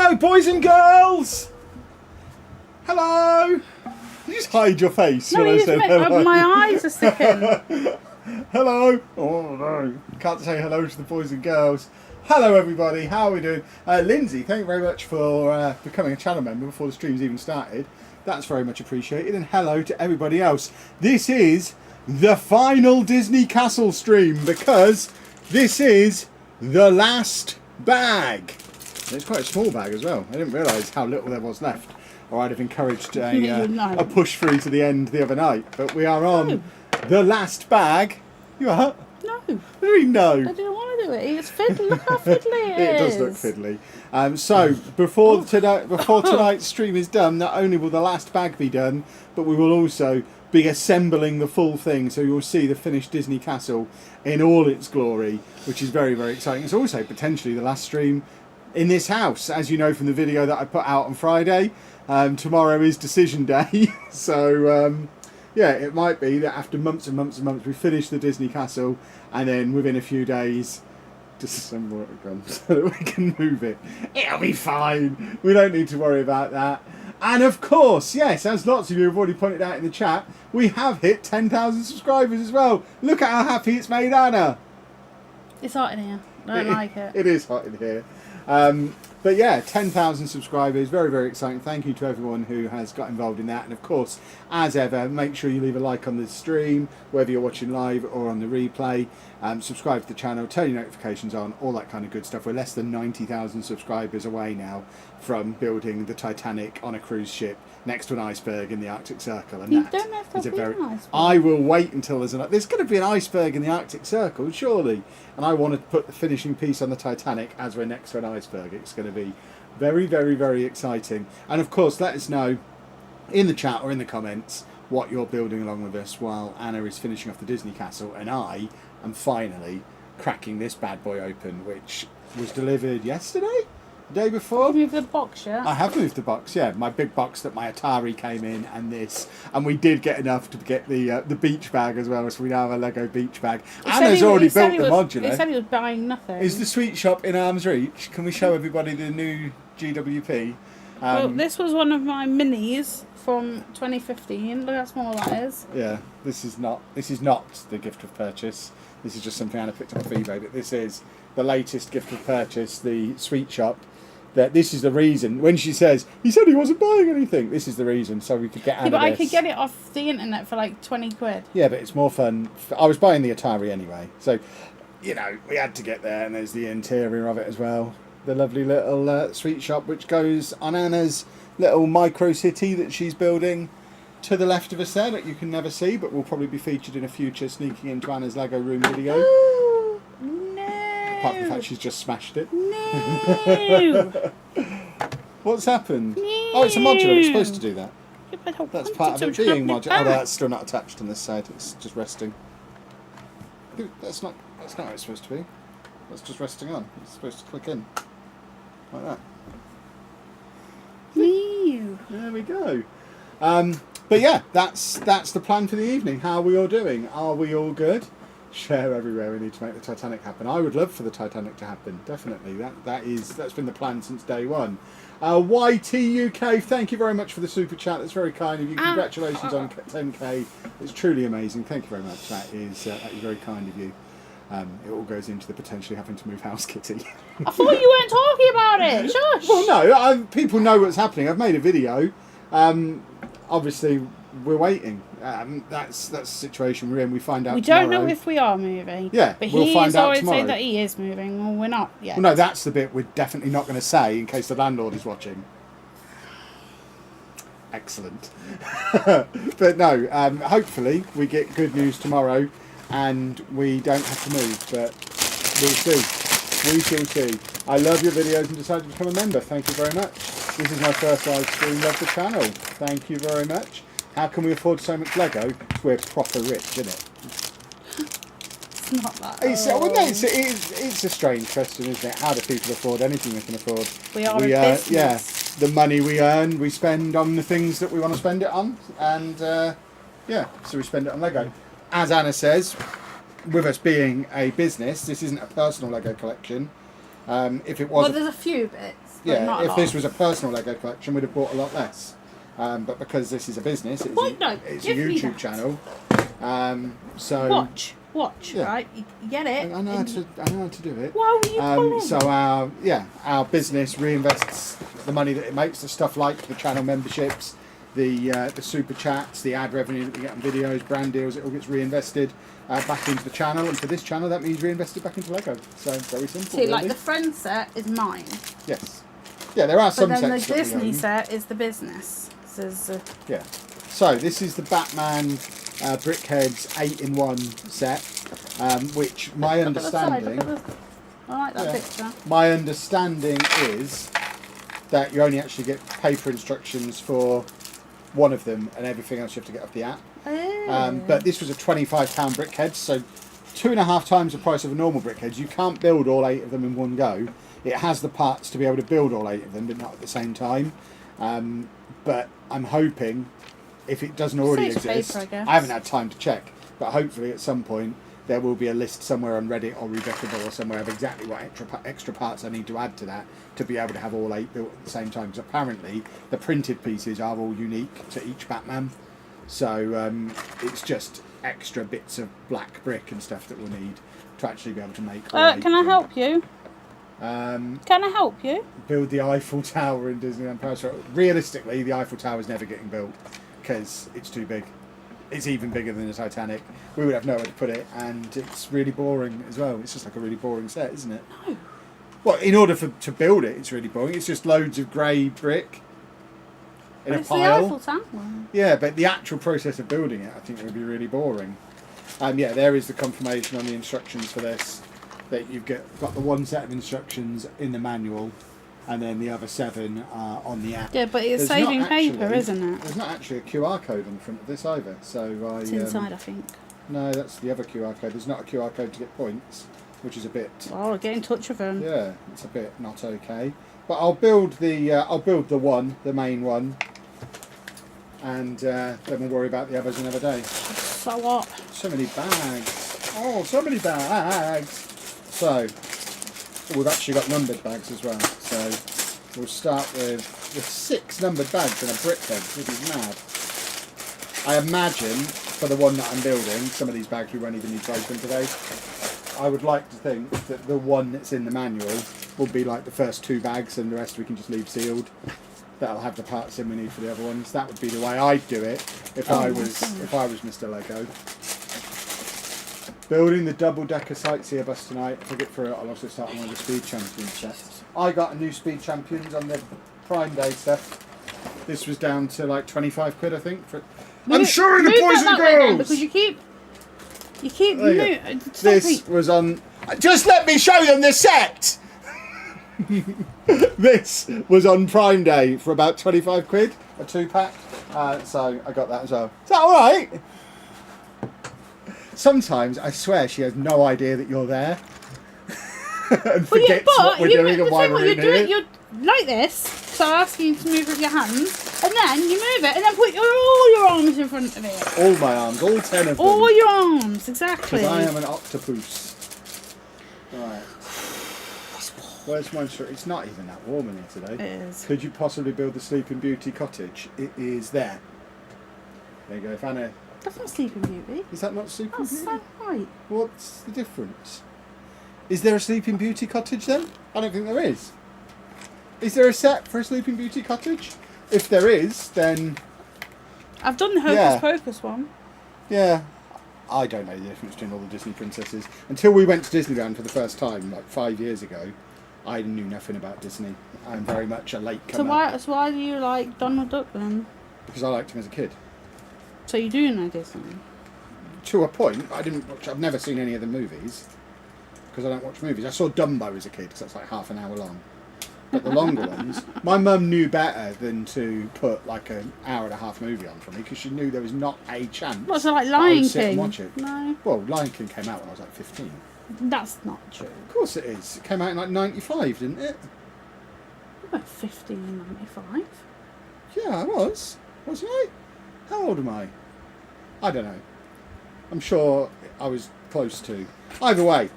Hello, boys and girls. Hello. You just hide your face No, when I said hello. my eyes are sticking. Hello. Oh no, can't say hello to the boys and girls. Hello, everybody. How are we doing? Lindsay, thank you very much for becoming a channel member before the stream's even started. That's very much appreciated. And hello to everybody else. This is the final Disney Castle stream because this is the last bag. It's quite a small bag as well. I didn't realise how little there was left, or I'd have encouraged a push through to the end the other night. But we are on the last bag. You are? No. What do you mean no? I didn't want to do it. It's fiddly. Look how fiddly it is. It does look fiddly. So before tonight's stream is done, not only will the last bag be done, but we will also be assembling the full thing. So you'll see the finished Disney Castle in all its glory, which is very, very exciting. It's also potentially the last stream in this house, as you know from the video that I put out on Friday. Tomorrow is decision day, so yeah, it might be that after months and months and months we finish the Disney Castle, and then within a few days disassemble it again so that we can move it. It'll be fine. We don't need to worry about that. And of course, yes, as lots of you have already pointed out in the chat, we have hit 10,000 subscribers as well. Look at how happy it's made Anna. It's hot in here. I don't like it. It is hot in here. But yeah, 10,000 subscribers, very, very exciting. Thank you to everyone who has got involved in that. And of course, as ever, make sure you leave a like on the stream, whether you're watching live or on the replay. Subscribe to the channel, turn your notifications on, all that kind of good stuff. We're less than 90,000 subscribers away now from building the Titanic on a cruise ship next to an iceberg in the Arctic Circle. And You that don't know if is a there'll very... be an iceberg. I will wait until there's going to be an iceberg in the Arctic Circle, surely. And I want to put the finishing piece on the Titanic as we're next to an iceberg. It's going to be very, very, very exciting. And of course, let us know in the chat or in the comments what you're building along with us while Anna is finishing off the Disney Castle and I am finally cracking this bad boy open, which was delivered yesterday? The day before? Have you moved the box yet? I have moved the box, yeah. My big box that my Atari came in, and this. And we did get enough to get the beach bag as well, so we now have a Lego beach bag. Anna's already built the modular. He said he was buying nothing. Is the sweet shop in arm's reach? Can we show everybody the new GWP? Well, this was one of my minis from 2015. Look how small that is. Yeah, this is not the gift of purchase. This is just something Anna picked up off eBay, but this is the latest gift of purchase, the sweet shop. That this is the reason. When she says, he said he wasn't buying anything, this is the reason, so we could get out of this. But I could get it off the internet for like 20 quid. Yeah, but it's more fun. I was buying the Atari anyway, so, you know, we had to get there, and there's the interior of it as well. The lovely little sweet shop, which goes on Anna's little micro city that she's building to the left of us there, that you can never see, but will probably be featured in a future Sneaking into Anna's Lego Room video. Apart from the fact she's just smashed it. No! What's happened? No. Oh, it's a modular. It's supposed to do that. Yeah, but I don't That's want part it of to it being have modular. Oh, it that's still not attached on this side. It's just resting. That's not how it's supposed to be. That's just resting on. It's supposed to click in. Like that. No. There we go. But yeah, that's the plan for the evening. How are we all doing? Are we all good? Share everywhere. We need to make the Titanic happen. I would love for the Titanic to happen. Definitely. That's been the plan since day one. YT UK, thank you very much for the super chat. That's very kind of you. Congratulations on 10k. It's truly amazing. Thank you very much. That is very kind of you. It all goes into the potentially having to move house kitty. I thought you weren't talking about it. Shush. Well, no, people know what's happening. I've made a video. Obviously, we're waiting. That's the situation we're in. We find out. We tomorrow. don't know if we are moving. Yeah, but we'll find out always tomorrow. saying that he is moving. Well, we're not yet. Well, no, that's the bit we're definitely not going to say in case the landlord is watching. Excellent. But no, hopefully we get good news tomorrow and we don't have to move, but we'll see. We shall see. I love your videos and decided to become a member. Thank you very much. This is my first live stream. Love the channel. Thank you very much. How can we afford so much Lego? We're proper rich, isn't it? It's not that. Well, no, it's a strange question, isn't it? How do people afford anything they can afford? We are a business. Yeah, the money we earn, we spend on the things that we want to spend it on. And, yeah, so we spend it on Lego. As Anna says, with us being a business, this isn't a personal Lego collection. If it was... Well, there's a few bits. Yeah, not a if lot. this was a personal Lego collection, we'd have bought a lot less. But because this is a business, it's, What? No, it's a give me YouTube that. channel. So Watch, Yeah. right? You get it. I know how to do it. Why were you pulling? So our business reinvests the money that it makes to stuff like the channel memberships, the super chats, the ad revenue that we get on videos, brand deals. It all gets reinvested back into the channel, and for this channel, that means reinvested back into Lego. So very simple. See, really. like the friend set is mine, Yes. Yeah, there are but some then the sets that we Disney own. set is the business. Yeah. So this is the Batman brickheadz 8-in-1 set, which my understanding. I like that Yeah. picture. My understanding is that you only actually get paper instructions for one of them, and everything else you have to get off the app. But this was a £25 brickhead, so 2.5 times the price of a normal brickhead. You can't build all 8 of them in one go. It has the parts to be able to build all 8 of them, but not at the same time. But I'm hoping, if it doesn't already Saves exist, paper, I guess. I haven't had time to check, but hopefully at some point there will be a list somewhere on Reddit or Rebuildable or somewhere of exactly what extra parts I need to add to that to be able to have all 8 built at the same time. Because apparently the printed pieces are all unique to each Batman, so it's just extra bits of black brick and stuff that we'll need to actually be able to make. All 8 Can I of them. help you? Can I help you? Build the Eiffel Tower in Disneyland Paris. Realistically, the Eiffel Tower is never getting built because it's too big. It's even bigger than the Titanic. We would have nowhere to put it, and it's really boring as well. It's just like a really boring set, isn't it? No. Well, in order to build it, it's really boring. It's just loads of grey brick in a It's the pile. Eiffel Tower. Yeah, but the actual process of building it, I think, would be really boring. Yeah, there is the confirmation on the instructions for this, that you've got the one set of instructions in the manual, and then the other 7 are on the app. Yeah, but it's There's not saving paper, actually- isn't it? There's not actually a QR code on the front of this either, so It's inside, I think. No, that's the other QR code. There's not a QR code to get points, which is a bit. Oh, get in touch with them. Yeah, it's a bit not okay. But I'll build the main one, and then we'll worry about the others another day. So what? So many bags. Oh, so many bags. So we've actually got numbered bags as well. So we'll start with 6 numbered bags and a brickhead. This is mad. I imagine for the one that I'm building, some of these bags we won't even need to open today. I would like to think that the one that's in the manual will be like the first 2 bags, and the rest we can just leave sealed. That'll have the parts in we need for the other ones. That would be the way I'd do it if I was Mr. Lego. Building the double-decker sightseer bus tonight. If I get through it, I'll also start on one of the Speed Champions sets. I got a new Speed Champions on the Prime Day stuff. This was down to like 25 quid, I think. I'm showing the boys and girls! Because you keep This was on. Just let me show them the set! This was on Prime Day for about 25 quid, a 2-pack. So I got that as well. Is that alright? Sometimes I swear she has no idea that you're there. And forgets what we're doing and why we're in here. You're like this, so I ask you to move with your hands, and then you move it, and then put all your arms in front of it. All my arms, all 10 of them. All your arms, exactly. Because I am an octopus. Right. Where's my shirt? It's not even that warm in here today. It is. Could you possibly build the Sleeping Beauty cottage? It is there. There you go, Fanny. That's not Sleeping Beauty. Is that not Sleeping That's Beauty? so right. What's the difference? Is there a Sleeping Beauty cottage then? I don't think there is. Is there a set for a Sleeping Beauty cottage? If there is, then I've done the Hocus Yeah. Pocus one. yeah. I don't know the difference between all the Disney princesses. Until we went to Disneyland for the first time, like 5 years ago, I knew nothing about Disney. I'm very much a latecomer. So why do you like Donald Duck then? Because I liked him as a kid. So you do know Disney? To a point, I've never seen any of the movies. Because I don't watch movies. I saw Dumbo as a kid, because that's like half an hour long. But the longer ones, my mum knew better than to put like an hour and a half movie on for me, because she knew there was not a chance. What's it like that I Lion would sit and King? watch it. No, Well, Lion King came out when I was like 15. that's not true. Of course it is. It came out in like 95, didn't it? You were 15 in 95. Yeah, I was. Wasn't I? How old am I? I don't know. I'm sure I was close to. Either way,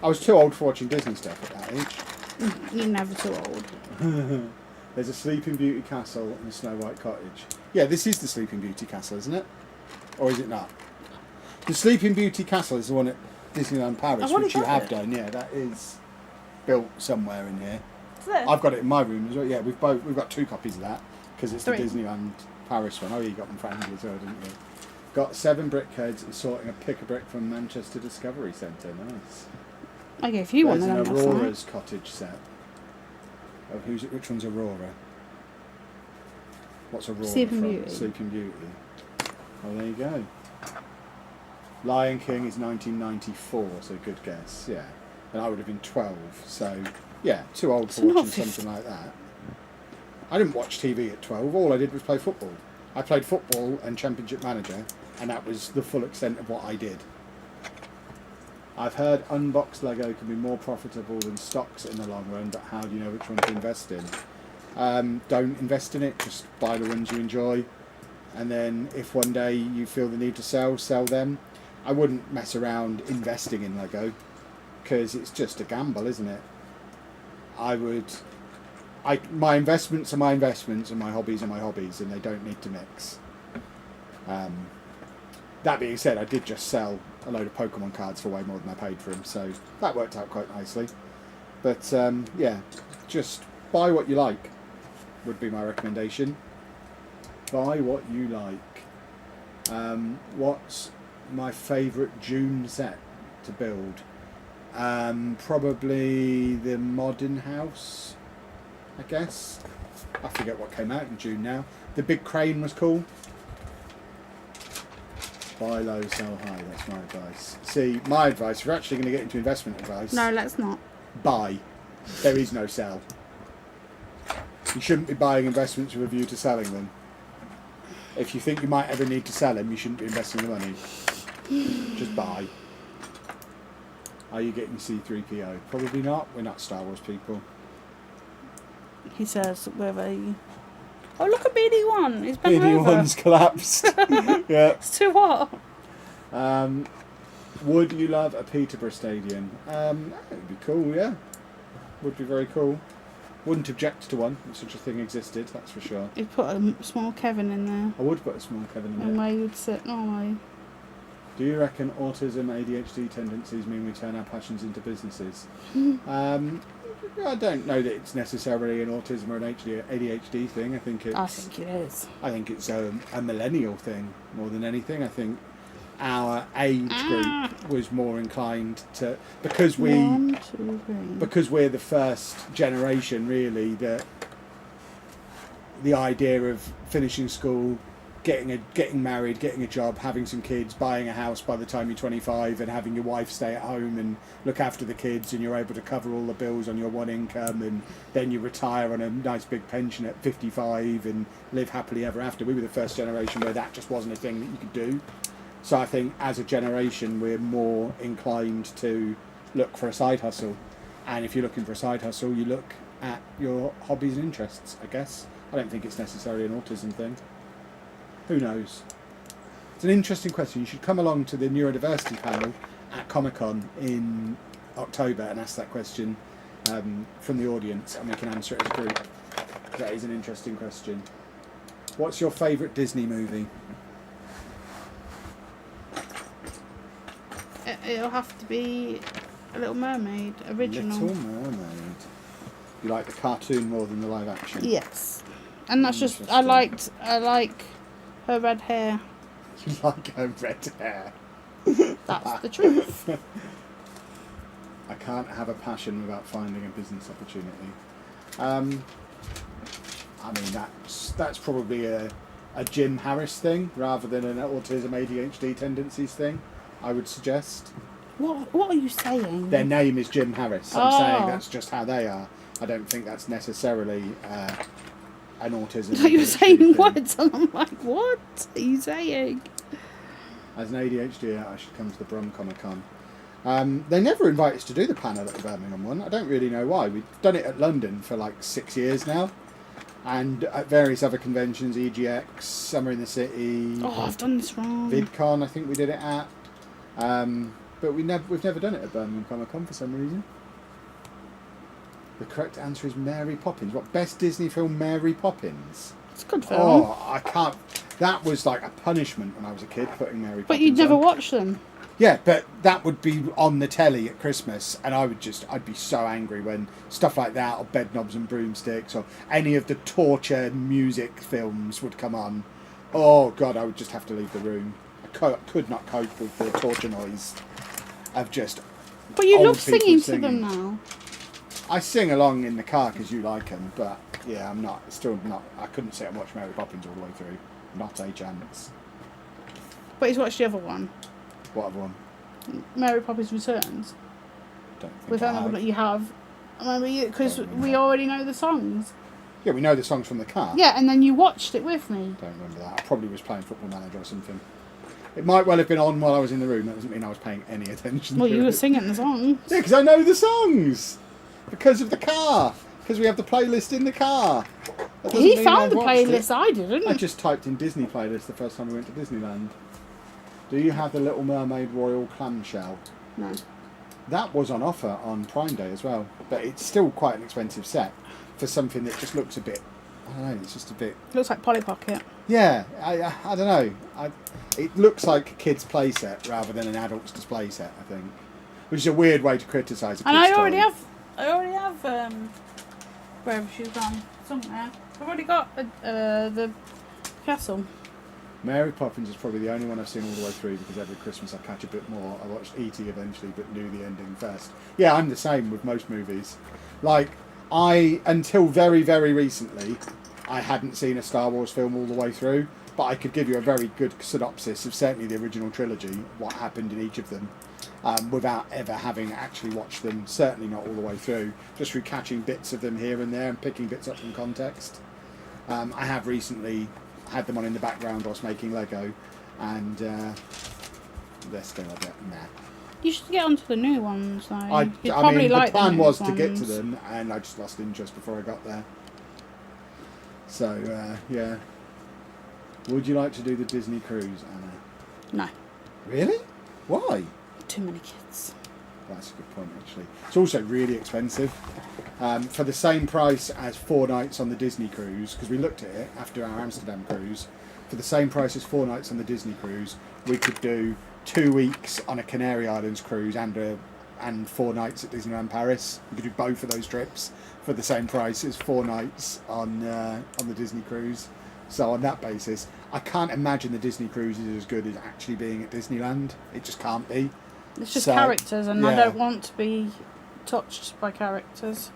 I was too old for watching Disney stuff at that age. You're never too old. There's a Sleeping Beauty castle and a Snow White cottage. Yeah, this is the Sleeping Beauty castle, isn't it? Or is it not? The Sleeping Beauty castle is the one at Disneyland Paris, which you have done. Yeah, that is built somewhere in here. I've got it in my room as well. Yeah, we've got 2 copies of that because it's the Disneyland Paris one. Oh, you got them for Andy as well, didn't you? Got 7 brickheads and sorting a pick-a-brick from Manchester Discovery Centre. Nice. I gave you one. There's an Aurora's cottage set. Oh, which one's Aurora? What's Aurora Sleeping from? Beauty. Sleeping Beauty. Oh, there you go. Lion King is 1994, so good guess. Yeah, and I would have been 12. So yeah, too old for watching something like that. I didn't watch TV at 12. All I did was play football. I played football and Championship Manager, and that was the full extent of what I did. I've heard unboxed Lego can be more profitable than stocks in the long run, but how do you know which one to invest in? Don't invest in it, just buy the ones you enjoy, and then if one day you feel the need to sell them. I wouldn't mess around investing in Lego, because it's just a gamble, isn't it? My investments are my investments, and my hobbies are my hobbies, and they don't need to mix. That being said, I did just sell a load of Pokemon cards for way more than I paid for them, so that worked out quite nicely. But yeah, just buy what you like would be my recommendation. Buy what you like. What's my favourite June set to build? Probably the Modern House, I guess. I forget what came out in June now. The big crane was cool. Buy low, sell high, that's my advice. See, my advice, if you're actually going to get into investment advice... No, let's not. Buy. There is no sell. You shouldn't be buying investments with a view to selling them. If you think you might ever need to sell them, you shouldn't be investing the money. Just buy. Are you getting C-3PO? Probably not. We're not Star Wars people. He says with a... Oh, look at BD1. He's been over. BD1's collapsed. Yeah. It's too hot. Would you love a Peterborough Stadium? That would be cool, yeah. Would be very cool. Wouldn't object to one if such a thing existed, that's for sure. You'd put a small Kevin in there. I would put a small Kevin in there. And where you'd sit normally. Do you reckon autism, ADHD tendencies mean we turn our passions into businesses? I don't know that it's necessarily an autism or an ADHD thing. I think it is. I think it's a millennial thing more than anything. I think our age group was more inclined to because we're the first generation really that the idea of finishing school, getting married, getting a job, having some kids, buying a house by the time you're 25 and having your wife stay at home and look after the kids, and you're able to cover all the bills on your one income, and then you retire on a nice big pension at 55 and live happily ever after. We were the first generation where that just wasn't a thing that you could do. So I think as a generation we're more inclined to look for a side hustle, and if you're looking for a side hustle you look at your hobbies and interests, I guess. I don't think it's necessarily an autism thing. Who knows? It's an interesting question. You should come along to the neurodiversity panel at Comic-Con in October and ask that question from the audience, and we can answer it as a group. That is an interesting question. What's your favourite Disney movie? It'll have to be A Little Mermaid, original. Little Mermaid. You like the cartoon more than the live action? Yes. And that's just, I like her red hair. You like her red hair? That's the truth. I can't have a passion without finding a business opportunity. I mean, that's probably a Jim Harris thing rather than an autism ADHD tendencies thing, I would suggest. What are you saying? Their name is Jim Harris. I'm saying that's just how they are. I don't think that's necessarily an autism. You were saying words, and I'm like, what are you saying? As an ADHD, I should come to the Brum Comic-Con. They never invite us to do the panel at the Birmingham one. I don't really know why. We've done it at London for like 6 years now, and at various other conventions, EGX, Summer in the City. Oh, I've done this wrong. VidCon, I think we did it at, but we've never done it at Birmingham Comic-Con for some reason. The correct answer is Mary Poppins. What, best Disney film, Mary Poppins? It's a good film. Oh, I can't. That was like a punishment when I was a kid, putting Mary Poppins But you'd never on. watch them. Yeah, but that would be on the telly at Christmas, and I'd be so angry when stuff like that, or Bedknobs and Broomsticks, or any of the torture music films would come on. Oh God, I would just have to leave the room. I could not cope with the torture noise of just. But you old love people singing to them now. I sing along in the car because you like them, but yeah, still not. I couldn't sit and watch Mary Poppins all the way through. Not a chance. But he's watched the other one. What other one? Mary Poppins Returns. Don't think With I that have. that you have. Because Don't we remember. already know the songs. Yeah, we know the songs from the car. Yeah, and then you watched it with me. Don't remember that. I probably was playing Football Manager or something. It might well have been on while I was in the room. That doesn't mean I was paying any attention Well, to you were it. singing the songs. Yeah, because I know the songs. Because of the car. Because we have the playlist in the car. That doesn't He mean found I've the watched playlist, it. I didn't. I just typed in Disney playlist the first time we went to Disneyland. Do you have the Little Mermaid Royal Clamshell? No. That was on offer on Prime Day as well. But it's still quite an expensive set for something that just looks a bit... I don't know, it's just a bit... Looks like Polly Pocket. Yeah, I don't know. It looks like a kid's play set rather than an adult's display set, I think. Which is a weird way to criticise a kid's And I toy. already have, wherever she's gone, somewhere. I've already got the castle. Mary Poppins is probably the only one I've seen all the way through because every Christmas I catch a bit more. I watched E.T. eventually but knew the ending first. Yeah, I'm the same with most movies. Like, until very, very recently, I hadn't seen a Star Wars film all the way through, but I could give you a very good synopsis of certainly the original trilogy, what happened in each of them, without ever having actually watched them, certainly not all the way through, just through catching bits of them here and there and picking bits up from context. I have recently had them on in the background whilst making Lego, and they're still a bit meh. You should get onto the new ones, though. I You'd mean, probably like the plan new was to get to ones. them, and I just lost interest before I got there. So, yeah. Would you like to do the Disney cruise, Anna? No. Really? Why? Too many kids. That's a good point, actually. It's also really expensive. For the same price as 4 nights on the Disney cruise, because we looked at it after our Amsterdam cruise, for the same price as 4 nights on the Disney cruise, we could do 2 weeks on a Canary Islands cruise and 4 nights at Disneyland Paris. We could do both of those trips for the same price as 4 nights on the Disney cruise. So on that basis, I can't imagine the Disney cruise is as good as actually being at Disneyland. It just can't be. It's just So, characters, and I yeah. don't want to be touched by characters.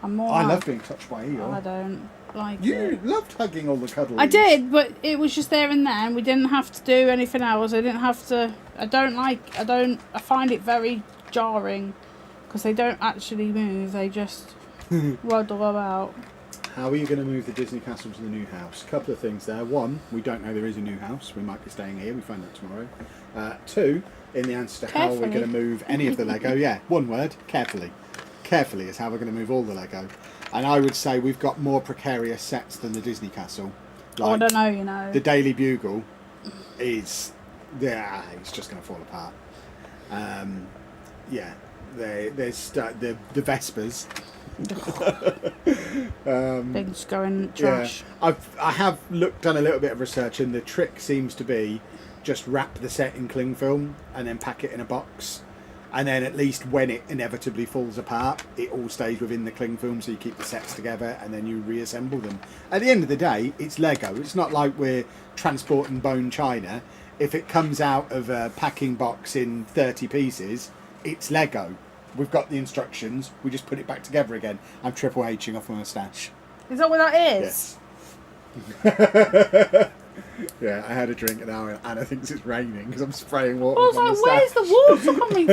I'm more. I love being touched by Eeyore. I don't like You it. loved hugging all the cuddles. I did, but it was just there and then. We didn't have to do anything else. I didn't have to. I find it very jarring because they don't actually move. They just waddle about. How are you going to move the Disney castle to the new house? A couple of things there. One, we don't know there is a new house. We might be staying here. We find out tomorrow. Two, in the answer to how we're Carefully. going to move any of the Lego. Yeah, one word, carefully. Carefully is how we're going to move all the Lego. And I would say we've got more precarious sets than the Disney castle. Oh, I don't know, you know. The Daily Bugle is... Yeah, it's just going to fall apart. Yeah, there's the Vespers. Things going trash. Yeah, I have done a little bit of research, and the trick seems to be just wrap the set in cling film and then pack it in a box, and then at least when it inevitably falls apart, it all stays within the cling film, so you keep the sets together and then you reassemble them. At the end of the day, it's Lego. It's not like we're transporting bone china. If it comes out of a packing box in 30 pieces, it's Lego. We've got the instructions, we just put it back together again. I'm Triple H'ing off my moustache. Is that what that is? Yes. Yeah, I had a drink and Anna thinks it's raining because I'm spraying water. I was on like, the where's the water coming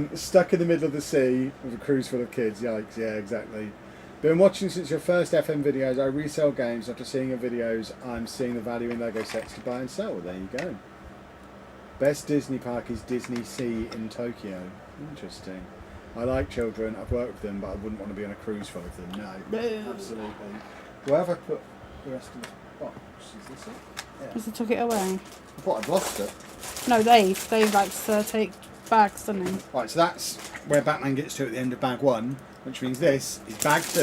from? Stuck in the middle of the sea with a cruise full of kids. Yikes, yeah, exactly. Been watching since your first FM videos. I resell games. After seeing your videos, I'm seeing the value in Lego sets to buy and sell. Well, there you go. Best Disney park is Disney Sea in Tokyo. Interesting. I like children. I've worked with them, but I wouldn't want to be on a cruise full of them. No, No. absolutely. Where have I put the rest of the box? Is this it? Yeah. Because they took it away. I thought I'd lost it. No, Dave likes to take bags, doesn't he? Right, so that's where Batman gets to at the end of bag 1, which means this is bag 2.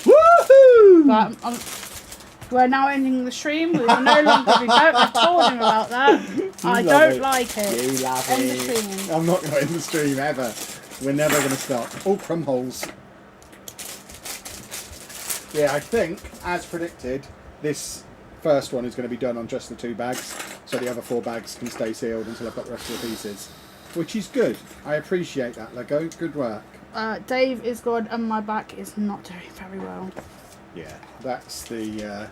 Woohoo! But we're now ending the stream. We will no longer be. I've told him about that. I don't like it. You love End the it. streaming. I'm not going to end the stream ever. We're never going to stop. Oh, crumb holes. Yeah, I think, as predicted, this first one is going to be done on just the 2 bags, so the other 4 bags can stay sealed until I've got the rest of the pieces, which is good. I appreciate that, Lego. Good work. Dave is good, and my back is not doing very well. Yeah, that's the.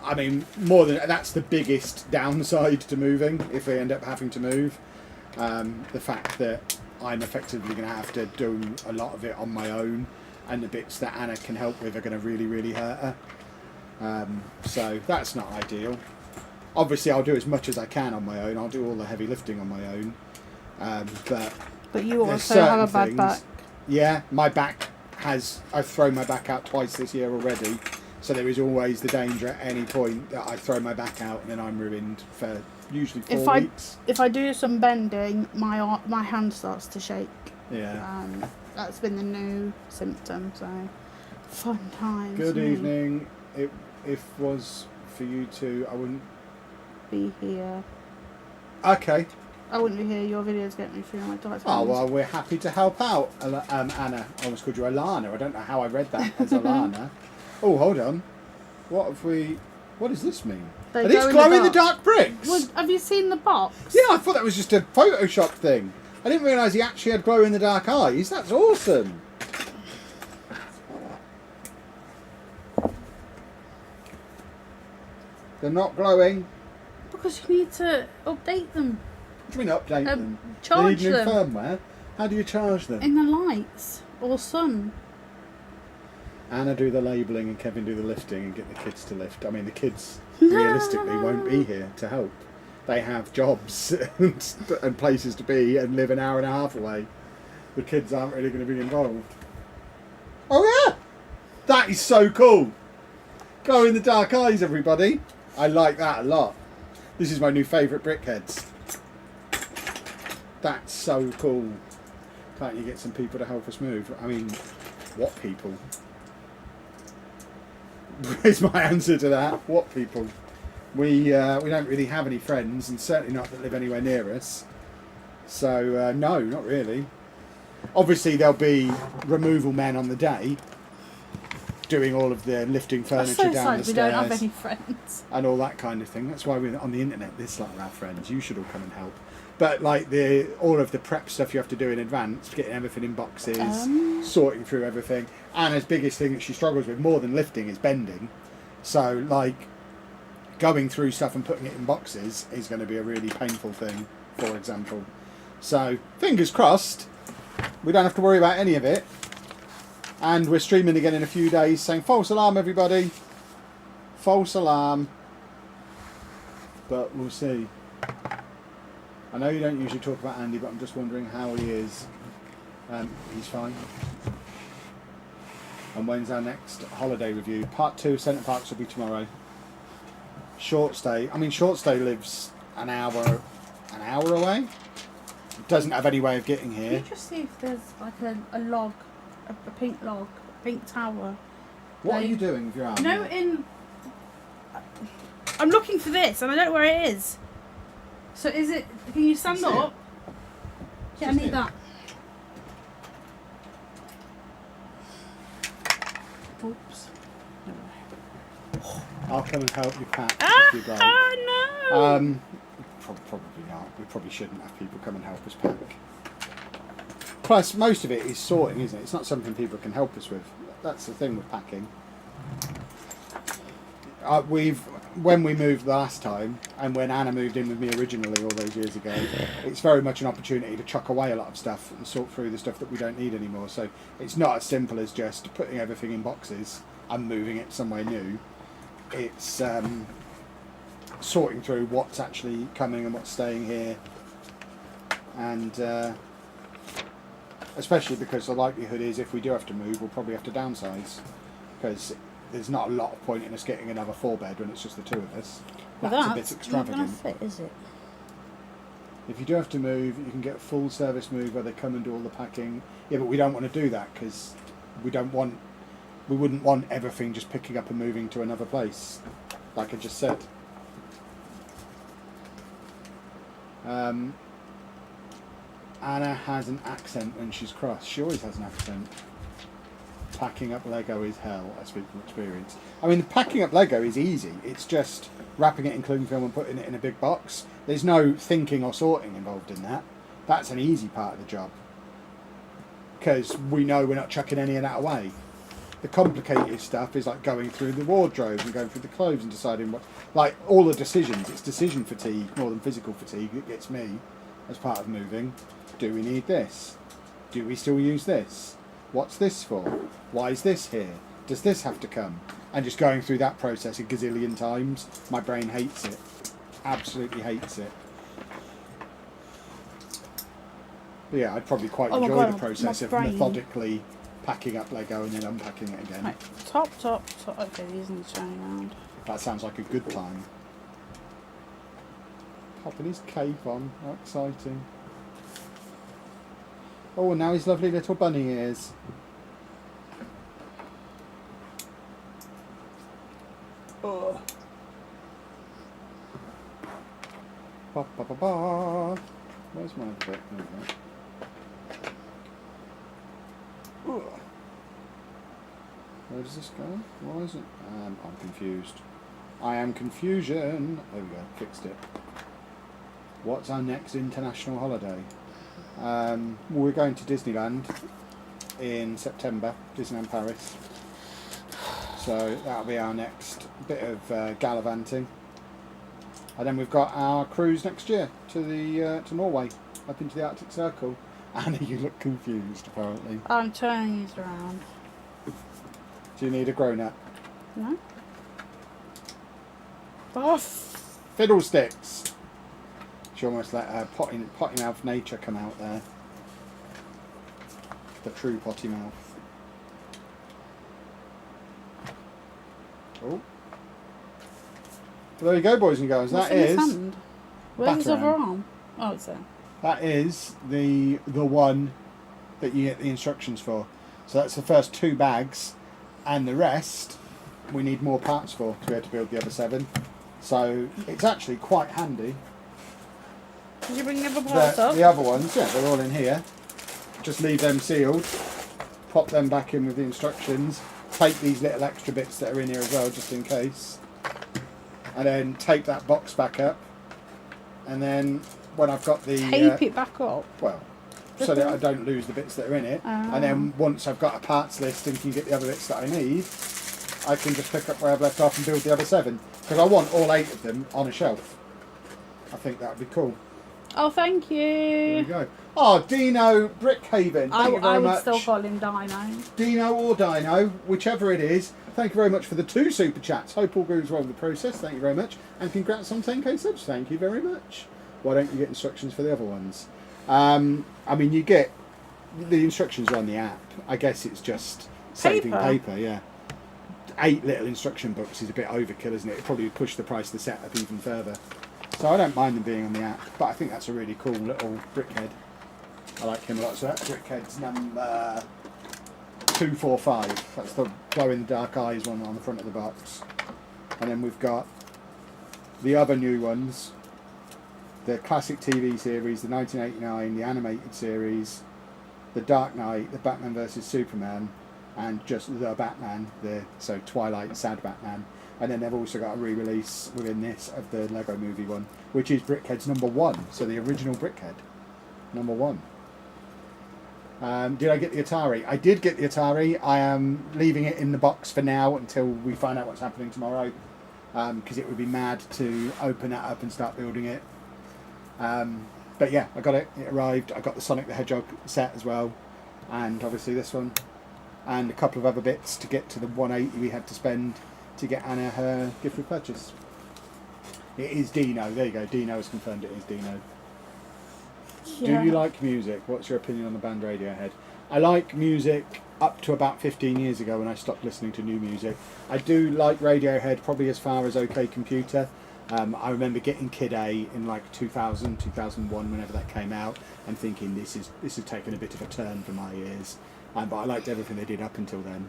I mean, more than that's the biggest downside to moving. If we end up having to move, the fact that I'm effectively going to have to do a lot of it on my own, and the bits that Anna can help with are going to really, really hurt her. So that's not ideal. Obviously, I'll do as much as I can on my own. I'll do all the heavy lifting on my own. But you also have a bad back. Yeah, my back has. I've thrown my back out twice this year already. So there is always the danger at any point that I throw my back out and then I'm ruined for usually 4 weeks. If I do some bending, my hand starts to shake. Yeah. That's been the new symptom. So fun times. Good evening. If was for you two, I wouldn't be here. Okay. I wouldn't be here. Your videos get me through my diet. Oh, well, we're happy to help out. Anna, I almost called you Alana. I don't know how I read that as Alana. Oh, hold on. What does this mean? Are these glow-in-the-dark bricks? Well, have you seen the box? Yeah, I thought that was just a Photoshop thing. I didn't realise he actually had glow-in-the-dark eyes. That's awesome. They're not glowing. Because you need to update them. What do you mean update them? Charge they need new them. firmware. How do you charge them? In the lights or sun. Anna do the labelling and Kevin do the lifting and get the kids to lift. I mean, the kids realistically won't be here to help. They have jobs and places to be and live an hour and a half away. The kids aren't really going to be involved. Oh yeah! That is so cool! Glow in the dark eyes, everybody. I like that a lot. This is my new favourite brickheadz. That's so cool. Can't you get some people to help us move? I mean, what people? Is my answer to that. What people? We don't really have any friends, and certainly not that live anywhere near us. So no, not really. Obviously, there'll be removal men on the day, doing all of the lifting furniture down the stairs. We don't have any friends. And all that kind of thing. That's why we're on the internet. This like our friends. You should all come and help. But like all of the prep stuff you have to do in advance, getting everything in boxes, sorting through everything. Anna's biggest thing that she struggles with more than lifting is bending. So like going through stuff and putting it in boxes is going to be a really painful thing, for example. So fingers crossed, we don't have to worry about any of it. And we're streaming again in a few days, saying false alarm, everybody. False alarm. But we'll see. I know you don't usually talk about Andy, but I'm just wondering how he is. He's fine. And when's our next holiday review? Part 2 Centre Parks will be tomorrow. Short stay. I mean, short stay lives an hour away. Doesn't have any way of getting here. Can you just see if there's like a log, a pink log, a pink tower? What are you doing with your arm? No, I'm looking for this and I don't know where it is. So is it? Can you stand up? Yeah, I need that. Oops. I'll come and help you pack if you'd like. Oh no! Probably not. We probably shouldn't have people come and help us pack. Plus, most of it is sorting, isn't it? It's not something people can help us with. That's the thing with packing. When we moved last time, and when Anna moved in with me originally all those years ago, it's very much an opportunity to chuck away a lot of stuff and sort through the stuff that we don't need anymore. So it's not as simple as just putting everything in boxes and moving it somewhere new. It's sorting through what's actually coming and what's staying here, and especially because the likelihood is if we do have to move, we'll probably have to downsize, because there's not a lot of point in us getting another 4-bed when it's just the 2 of us. That's a bit extravagant. Not gonna fit, is it? If you do have to move, you can get a full service move where they come and do all the packing. Yeah, but we don't want to do that because we wouldn't want everything just picking up and moving to another place, like I just said. Anna has an accent when she's cross. She always has an accent. Packing up Lego is hell, I speak from experience. I mean, packing up Lego is easy. It's just wrapping it in cling film and putting it in a big box. There's no thinking or sorting involved in that. That's an easy part of the job. Because we know we're not chucking any of that away. The complicated stuff is like going through the wardrobe and going through the clothes and deciding what... Like, all the decisions. It's decision fatigue more than physical fatigue that gets me as part of moving. Do we need this? Do we still use this? What's this for? Why is this here? Does this have to come? And just going through that process a gazillion times, my brain hates it. Absolutely hates it. But yeah, I'd probably quite enjoy the process of methodically packing up Lego and then unpacking it again. Right, top. Okay, these need turning around. That sounds like a good time. Popping his cape on. How exciting. Oh, now his lovely little bunny ears. Oh. Ba, ba, ba, ba. Where's my bit? Where does this go? Why is it? I'm confused. I am confusion. There we go. Fixed it. What's our next international holiday? We're going to Disneyland in September, Disneyland Paris. So that'll be our next bit of gallivanting. And then we've got our cruise next year to Norway, up into the Arctic Circle. Anna, you look confused apparently. I'm turning these around. Do you need a grown-up? No. Oh, Fiddlesticks! She almost let her potty mouth nature come out there. The true potty mouth. Oh. Well, there you go, boys and girls. What's That in his is... hand? Where's his Banter other arm? Oh, it's there. That is the one that you get the instructions for. So that's the first 2 bags, and the rest we need more parts for to be able to build the other 7. So it's actually quite handy. Did you bring the other parts up? The other ones, yeah, they're all in here. Just leave them sealed, pop them back in with the instructions, take these little extra bits that are in here as well, just in case, and then tape that box back up, and then when I've got the... Tape it back up? Well, so that I don't lose the bits that are in it, and then once I've got a parts list and can get the other bits that I need, I can just pick up where I've left off and build the other 7, because I want all 8 of them on a shelf. I think that would be cool. Oh, thank you. There you go. Oh, Dino Brickhaven. Thank you very much. I would still call him Dino. Dino or Dino, whichever it is. Thank you very much for the 2 super chats. Hope all goes well with the process. Thank you very much. And congrats on 10k subs. Thank you very much. Why don't you get instructions for the other ones? I mean, you get... The instructions are on the app. I guess it's just saving paper, yeah. 8 little instruction books is a bit overkill, isn't it? It probably would push the price of the set up even further. So I don't mind them being on the app, but I think that's a really cool little brickhead. I like him a lot. So that's brickhead's number 245. That's the glow-in-the-dark eyes one on the front of the box. And then we've got the other new ones. The classic TV series, the 1989, the animated series, the Dark Knight, the Batman vs Superman, and just the Batman, so Twilight Sad Batman. And then they've also got a re-release within this of the Lego Movie one, which is Brickhead's number 1. So the original Brickhead, number 1. Did I get the Atari? I did get the Atari. I am leaving it in the box for now until we find out what's happening tomorrow, because it would be mad to open that up and start building it. But yeah, I got it. It arrived. I got the Sonic the Hedgehog set as well, and obviously this one, and a couple of other bits to get to the 180 we had to spend to get Anna her gift with purchase. It is Dino. There you go. Dino has confirmed it is Dino. Yeah. Do you like music? What's your opinion on the band Radiohead? I like music up to about 15 years ago when I stopped listening to new music. I do like Radiohead probably as far as OK Computer. I remember getting Kid A in like 2000, 2001, whenever that came out, and thinking this has taken a bit of a turn for my ears. But I liked everything they did up until then.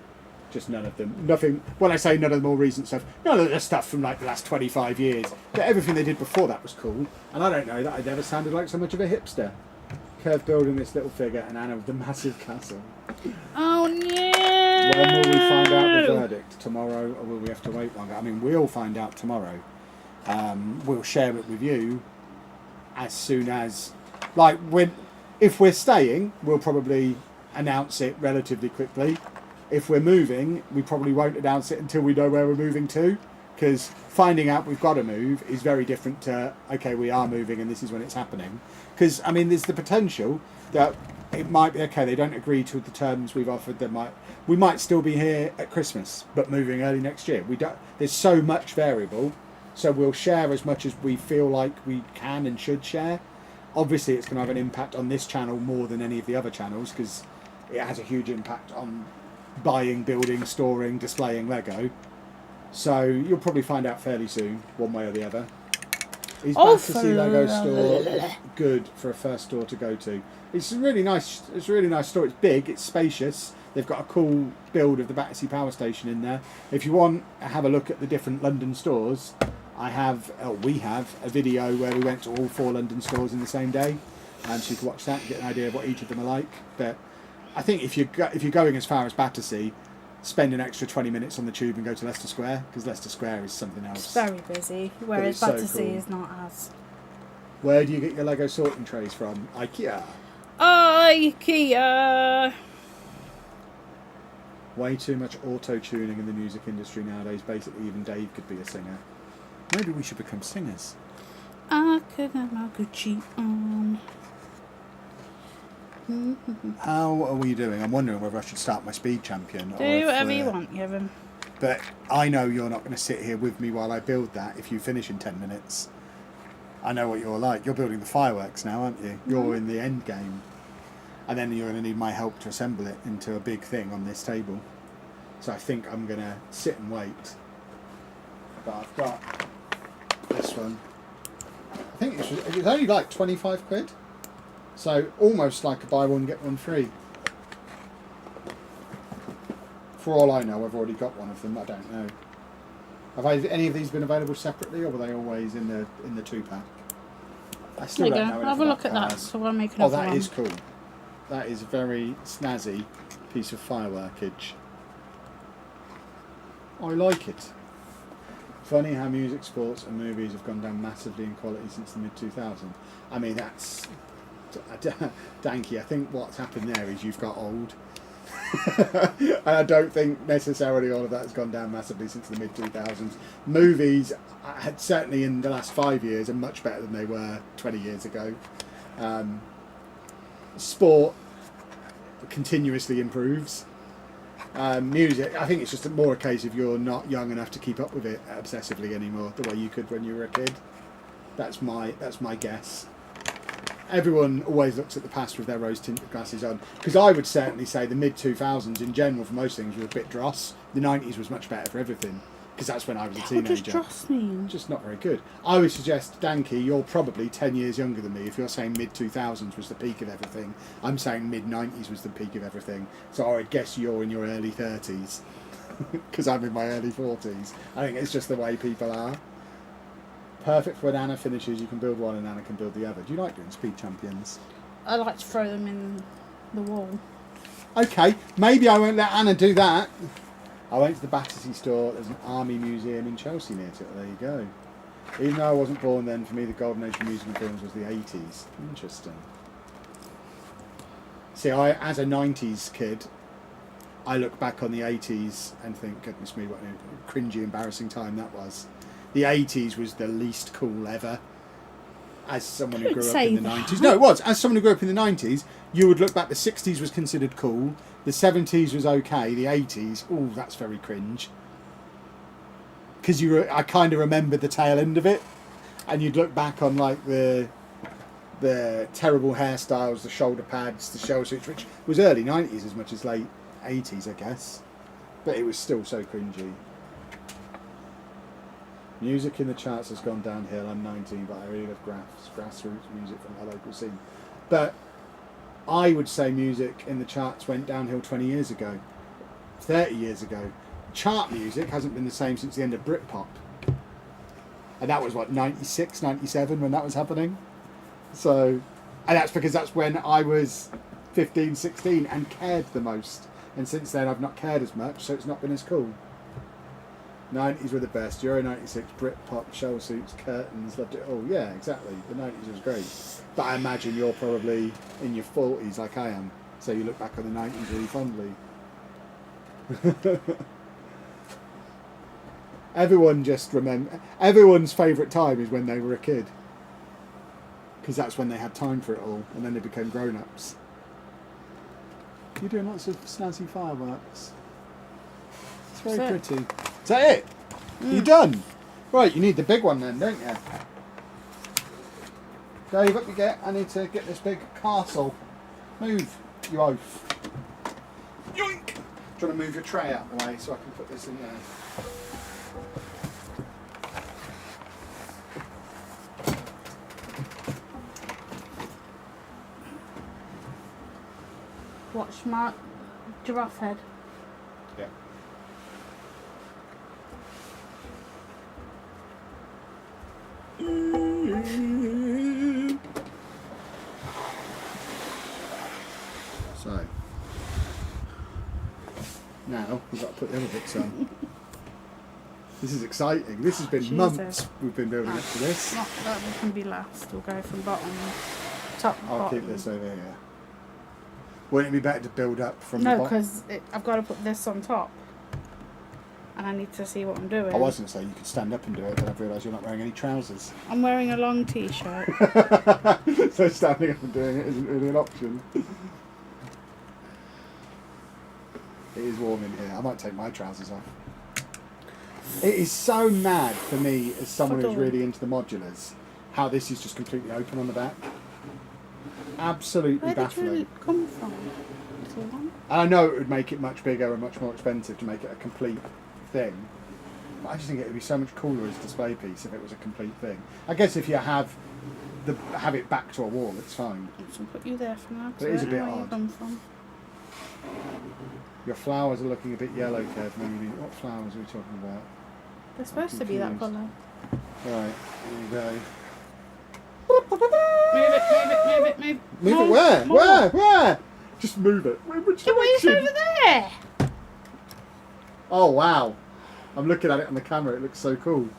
Just none of them. Nothing. When I say none of the more recent stuff, none of the stuff from like the last 25 years. But everything they did before that was cool. And I don't know that I'd ever sounded like so much of a hipster. Curve building this little figure and Anna with the massive castle. Oh no! When will we find out the verdict? Tomorrow, or will we have to wait longer? I mean, we'll find out tomorrow. We'll share it with you as soon as, like, if we're staying, we'll probably announce it relatively quickly. If we're moving, we probably won't announce it until we know where we're moving to, because finding out we've got to move is very different to, okay, we are moving and this is when it's happening. Because, I mean, there's the potential that it might be, okay, they don't agree to the terms we've offered, we might still be here at Christmas, but moving early next year. There's so much variable, so we'll share as much as we feel like we can and should share. Obviously, it's going to have an impact on this channel more than any of the other channels, because it has a huge impact on buying, building, storing, displaying Lego. So you'll probably find out fairly soon, one way or the other. Is Battersea Lego store good for a first store to go to? It's a really nice store. It's big, it's spacious. They've got a cool build of the Battersea Power Station in there. If you want to have a look at the different London stores, we have a video where we went to all 4 London stores in the same day, so you can watch that and get an idea of what each of them are like. But I think if you're going as far as Battersea, spend an extra 20 minutes on the tube and go to Leicester Square, because Leicester Square is something else. It's very busy, whereas Battersea is not as. Where do you get your Lego sorting trays from? IKEA. IKEA. Way too much auto-tuning in the music industry nowadays. Basically, even Dave could be a singer. Maybe we should become singers. I could have my Gucci on. How are we doing? I'm wondering whether I should start my speed champion. Do whatever you want, Kevin. But I know you're not going to sit here with me while I build that if you finish in 10 minutes. I know what you're like. You're building the fireworks now, aren't you? You're in the end game. And then you're going to need my help to assemble it into a big thing on this table. So I think I'm going to sit and wait. But I've got this one. I think it was only like 25 quid. So almost like a buy one get one free. For all I know, I've already got one of them. I don't know. Have any of these been available separately, or were they always in the 2-pack? I still don't know. Have a look at that. So we'll make another one. Oh, that is cool. That is a very snazzy piece of fireworkage. I like it. Funny how music, sports and movies have gone down massively in quality since the mid-2000s. I mean, that's... Danky, I think what's happened there is you've got old. And I don't think necessarily all of that has gone down massively since the mid-2000s. Movies, certainly in the last 5 years, are much better than they were 20 years ago. Sport continuously improves. Music, I think it's just more a case of you're not young enough to keep up with it obsessively anymore, the way you could when you were a kid. That's my guess. Everyone always looks at the past with their rose-tinted glasses on, because I would certainly say the mid-2000s in general for most things was a bit dross. The 90s was much better for everything, because that's when I was a teenager. What does dross mean? Just not very good. I would suggest, Danky, you're probably 10 years younger than me. If you're saying mid-2000s was the peak of everything, I'm saying mid-90s was the peak of everything. So I would guess you're in your early 30s, because I'm in my early 40s. I think it's just the way people are. Perfect for when Anna finishes, you can build one and Anna can build the other. Do you like doing speed champions? I like to throw them in the wall. Okay, maybe I won't let Anna do that. I went to the Battersea store. There's an army museum in Chelsea near to it. There you go. Even though I wasn't born then, for me the golden age of music and films was the 80s. Interesting. See, as a 90s kid, I look back on the 80s and think, goodness me, what a cringy, embarrassing time that was. The 80s was the least cool ever. As someone who grew up in the 90s. No, it was. As someone who grew up in the 90s, you would look back, the 60s was considered cool, the 70s was okay, the 80s, ooh, that's very cringe. Because I kind of remembered the tail end of it, and you'd look back on like the terrible hairstyles, the shoulder pads, the shell suits, which was early 90s as much as late 80s, I guess. But it was still so cringy. Music in the charts has gone downhill. I'm 19, but I really love grassroots music from our local scene. But I would say music in the charts went downhill 20 years ago, 30 years ago. Chart music hasn't been the same since the end of Britpop. And that was, what, 96, 97 when that was happening? So, and that's because that's when I was 15, 16 and cared the most. And since then I've not cared as much, so it's not been as cool. 90s were the best. Euro 96, Britpop, shell suits, curtains, loved it all. Yeah, exactly. The 90s was great. But I imagine you're probably in your 40s like I am. So you look back on the 90s really fondly. Everyone's favourite time is when they were a kid. Because that's when they had time for it all. And then they became grown-ups. You're doing lots of snazzy fireworks. It's very pretty. Is that it? You done? Right, you need the big one then, don't you? Dave, up you get. I need to get this big castle. Move, you oaf. Yoink! Trying to move your tray out of the way so I can put this in there. Watch my giraffe head. Yeah. So now we've got to put the other bits on. This is exciting. This has been Jesus. months we've been building up to this. Not that one can be last. We'll go from bottom, top, I'll bottom. keep this over here. Wouldn't it be better to build up from the No, bottom? because I've got to put this on top. And I need to see what I'm doing. I was going to say you could stand up and do it, but I've realised you're not wearing any trousers. I'm wearing a long t-shirt. So standing up and doing it isn't really an option. It is warm in here. I might take my trousers off. It is so mad for me as someone who's really into the modulars, how this is just completely open on the back. Absolutely Where did baffling. you come from? Little one? And I know it would make it much bigger and much more expensive to make it a complete thing. But I just think it would be so much cooler as a display piece if it was a complete thing. I guess if you have it back to a wall, it's fine. I'm just going to put you there for now. But it is a bit where you odd. come from. Your flowers are looking a bit yellow, Kev. Maybe. What flowers are we talking about? They're supposed to be that confused. colour. Right, here we go. Move it. Move More, it where? more. Where? Just move it. Which Yeah, well, it's direction? over there. Oh, wow. I'm looking at it on the camera. It looks so cool.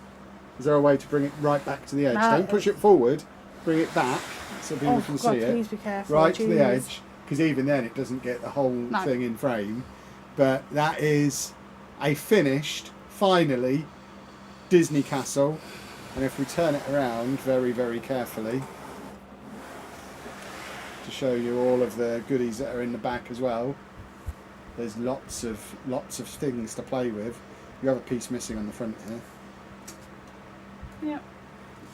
Is there a way to bring it right back to the edge? No. Don't push it forward. Bring it back so people Oh, can God, see it. please be careful. Right to the Jeez. edge. Because even then it doesn't get the whole No. thing in frame. But that is a finished, finally, Disney castle. And if we turn it around very, very carefully to show you all of the goodies that are in the back as well, there's lots of things to play with. You have a piece missing on the front here. Yep.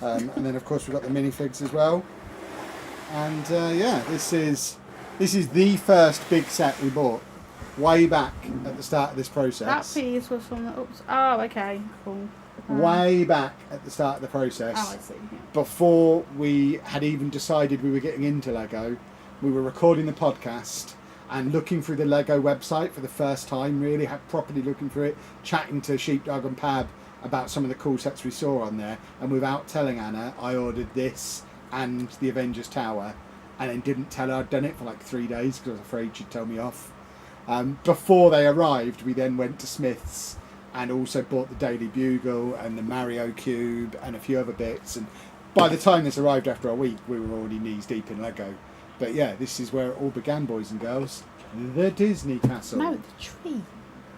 And then of course we've got the minifigs as well. And yeah, this is the first big set we bought way back at the start of this process. That piece was from the oops. Oh, okay. Cool. Way back at the start of the process. Oh, I see. Yeah. Before we had even decided we were getting into Lego, we were recording the podcast and looking through the Lego website for the first time, really properly looking through it, chatting to Sheepdog and Pab about some of the cool sets we saw on there. And without telling Anna, I ordered this and the Avengers Tower, and then didn't tell her I'd done it for like 3 days because I was afraid she'd tell me off. Before they arrived, we then went to Smith's and also bought the Daily Bugle and the Mario Cube and a few other bits. And by the time this arrived after a week, we were already knees deep in Lego. But yeah, this is where it all began, boys and girls. The Disney Castle. No, the tree.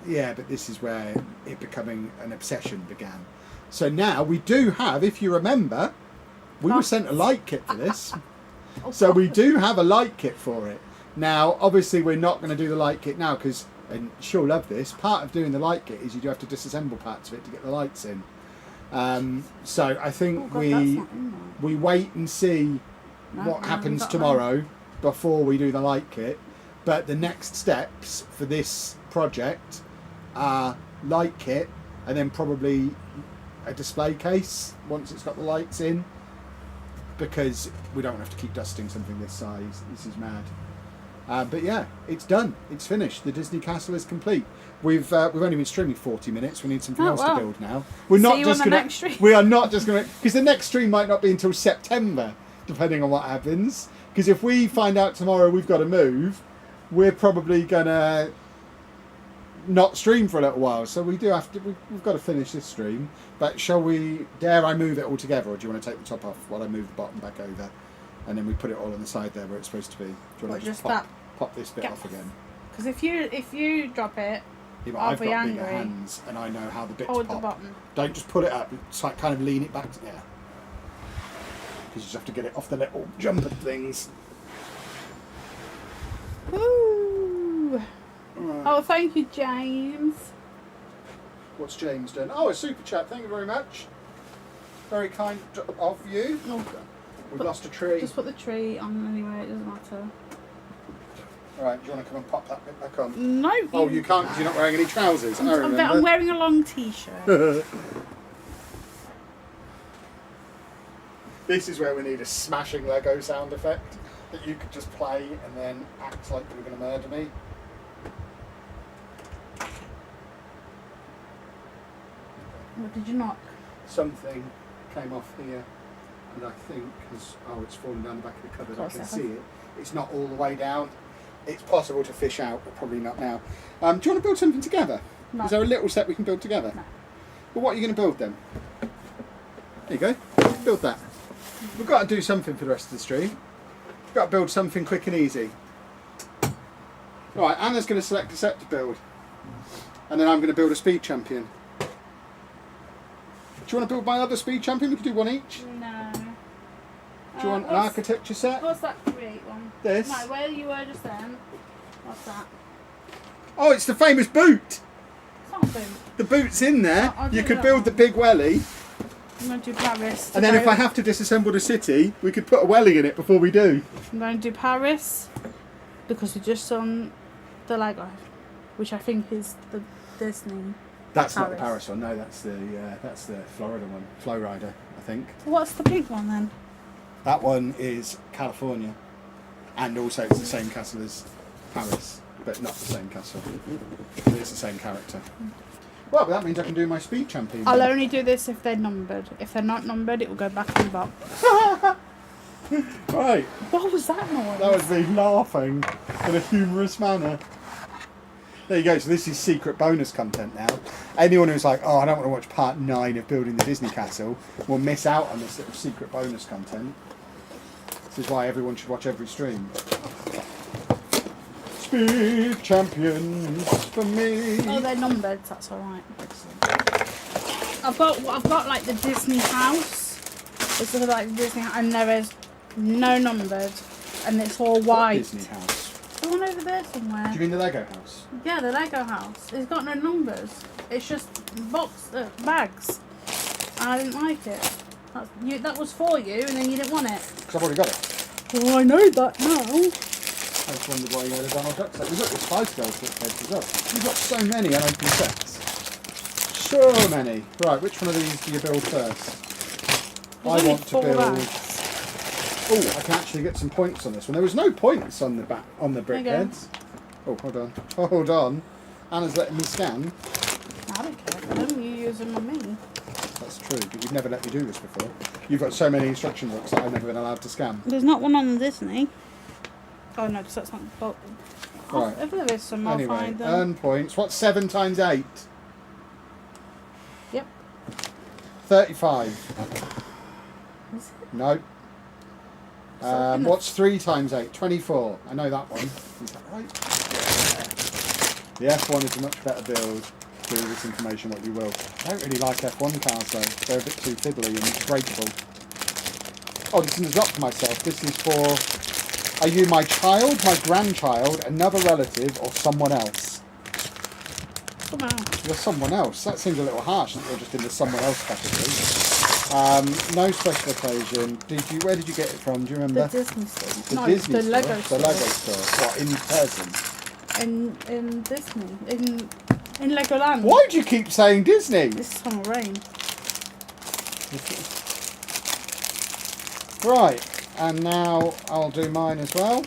Yeah, but this is where it becoming an obsession began. So now we do have, if you remember, we were sent a light kit for this. So we do have a light kit for it. Now, obviously, we're not going to do the light kit now because, and she'll love this, part of doing the light kit is you do have to disassemble parts of it to get the lights in. So I think Oh, God, that's not in there. we wait and see No, what no, happens we've got tomorrow before we do the light kit. But the next steps for this project are light kit and then probably a display case once it's got the lights in, because we don't have to keep dusting something this size. This is mad. But yeah, it's done. It's finished. The Disney Castle is complete. We've only been streaming 40 minutes. We need something else to build now. We're not just going to. We are not just going to, because the next stream might not be until September, depending on what happens. Because if we find out tomorrow we've got to move, we're probably going to not stream for a little while. So we do have to. We've got to finish this stream. But shall we? Dare I move it all together, or do you want to take the top off while I move the bottom back over? And then we put it all on the side there where it's supposed to be. Do you want to just pop this bit off again? Because if you drop it, yeah, but I've got bigger hands and I know how the bits hold pop. the bottom. Don't just put it up. It's like kind of lean it back. Yeah. Because you just have to get it off the little jumper things. Woo! Right. Oh, thank you, James. What's James done? Oh, a super chat. Thank you very much. Very kind of you. Oh, We've lost a tree. just put the tree on anyway, it doesn't matter. Alright, do you want to come and pop that bit back on? No. Oh, you can't because you're not wearing any trousers. I remember. I'm wearing a long t-shirt. This is where we need a smashing Lego sound effect that you could just play and then act like you were going to murder me. What did you knock? Something came off here. And I think, it's fallen down the back of the cupboard, I can see it. It's not all the way down. It's possible to fish out, but probably not now. Do you want to build something together? No. Is there a little set we can build together? No. Well, what are you going to build then? There you go. Build that. We've got to do something for the rest of the stream. We've got to build something quick and easy. Right, Anna's going to select a set to build. And then I'm going to build a speed champion. Do you want to build my other speed champion? We can do one each. No. Do you want an architecture set? What's that create one? This? No, where you were just then. What's that? Oh, it's the famous boot! It's not a boot. The boot's in there. I'll You do could that build one. the big welly. I'm going to do Paris. And then if I have to disassemble the city, we could put a welly in it before we do. I'm going to do Paris because we just on the Lego, which I think is the Disney. That's not the Paris one. No, that's the Florida one. Flow Rider, I think. What's the pink one then? That one is California, and also it's the same castle as Paris, but not the same castle. But it's the same character. Well, but that means I can do my speed champion. I'll only do this if they're numbered. If they're not numbered, it will go back in the box. Right. What was that noise? That was me laughing in a humorous manner. There you go. So this is secret bonus content now. Anyone who's like, oh, I don't want to watch part 9 of building the Disney Castle will miss out on this little secret bonus content. This is why everyone should watch every stream. Speed champions for me. Oh, they're numbered. That's all right. Excellent. I've got like the Disney house. It's sort of like Disney, and there is no numbered, and it's all white. Disney house. The one over there somewhere. Do you mean the Lego house? Yeah, the Lego house. It's got no numbers. It's just bags. And I didn't like it. That was for you, and then you didn't want it. Because I've already got it. Oh, I know that now. I just wondered why you had a Donald Duck set. We've got the Spice Girls bits as well. We've got so many unopened sets. So many. Right, which one of these do you build first? There's I only want to 4 build. bags. Oh, I can actually get some points on this one. There was no points on the brickheads. Oh, hold on. Hold on. Anna's letting me scan. I don't care. Why don't you use them on me? That's true, but you've never let me do this before. You've got so many instruction books that I've never been allowed to scan. There's not one on the Disney. Oh no, because that's not. But Right. if there is some, I'll Anyway, find them. earn points. What's 7 times 8? Yep. 35. Is it? No. So What's 3 times 8? 24. I know that one. Is that right? The F1 is a much better build. Do with this information what you will. I don't really like F1 cars though. They're a bit too fiddly and breakable. Oh, this is not for myself. This is for... Are you my child, my grandchild, another relative, or someone else? Someone else. You're someone else. That seems a little harsh that you're just in the someone else category. No special occasion. Where did you get it from? Do you remember? The Disney store. The No, Disney the store? Lego The store. Lego store. What, in person? In Disney. In Legoland. Why do you keep saying Disney? This summer rain. Right, and now I'll do mine as well.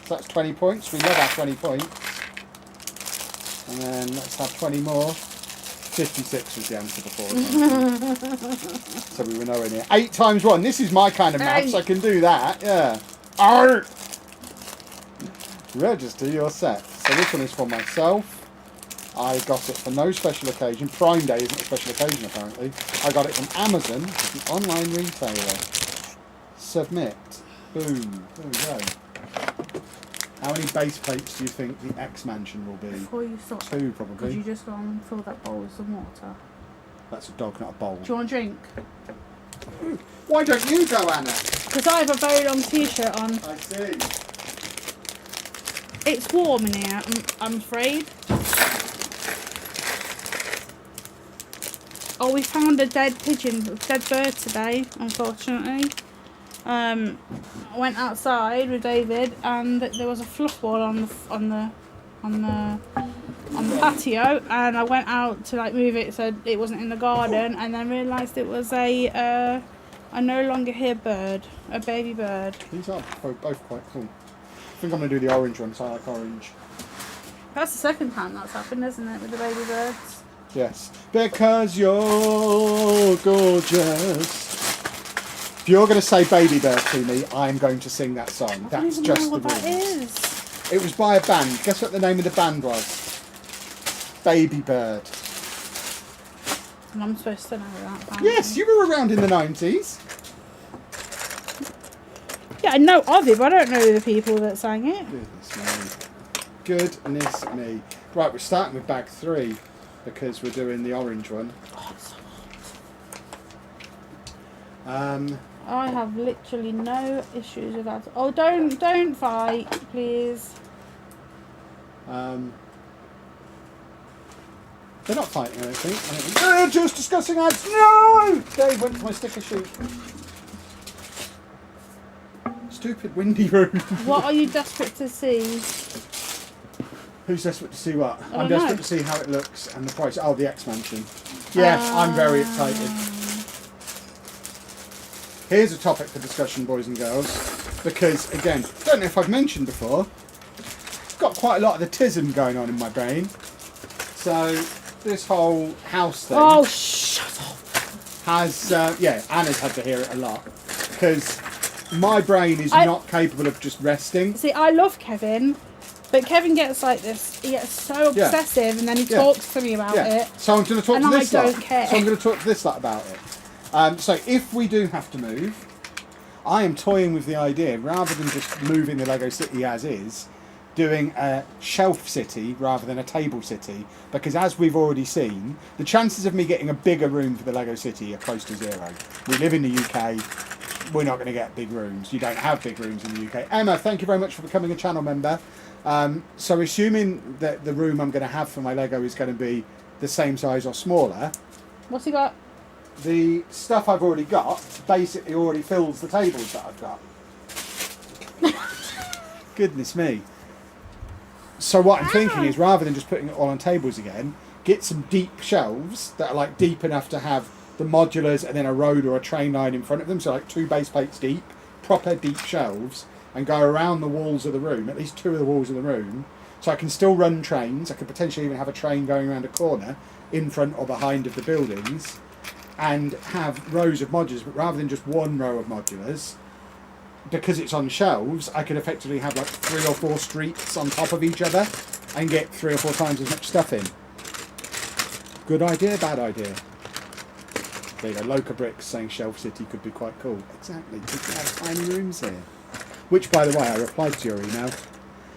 So that's 20 points. We love our 20 points. And then let's have 20 more. 56 was the answer before. So we were nowhere near. 8 times 1. This is my kind of maths. I can do that. Yeah. Arr! Register your set. So this one is for myself. I got it for no special occasion. Prime Day isn't a special occasion, apparently. I got it from Amazon, the online retailer. Submit. Boom. There we go. How many base plates do you think the X Mansion will be? Before you stop. 2, probably. Could you just go and fill that bowl with some water? That's a dog, not a bowl. Do you want a drink? Why don't you go, Anna? Because I have a very long t-shirt on. I see. It's warm in here, I'm afraid. Oh, we found a dead bird today, unfortunately. I went outside with David, and there was a fluff ball on the patio, and I went out to move it so it wasn't in the garden, and then realised it was a no longer here bird, a baby bird. These are both quite cool. I think I'm going to do the orange one because I like orange. That's the second time that's happened, isn't it, with the baby birds? Yes, because you're gorgeous. If you're going to say Baby Bird to me, I'm going to sing that song. That's just the rules. That is. It was by a band. Guess what the name of the band was? Baby Bird. And I'm supposed to know that band. Yes, you were around in the 90s. Yeah, I know of it, but I don't know the people that sang it. Goodness me. Goodness me. Right, we're starting with bag 3 because we're doing the orange one. Oh, it's so hot. I have literally no issues with that. Oh, don't fight, please. They're not fighting, I don't think. They're just discussing ads. No! Dave went to my sticker sheet. Stupid windy room. What are you desperate to see? Who's desperate to see what? I I'm don't desperate know. to see how it looks and the price. Oh, the X Mansion. Yes, I'm very excited. Here's a topic for discussion, boys and girls, because again, don't know if I've mentioned before, got quite a lot of the autism going on in my brain. So this whole house thing. Oh, shut up! Has Anna's had to hear it a lot because my brain is not capable of just resting. See, I love Kevin, but Kevin gets like this. He gets so obsessive, and then he talks to me about it. So I'm going to talk and to this I lot. don't care. So I'm going to talk to this lot about it. So if we do have to move, I am toying with the idea, rather than just moving the Lego City as is, doing a shelf city rather than a table city, because as we've already seen, the chances of me getting a bigger room for the Lego City are close to 0. We live in the UK, we're not going to get big rooms. You don't have big rooms in the UK. Emma, thank you very much for becoming a channel member. So assuming that the room I'm going to have for my Lego is going to be the same size or smaller, What's he got? the stuff I've already got basically already fills the tables that I've got. Goodness me. So what I'm thinking is, rather than just putting it all on tables again, get some deep shelves that are like deep enough to have the modulars and then a road or a train line in front of them, so like 2 base plates deep, proper deep shelves, and go around the walls of the room, at least 2 of the walls of the room, so I can still run trains. I could potentially even have a train going around a corner in front or behind of the buildings, and have rows of modulars, but rather than just 1 row of modulars, because it's on shelves, I could effectively have like 3 or 4 streets on top of each other and get 3 or 4 times as much stuff in. Good idea, bad idea? There you go, Loca Bricks saying Shelf City could be quite cool. Exactly, you could have tiny rooms here. Which, by the way, I replied to your email.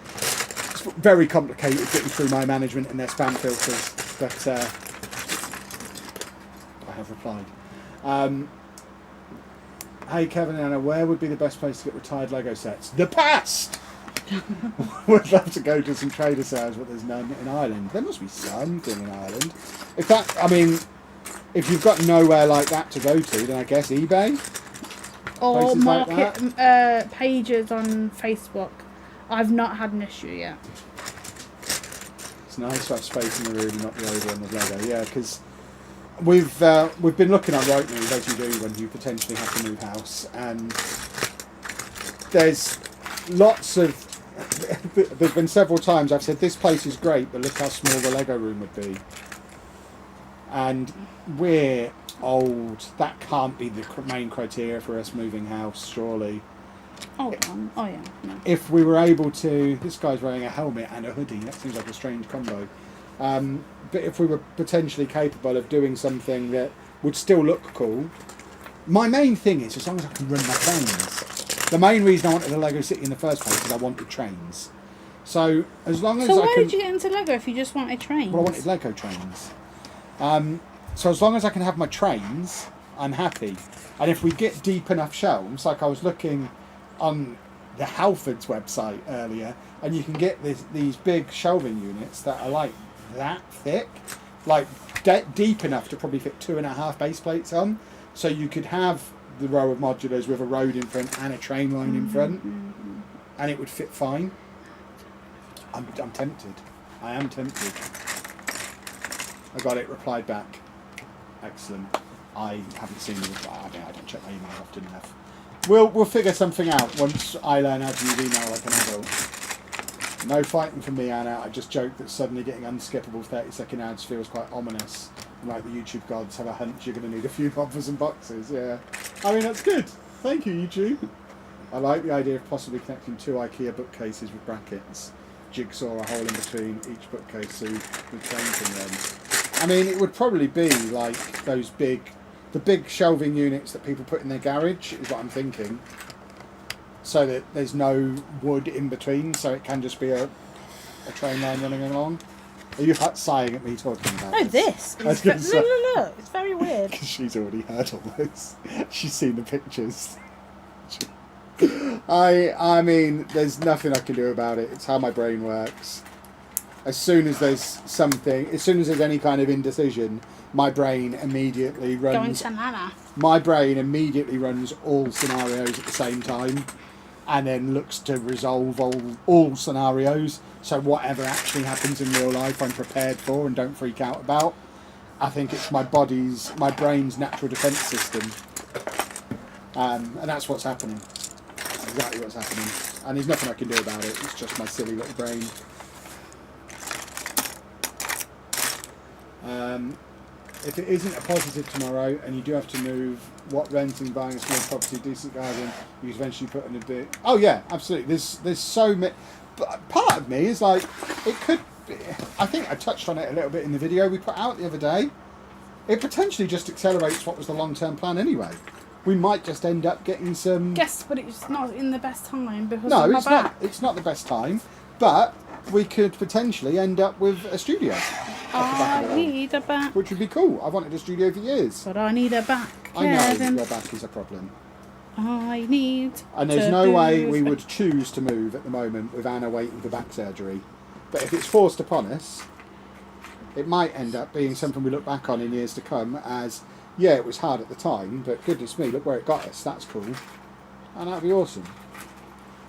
It's very complicated getting through my management and their spam filters, but I have replied. Hey Kevin and Anna, where would be the best place to get retired Lego sets? The past! Would love to go to some trader sales, but there's none in Ireland. There must be something in Ireland. If you've got nowhere like that to go to, then I guess eBay? Or Places like market pages on Facebook. I've not had an issue yet. It's nice to have space in the room and not be over on the Lego. Yeah, because we've been looking at Rightmove, as you do when you potentially have to move house, and there's lots of. There's been several times I've said this place is great, but look how small the Lego room would be. And we're old. That can't be the main criteria for us moving house, surely. Oh yeah. No. If we were able to, this guy's wearing a helmet and a hoodie. That seems like a strange combo. But if we were potentially capable of doing something that would still look cool, my main thing is as long as I can run my trains. The main reason I wanted a Lego City in the first place is I wanted trains. So as long as So I why can, did you get into Lego if you just wanted trains? well, I wanted Lego trains. So as long as I can have my trains, I'm happy. And if we get deep enough shelves, like I was looking on the Halfords website earlier, and you can get these big shelving units that are like that thick, like deep enough to probably fit 2.5 base plates on. So you could have the row of modulars with a road in front and a train line in front, and it would fit fine. I'm tempted. I am tempted. I got it replied back. Excellent. I haven't seen the reply. I don't check my email often enough. We'll figure something out once I learn how to use email like an adult. No fighting for me, Anna. I just joked that suddenly getting unskippable 30-second ads feels quite ominous. Like the YouTube gods have a hunch you're going to need a few bumpers and boxes. Yeah. I mean, that's good. Thank you, YouTube. I like the idea of possibly connecting 2 IKEA bookcases with brackets. Jigsaw a hole in between each bookcase so the train can run. I mean, it would probably be like the big shelving units that people put in their garage is what I'm thinking. So that there's no wood in between, so it can just be a train line running along. Are you sighing at me talking about No, this? this. Look. It's very weird. She's already heard all this. She's seen the pictures. I mean, there's nothing I can do about it. It's how my brain works. As soon as there's any kind of indecision, my brain immediately runs. Going to Nana. My brain immediately runs all scenarios at the same time, and then looks to resolve all scenarios. So whatever actually happens in real life, I'm prepared for and don't freak out about. I think it's my brain's natural defence system, and that's what's happening. That's exactly what's happening, and there's nothing I can do about it. It's just my silly little brain. If it isn't a positive tomorrow and you do have to move, what renting, buying a small property, decent garden, you can eventually put in a bit. Oh yeah, absolutely. There's so many. But part of me is like, it could be, I think I touched on it a little bit in the video we put out the other day. It potentially just accelerates what was the long-term plan anyway. We might just end up getting some. Yes, but it's not in the best time because No, of my it's back. not. It's not the best time, but we could potentially end up with a studio. I need a back. Which would be cool. I've wanted a studio for years. But I need a back. I know Kevin. your back is a problem. I need. And there's to no way move. we would choose to move at the moment with Anna waiting for back surgery. But if it's forced upon us, it might end up being something we look back on in years to come as, yeah, it was hard at the time, but goodness me, look where it got us. That's cool. And that'd be awesome.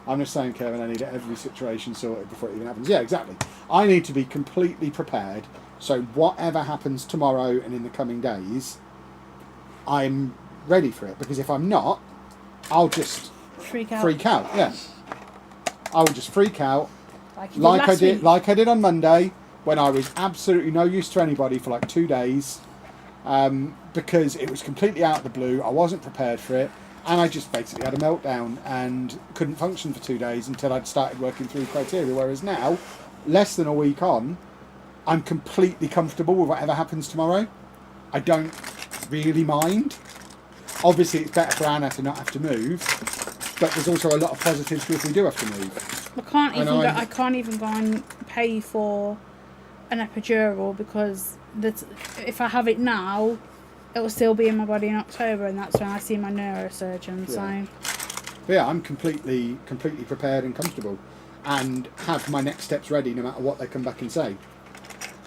I'm just saying, Kevin, I need every situation sorted before it even happens. Yeah, exactly. I need to be completely prepared. So whatever happens tomorrow and in the coming days, I'm ready for it. Because if I'm not, I'll just freak out. Yeah, I will just freak out, like I did on Monday when I was absolutely no use to anybody for like 2 days, because it was completely out of the blue. I wasn't prepared for it, and I just basically had a meltdown and couldn't function for 2 days until I'd started working through criteria. Whereas now, less than a week on, I'm completely comfortable with whatever happens tomorrow. I don't really mind. Obviously, it's better for Anna to not have to move, but there's also a lot of positives if we do have to move. I can't even go and pay for an epidural because if I have it now, it will still be in my body in October, and that's when I see my neurosurgeon. Yeah. So, But yeah, I'm completely prepared and comfortable, and have my next steps ready no matter what they come back and say.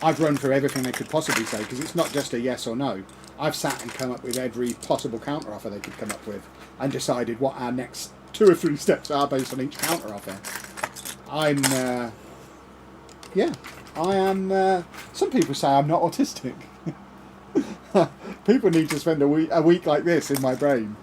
I've run through everything they could possibly say, because it's not just a yes or no. I've sat and come up with every possible counter-offer they could come up with and decided what our next 2 or 3 steps are based on each counter-offer. I am... some people say I'm not autistic. People need to spend a week like this in my brain.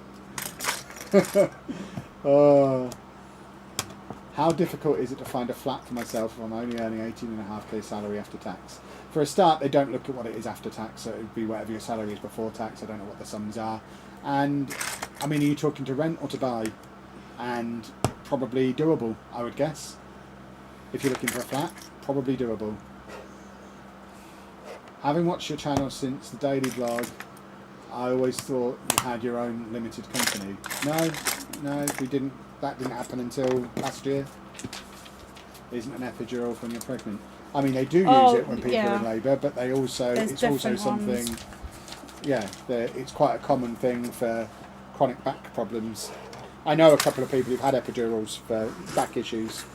How difficult is it to find a flat for myself if I'm only earning 18.5k salary after tax? For a start, they don't look at what it is after tax, so it would be whatever your salary is before tax. I don't know what the sums are. And, I mean, are you talking to rent or to buy? And probably doable, I would guess. If you're looking for a flat, probably doable. Having watched your channel since the daily vlog, I always thought you had your own limited company. No, we didn't. That didn't happen until last year. Isn't an epidural when you're pregnant. I mean, they do use it when people are in labour, but they also it's also something. Ones. Yeah, it's quite a common thing for chronic back problems. I know a couple of people who've had epidurals for back issues,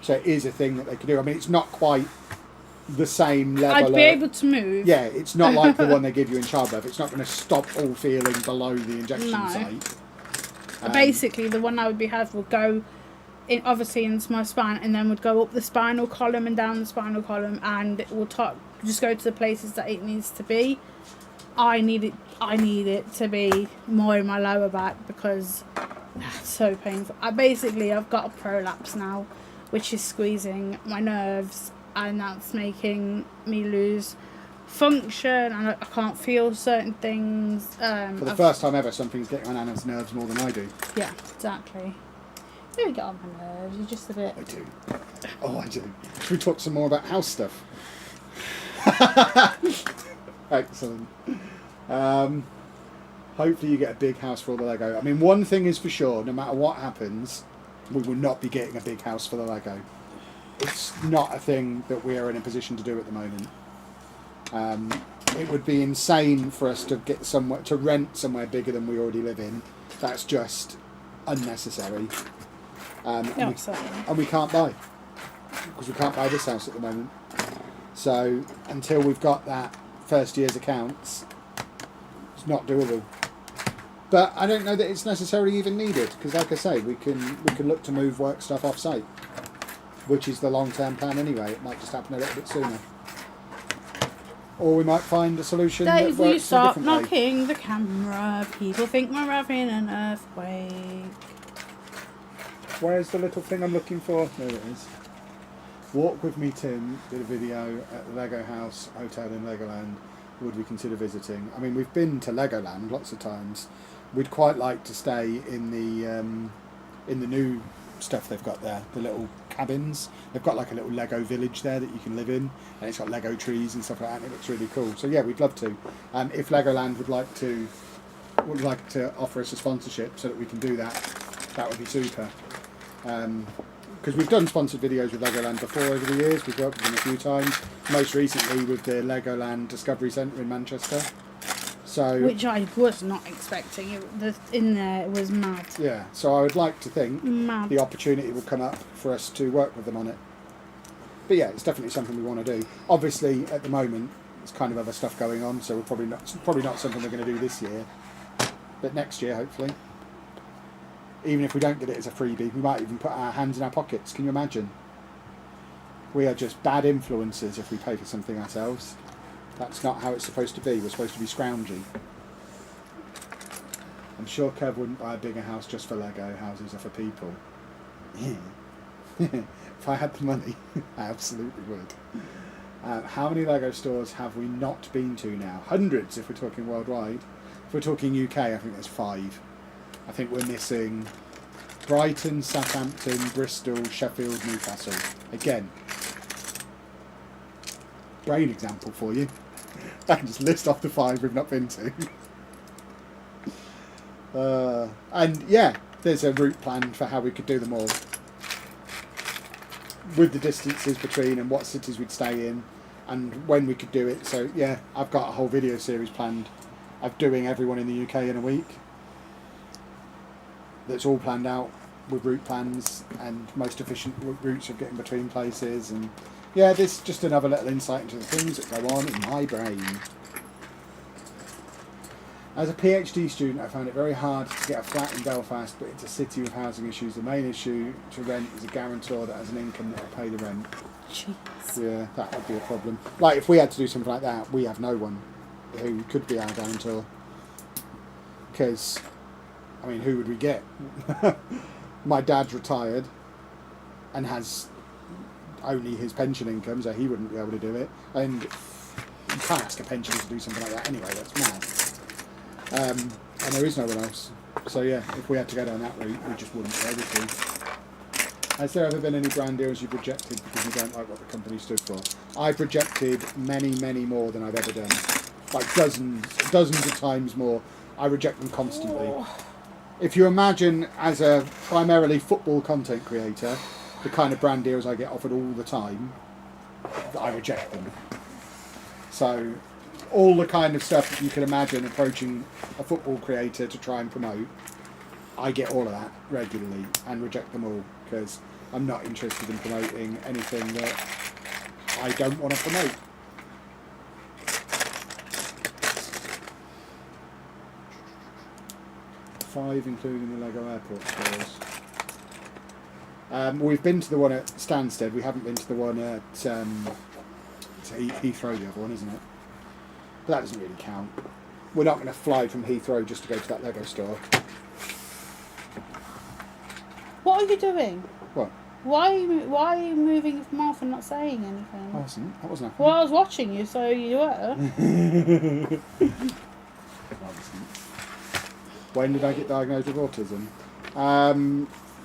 so it is a thing that they can do. I mean, it's not quite the same level. I'd be able to move. Yeah, it's not like the one they give you in childbirth. It's not going to stop all feeling below the injection site. Basically, the one I would have would go in, obviously into my spine, and then would go up the spinal column and down the spinal column, and it will just go to the places that it needs to be. I need it to be more in my lower back because it's so painful. I've got a prolapse now, which is squeezing my nerves, and that's making me lose function, and I can't feel certain things. For the first time ever, something's getting on Anna's nerves more than I do. Yeah, exactly. You don't get on my nerves, you're just a bit... I do. Oh, I do. Should we talk some more about house stuff? Excellent. Hopefully you get a big house for all the Lego. I mean, one thing is for sure, no matter what happens, we will not be getting a big house for the Lego. It's not a thing that we are in a position to do at the moment. It would be insane for us to rent somewhere bigger than we already live in. That's just unnecessary. And we can't buy, because we can't buy this house at the moment. So until we've got that first year's accounts, it's not doable. But I don't know that it's necessarily even needed, because like I say, we can look to move work stuff off site, which is the long-term plan anyway. It might just happen a little bit sooner. Or we might find a solution that works will you stop a different knocking way. the camera? People think we're having an earthquake. Where's the little thing I'm looking for? There it is. Walk with me, Tim did a video at the Lego House Hotel in Legoland. Would we consider visiting? I mean, we've been to Legoland lots of times. We'd quite like to stay in the new stuff they've got there, the little cabins. They've got like a little Lego village there that you can live in, and it's got Lego trees and stuff like that, and it looks really cool. So yeah, we'd love to. If Legoland would like to offer us a sponsorship so that we can do that, that would be super. Because we've done sponsored videos with Legoland before over the years. We've worked with them a few times. Most recently with the Legoland Discovery Centre in Manchester. So, which I was not expecting. In there it was mad. Yeah, so I would like to think the opportunity will come up for us to work with them on it. But yeah, it's definitely something we want to do. Obviously, at the moment, there's kind of other stuff going on, so we're probably not something we're going to do this year. But next year, hopefully. Even if we don't get it as a freebie, we might even put our hands in our pockets. Can you imagine? We are just bad influencers if we pay for something ourselves. That's not how it's supposed to be. We're supposed to be scroungy. I'm sure Kev wouldn't buy a bigger house just for Lego. Houses are for people. If I had the money, I absolutely would. How many Lego stores have we not been to now? Hundreds if we're talking worldwide. If we're talking UK, I think there's 5. I think we're missing Brighton, Southampton, Bristol, Sheffield, Newcastle. Again, brain example for you. I can just list off the 5 we've not been to. And yeah, there's a route planned for how we could do them all, with the distances between and what cities we'd stay in and when we could do it. So yeah, I've got a whole video series planned of doing everyone in the UK in a week. That's all planned out with route plans and most efficient routes of getting between places. And yeah, this is just another little insight into the things that go on in my brain. As a PhD student, I found it very hard to get a flat in Belfast, but it's a city with housing issues. The main issue to rent is a guarantor that has an income that will pay the rent. Jeez. Yeah, that would be a problem. Like, if we had to do something like that, we have no one. who could be our guarantor. Because, I mean, who would we get? My dad's retired and has only his pension income, so he wouldn't be able to do it. And you can't ask a pensioner to do something like that anyway, that's mad. And there is no one else. So yeah, if we had to go down that route, we just wouldn't be able to. Has there ever been any brand deals you've rejected because you don't like what the company stood for? I've rejected many, many more than I've ever done. Like dozens of times more. I reject them constantly. If you imagine as a primarily football content creator, the kind of brand deals I get offered all the time, I reject them. So all the kind of stuff that you can imagine approaching a football creator to try and promote, I get all of that regularly and reject them all because I'm not interested in promoting anything that I don't want to promote. 5 including the Lego airport stores. We've been to the one at Stansted, we haven't been to the one at it's Heathrow, the other one, isn't it? But that doesn't really count. We're not going to fly from Heathrow just to go to that Lego store. What are you doing? What? Why are you moving your mouth and not saying anything? I wasn't happening. Well, I was watching you, so you were. When did I get diagnosed with autism?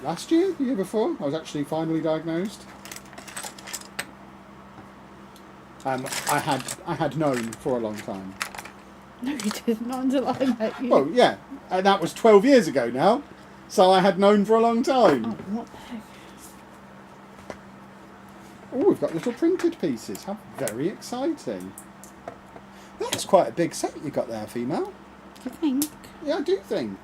Last year? The year before? I was actually finally diagnosed. I had known for a long time. No, you didn't, not until I met you. Well, yeah, and that was 12 years ago now, so I had known for a long time. Oh, what the heck? Oh, we've got little printed pieces. How very exciting. That's quite a big set you got there, female. Do you think? Yeah, I do think.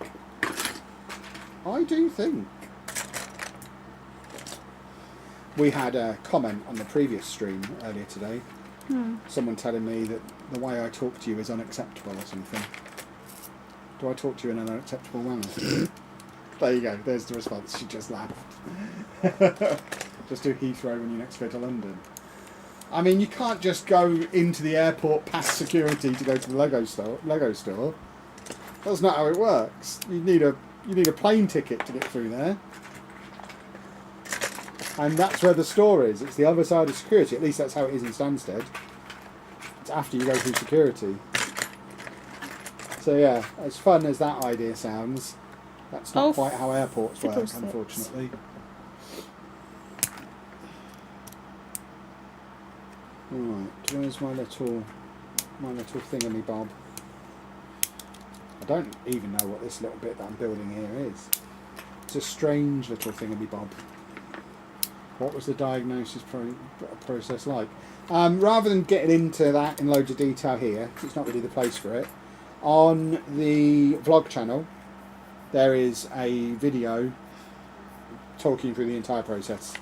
We had a comment on the previous stream earlier today. Someone telling me that the way I talk to you is unacceptable or something. Do I talk to you in an unacceptable manner? There you go, there's the response. She just laughed. Just do Heathrow when you next go to London. I mean, you can't just go into the airport past security to go to the Lego store. That's not how it works. You need a plane ticket to get through there. And that's where the store is. It's the other side of security. At least that's how it is in Stansted. It's after you go through security. So yeah, as fun as that idea sounds, that's not quite how airports work, unfortunately. Right, where's my little thingamy-bob? I don't even know what this little bit that I'm building here is. It's a strange little thingamy-bob. What was the diagnosis process like? Rather than getting into that in loads of detail here, it's not really the place for it, on the vlog channel there is a video talking through the entire process.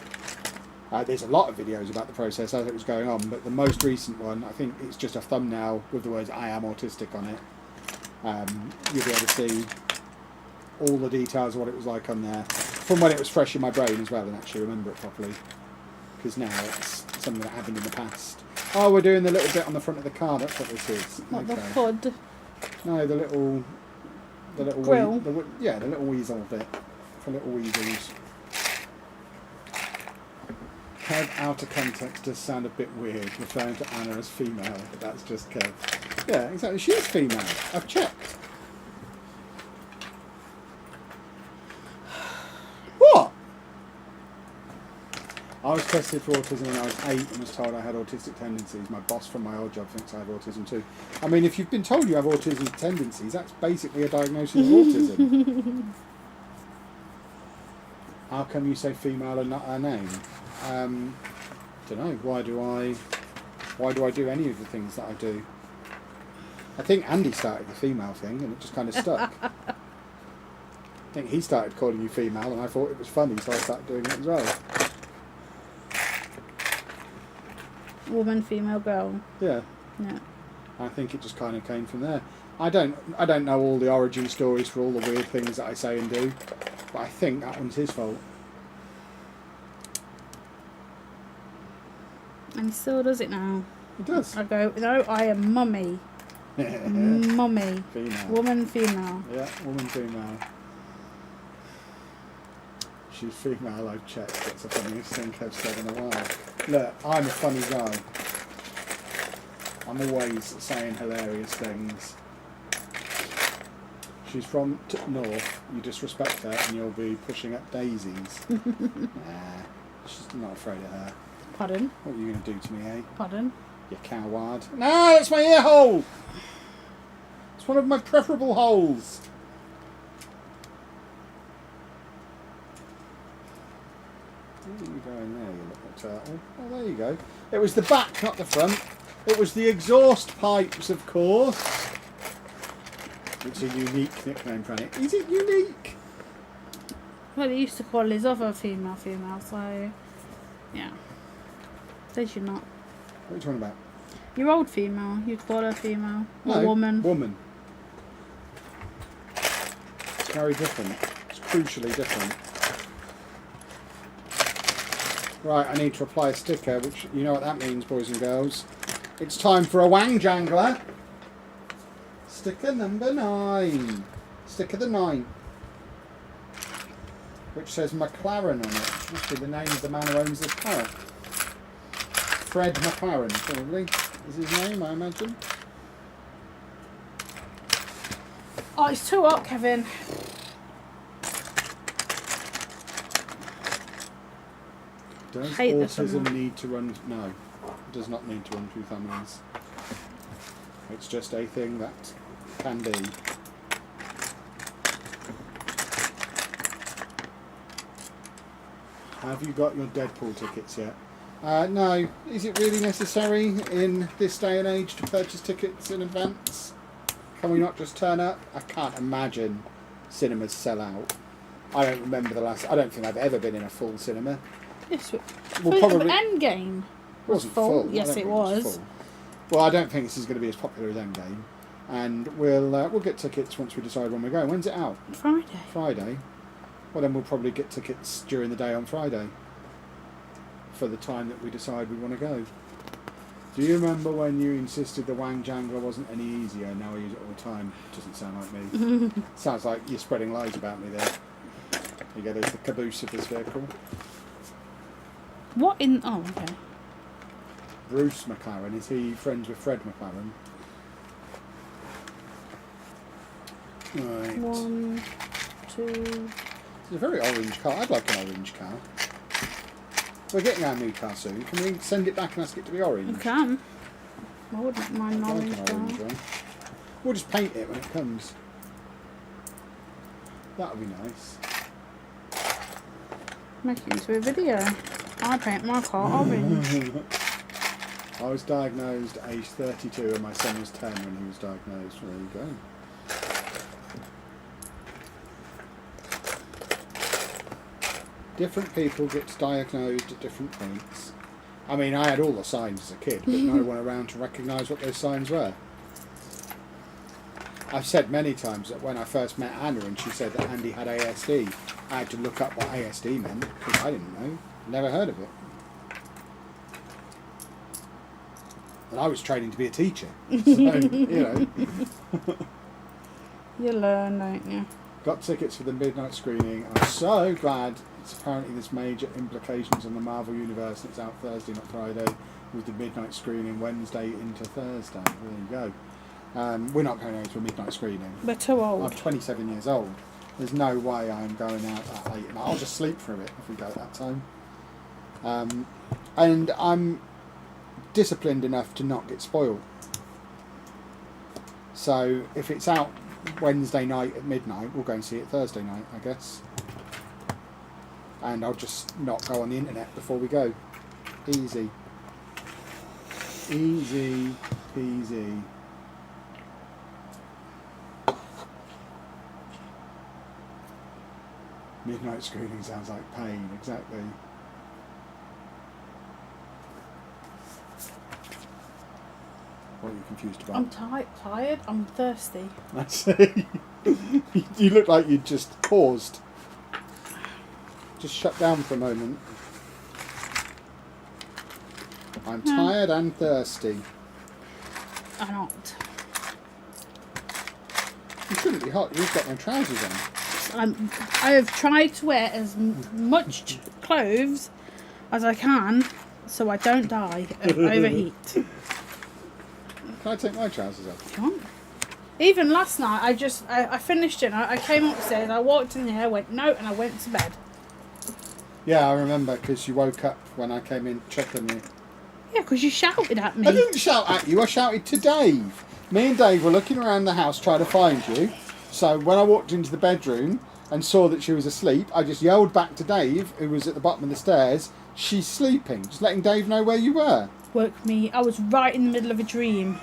There's a lot of videos about the process as it was going on, but the most recent one, I think it's just a thumbnail with the words "I am autistic" on it. You'll be able to see all the details of what it was like on there, from when it was fresh in my brain as well, and actually remember it properly, because now it's something that happened in the past. Oh, we're doing the little bit on the front of the car, that's what this is. Not the hood. No, the little grill. The little weasel bit for little weasels. Kev out of context does sound a bit weird, referring to Anna as female, but that's just Kev. Yeah, exactly. She is female. I've checked. What? I was tested for autism when I was 8 and was told I had autistic tendencies. My boss from my old job thinks I have autism too. I mean, if you've been told you have autism tendencies, that's basically a diagnosis of autism. How come you say female and not her name? Don't know. Why do I do any of the things that I do? I think Andy started the female thing and it just kind of stuck. I think he started calling you female and I thought it was funny, so I started doing it as well. Woman, female, girl. Yeah. Yeah. I think it just kind of came from there. I don't know all the origin stories for all the weird things that I say and do, but I think that one's his fault. And he still does it now. He does. I go, no, I am mummy. Mummy. Female. Woman, female. Yeah, woman, female. She's female, I've checked. That's the funniest thing I've said in a while. Look, I'm a funny guy. I'm always saying hilarious things. She's from north. You disrespect her and you'll be pushing up daisies. Nah, she's not afraid of her. Pardon? What are you going to do to me, eh? Pardon? You coward. No, that's my ear hole! It's one of my preferable holes. Where did you go in there, you little turtle? Oh, there you go. It was the back, not the front. It was the exhaust pipes, of course. It's a unique nickname for it. Is it unique? Well, he used to call his other female, so... Yeah. Did you not? What are you talking about? Your old female, you'd call her female. Or No, woman. Woman. It's very different. It's crucially different. Right, I need to apply a sticker, which you know what that means, boys and girls. It's time for a wang jangler. Sticker number 9. Sticker the 9. Which says McLaren on it. Must be the name of the man who owns this car. Fred McLaren, probably, is his name, I imagine. Oh, it's too hot, Kevin. Does Hate this autism one. need to run? No, it does not need to run through families. It's just a thing that can be. Have you got your Deadpool tickets yet? No. Is it really necessary in this day and age to purchase tickets in advance? Can we not just turn up? I can't imagine cinemas sell out. I don't remember the last. I don't think I've ever been in a full cinema. Yes, We'll probably. Endgame It wasn't full. full. I Yes, don't it think was. full. Well, I don't think this is going to be as popular as Endgame, and we'll get tickets once we decide when we're going. When's it out? Friday. Friday. Well, then we'll probably get tickets during the day on Friday for the time that we decide we want to go. Do you remember when you insisted the Wang Jangler wasn't any easier? Now I use it all the time. Doesn't sound like me. Sounds like you're spreading lies about me there. You go, there's the caboose of this vehicle. What in... Oh, okay. Bruce McLaren, is he friends with Fred McLaren? Right. 1, 2... It's a very orange car. I'd like an orange car. We're getting our new car soon. Can we send it back and ask it to be orange? You can. I wouldn't mind I'd orange like an orange car. one. We'll just paint it when it comes. That'll be nice. Make it into a video. I paint my car orange. I was diagnosed age 32 and my son was 10 when he was diagnosed. There you go. Different people get diagnosed at different points. I mean, I had all the signs as a kid, but no one around to recognise what those signs were. I've said many times that when I first met Anna and she said that Andy had ASD, I had to look up what ASD meant, because I didn't know. Never heard of it. And I was training to be a teacher, so, you know. You learn, don't you? Got tickets for the midnight screening. I'm so glad. It's apparently there's major implications on the Marvel Universe. It's out Thursday, not Friday, with the midnight screening Wednesday into Thursday. There you go. We're not going to a midnight screening. We're too old. I'm 27 years old. There's no way I'm going out that late. And I'll just sleep through it if we go at that time. And I'm disciplined enough to not get spoiled. So if it's out Wednesday night at midnight, we'll go and see it Thursday night, I guess. And I'll just not go on the internet before we go. Easy. Easy peasy. Midnight screening sounds like pain, exactly. What are you confused about? I'm tired. I'm thirsty. I see. You look like you just paused. Just shut down for a moment. I'm tired and thirsty. I'm not. couldn't be hot. You've got no trousers on. I have tried to wear as much clothes as I can so I don't die of overheat. Can I take my trousers off? Come on. Even last night, I finished it. I came upstairs, I walked in here, I went no, and I went to bed. Yeah, I remember because you woke up when I came in checking you. Yeah, because you shouted at me. I didn't shout at you. I shouted to Dave. Me and Dave were looking around the house trying to find you. So when I walked into the bedroom and saw that she was asleep, I just yelled back to Dave, who was at the bottom of the stairs, "She's sleeping." Just letting Dave know where you were. Woke me. I was right in the middle of a dream.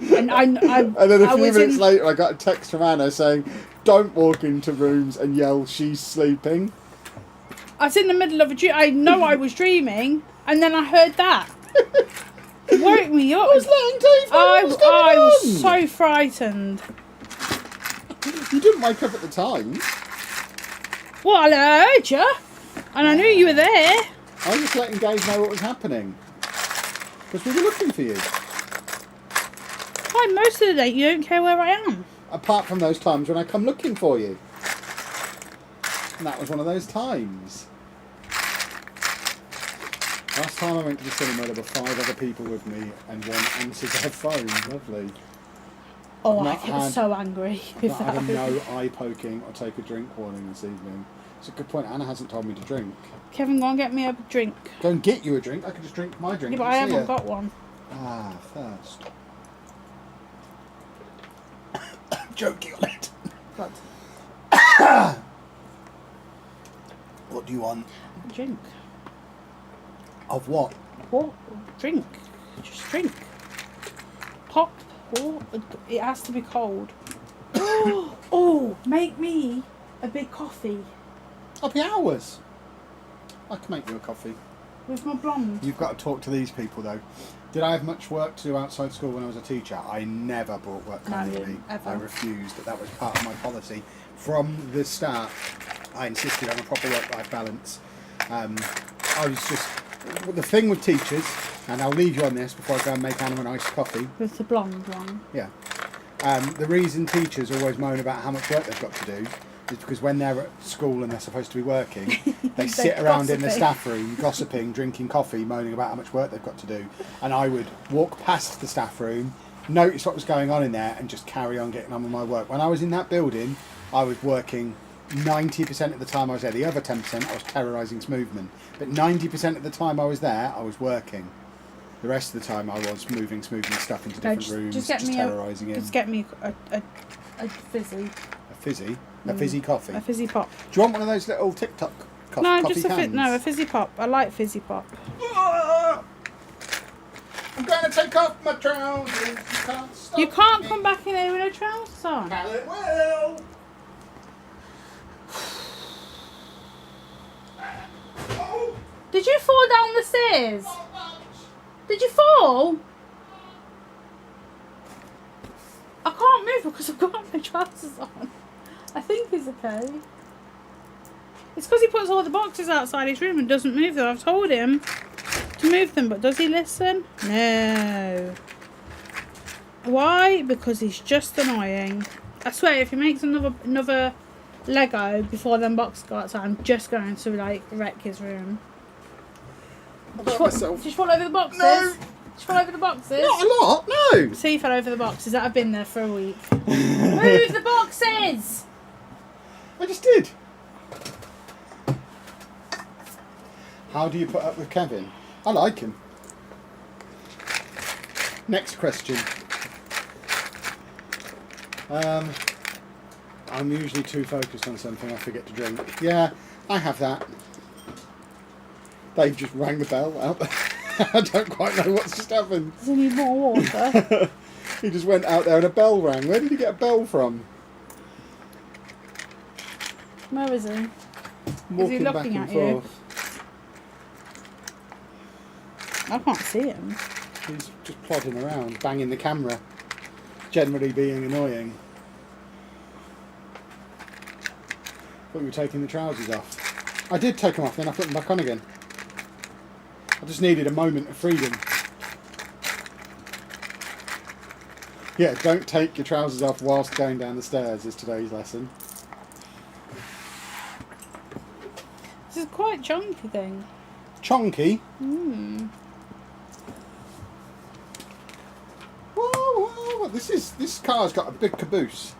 And and then a few minutes later, I got a text from Anna saying, "Don't walk into rooms and yell, 'She's sleeping.'" I was in the middle of a dream. I know I was dreaming, and then I heard that. It woke me up. I was letting Dave know what was going I on. was so frightened. You didn't wake up at the time. Well, I heard you, and I knew you were there. I was just letting Dave know what was happening. Because we were looking for you. Why, most of the day you don't care where I am. Apart from those times when I come looking for you. And that was one of those times. Last time I went to the cinema, there were 5 other people with me, and one answered their phone. Lovely. Oh, I've I not get had- so angry with I've not had a that. no eye poking or take a drink warning this evening. It's a good point. Anna hasn't told me to drink. Kevin, go and get me a drink. Go and get you a drink. I could just drink my drink. Yeah, but You I see haven't it. got one. Ah, thirst. Joking on it. Got What do you want? a drink. Of what? What? Drink. Just drink. Pop. Or it has to be cold. Oh, make me a big coffee I'll be hours. I can make you a coffee. with my blonde. You've got to talk to these people though. Did I have much work to do outside school when I was a teacher? I never brought work No, home you with me. didn't, ever. I refused. That was part of my policy. From the start, I insisted on a proper work-life balance. I was just... The thing with teachers, and I'll leave you on this before I go and make Anna an iced coffee. With the blonde one. Yeah. The reason teachers always moan about how much work they've got to do is because when they're at school and they're supposed to be working, they sit around in the gossiping. staff room, gossiping, drinking coffee, moaning about how much work they've got to do. And I would walk past the staff room, notice what was going on in there, and just carry on getting on with my work. When I was in that building, I was working 90% of the time I was there. The other 10% I was terrorising Smoothman. But 90% of the time I was there, I was working. The rest of the time I was moving Smoothman stuff into different rooms, just terrorising him. Just get me a fizzy. A fizzy? A fizzy coffee? A fizzy pop. Do you want one of those little TikTok No, coffee just cans? a fizzy pop. I like fizzy pop. I'm going to take off my trousers. You can't stop You can't me. come back in here with no trousers on. Well, it will. Oh, Did you fall down the stairs? not much. Did you fall? I can't move because I've got my trousers on. I think he's okay. It's because he puts all the boxes outside his room and doesn't move them. I've told him to move them, but does he listen? No. Why? Because he's just annoying. I swear, if he makes another Lego before them boxes go outside, I'm just going to like wreck his room. I've Did got you myself. fall over the boxes? No. Did you fall over the boxes? Not a lot, no. See, you fell over the boxes that have been there for a week. Move the boxes! I just did. How do you put up with Kevin? I like him. Next question. I'm usually too focused on something I forget to drink. Yeah, I have that. Dave just rang the bell out there. I don't quite know what's just happened. Does he need more water? He just went out there and a bell rang. Where did he get a bell from? Where is he? Walking back looking and at you? forth. I can't see him. He's just plodding around, banging the camera. Generally being annoying. Thought you were taking the trousers off. I did take them off, then I put them back on again. I just needed a moment of freedom. Yeah, don't take your trousers off whilst going down the stairs is today's lesson. This is quite chunky thing. Chonky. Hmm. Whoa, whoa, this car's got a big caboose.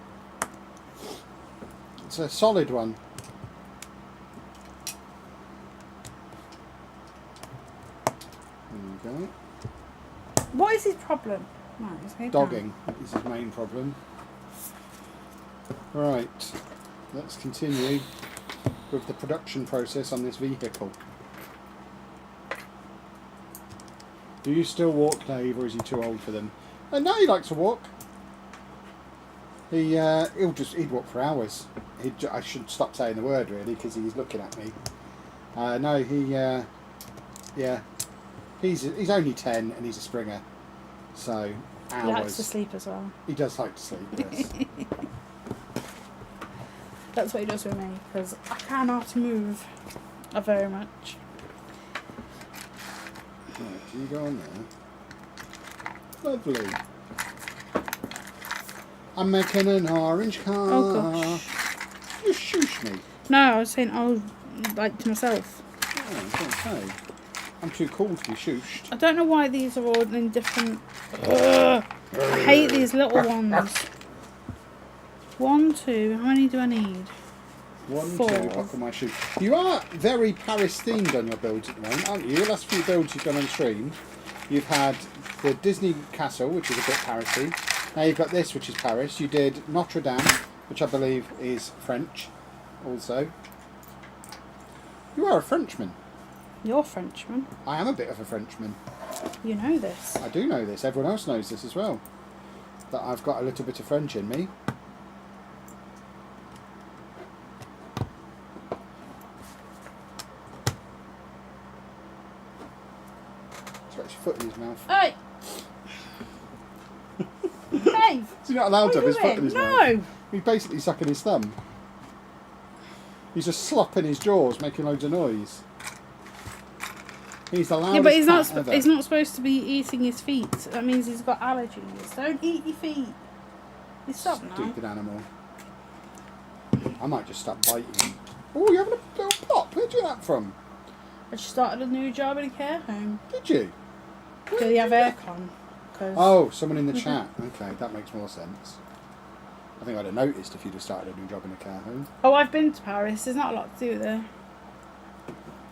It's a solid one. There you go. What is his problem? Right, let's go Dogging is his main problem. Right, let's continue with the production process on this vehicle. Do you still walk, Dave, or is he too old for them? No, he likes to walk. He'd walk for hours. I should stop saying the word really because he's looking at me. Yeah, he's only 10 and he's a springer, so hours. He likes to sleep as well. He does like to sleep. Yes. That's what he does with me because I cannot move very much. Right, do you go on there? Lovely. I'm making an orange car. Oh gosh. You shoosh me. No, I was saying, like to myself. Oh, I don't say. I'm too cool to be shooshed. I don't know why these are all in different... Ugh. I hate these little ones. 1, 2, how many do I need? 1, 4. 2, buckle my shoe. You are very Paris themed on your builds at the moment, aren't you? The last few builds you've done on stream, you've had the Disney Castle, which is a bit Paris-y. Now you've got this, which is Paris. You did Notre Dame, which I believe is French, also. You are a Frenchman. You're Frenchman. I am a bit of a Frenchman. You know this. I do know this. Everyone else knows this as well. That I've got a little bit of French in me. He's got his foot in his mouth. Hey! Hey! Is he not allowed to have his foot in his mouth? No! He's basically sucking his thumb. He's just slopping his jaws, making loads of noise. He's the loudest Yeah, but he's cat ever. he's not supposed to be eating his feet. That means he's got allergies. Don't eat your feet. You stop now. Stupid animal. I might just stop biting him. Oh, you having a little pop? Where'd you get that from? I just started a new job in a care home. Did you? Do they have aircon? Oh, someone in the chat. Okay, that makes more sense. I think I'd have noticed if you'd have started a new job in a care home. Oh, I've been to Paris. There's not a lot to do there.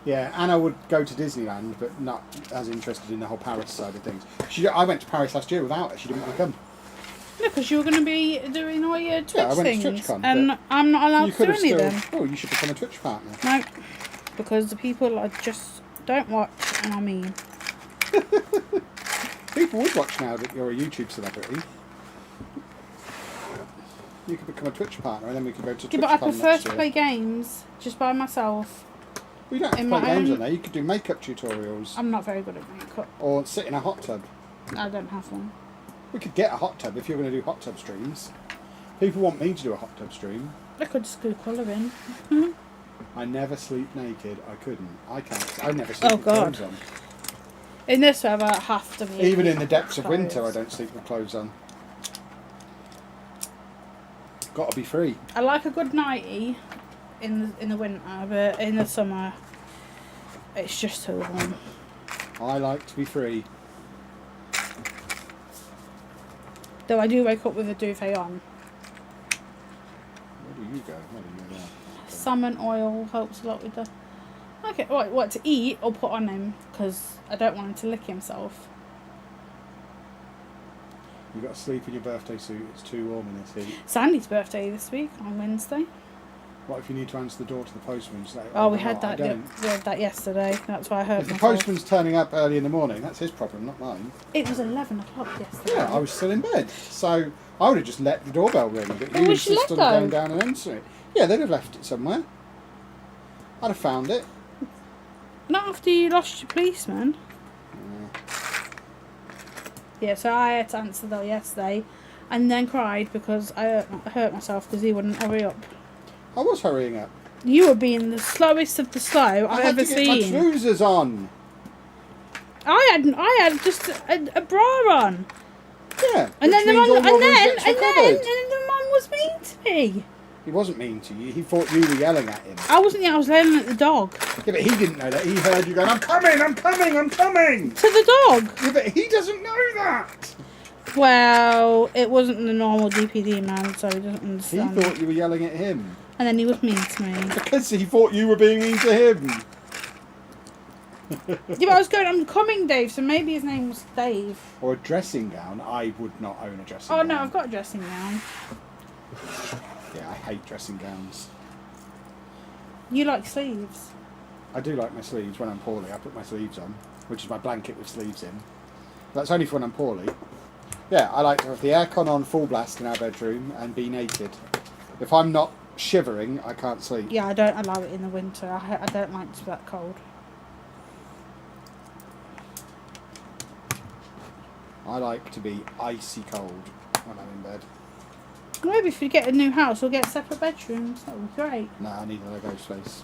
Yeah, Anna would go to Disneyland, but not as interested in the whole Paris side of things. I went to Paris last year without her. She didn't want to come. No, because you were going to be doing all your Twitch Yeah, I went things. to TwitchCon, and I'm not allowed to do any of them. Oh, you should become a Twitch partner. No, because the people are just don't watch and I mean. People would watch now that you're a YouTube celebrity. You could become a Twitch partner and then we could go to TwitchCon Yeah, but I prefer next to year. play games just by myself. We don't have to in play my games own- on there. You could do makeup tutorials I'm not very good at makeup. or sit in a hot tub. I don't have one. We could get a hot tub if you're going to do hot tub streams. People want me to do a hot tub stream. I could just go colouring. I never sleep naked. I couldn't. I can't. I never sleep Oh, with God. clothes on. In this weather, I have to be. Even in the depths of winter, I clothes. don't sleep with clothes on. Got to be free. I like a good nightie in the winter, but in the summer, it's just too warm. I like to be free. Though I do wake up with a duvet on. Where do you go? Where do you go? Okay. Salmon oil helps a lot with the... Okay, what to eat or put on him? Because I don't want him to lick himself. You've got to sleep in your birthday suit. It's too warm in this heat. Sandy's birthday this week on Wednesday. What if you need to answer the door to the postman? Say, Oh, we no, had I that. don't. We had that yesterday. That's why I heard If the myself. postman's turning up early in the morning, that's his problem, not mine. It was 11 o'clock yesterday. Yeah, I was still in bed. So I would have just let the doorbell ring, but Well, you we should insist on let going go. down and answering it. Yeah, they'd have left it somewhere. I'd have found it. Not after you lost your policeman. Yeah, so I had to answer that yesterday and then cried because I hurt myself because he wouldn't hurry up. I was hurrying up. You were being the slowest of the slow I've had ever to get my seen. trousers on. I had just a bra on. Yeah. And which then the means mum, all your rooms gets recovered. the mum was mean to me. He wasn't mean to you. He thought you were yelling at him. I wasn't. I was yelling at the dog. Yeah, but he didn't know that. He heard you going, I'm coming, I'm coming, I'm coming. To the dog. Yeah, but he doesn't know that. Well, it wasn't the normal DPD man, so he doesn't He understand. thought you were yelling at him. And then he was mean to me. Because he thought you were being mean to him. Yeah, but I was going, I'm coming, Dave, so maybe his name was Dave. Or a dressing gown. I would not own a dressing Oh, gown. no, I've got a dressing gown. Yeah, I hate dressing gowns. You like sleeves. I do like my sleeves. When I'm poorly, I put my sleeves on, which is my blanket with sleeves in. That's only for when I'm poorly. Yeah, I like to have the aircon on full blast in our bedroom and be naked. If I'm not shivering, I can't sleep. Yeah, I don't allow it in the winter. I don't like to be that cold. I like to be icy cold when I'm in bed. Maybe if you get a new house, we'll get separate bedrooms. That would be great. Nah, I need a Lego space.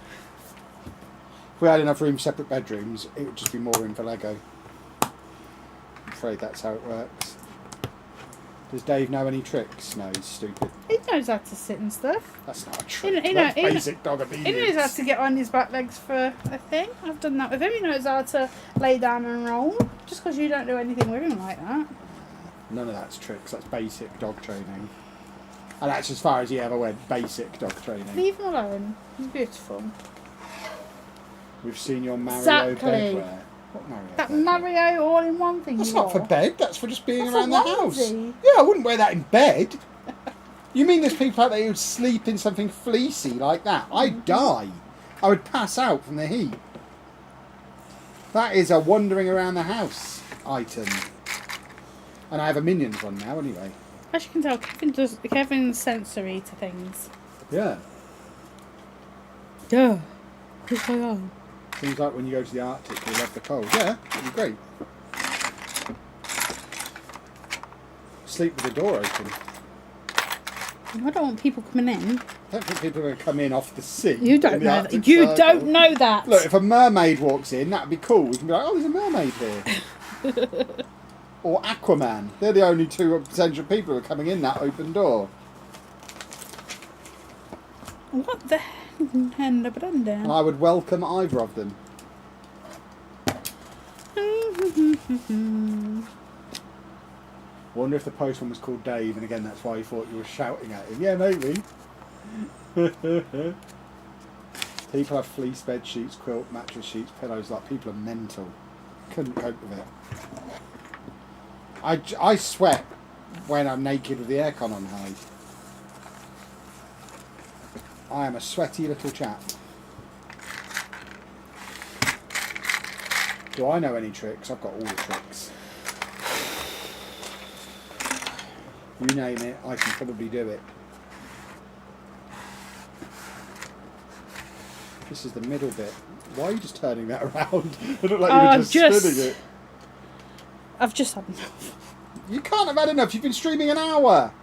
If we had enough room, separate bedrooms, it would just be more room for Lego. I'm afraid that's how it works. Does Dave know any tricks? No, he's stupid. He knows how to sit and stuff. That's not a trick. He That's know- basic dog He knows how obedience. to get on his back legs for a thing. I've done that with him. He knows how to lay down and roll. Just because you don't do anything with him like that. None of that's tricks. That's basic dog training. And that's as far as he ever went. Basic dog training. Leave him alone. He's beautiful. We've seen your Mario Exactly. bedwear. What Mario? That bedwear? Mario all-in-one thing That's you not for wore. bed. That's for just being That's around a the house. onesie. Yeah, I wouldn't wear that in bed. You mean there's people out there who'd sleep in something fleecy like that? I'd die. I would pass out from the heat. That is a wandering around the house item. And I have a Minions one now anyway. As you can tell, Kevin's sensory to things. Yeah. Yeah. Yes, I am. Seems like when you go to the Arctic you love the cold. Yeah, it'd be great. Sleep with the door open. I don't want people coming in. I don't think people are going to come in off the sea. You don't in the know Arctic that. You Circle. don't know that. Look, if a mermaid walks in, that'd be cool. We can be like, oh, there's a mermaid here. Or Aquaman. They're the only two potential people who are coming in that open door. What the hell? And I would welcome either of them. Wonder if the postman was called Dave, and again, that's why he thought you were shouting at him. Yeah, maybe. People have fleece bed sheets, quilt, mattress sheets, pillows. Like, people are mental. Couldn't cope with it. I sweat when I'm naked with the aircon on high. I am a sweaty little chap. Do I know any tricks? I've got all the tricks. You name it, I can probably do it. This is the middle bit. Why are you just turning that around? It looked like you were just spinning it. I've just had enough. You can't have had enough. You've been streaming an hour.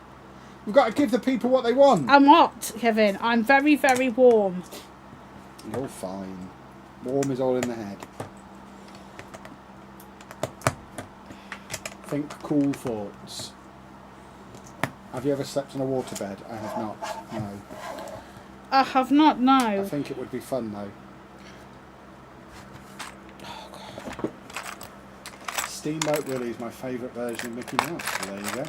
We've got to give the people what they want. I'm hot, Kevin. I'm very, very warm. You're fine. Warm is all in the head. Think cool thoughts. Have you ever slept in a waterbed? I have not. No. I have not, no. I think it would be fun though. Steamboat Willie is my favourite version of Mickey Mouse. So there you go.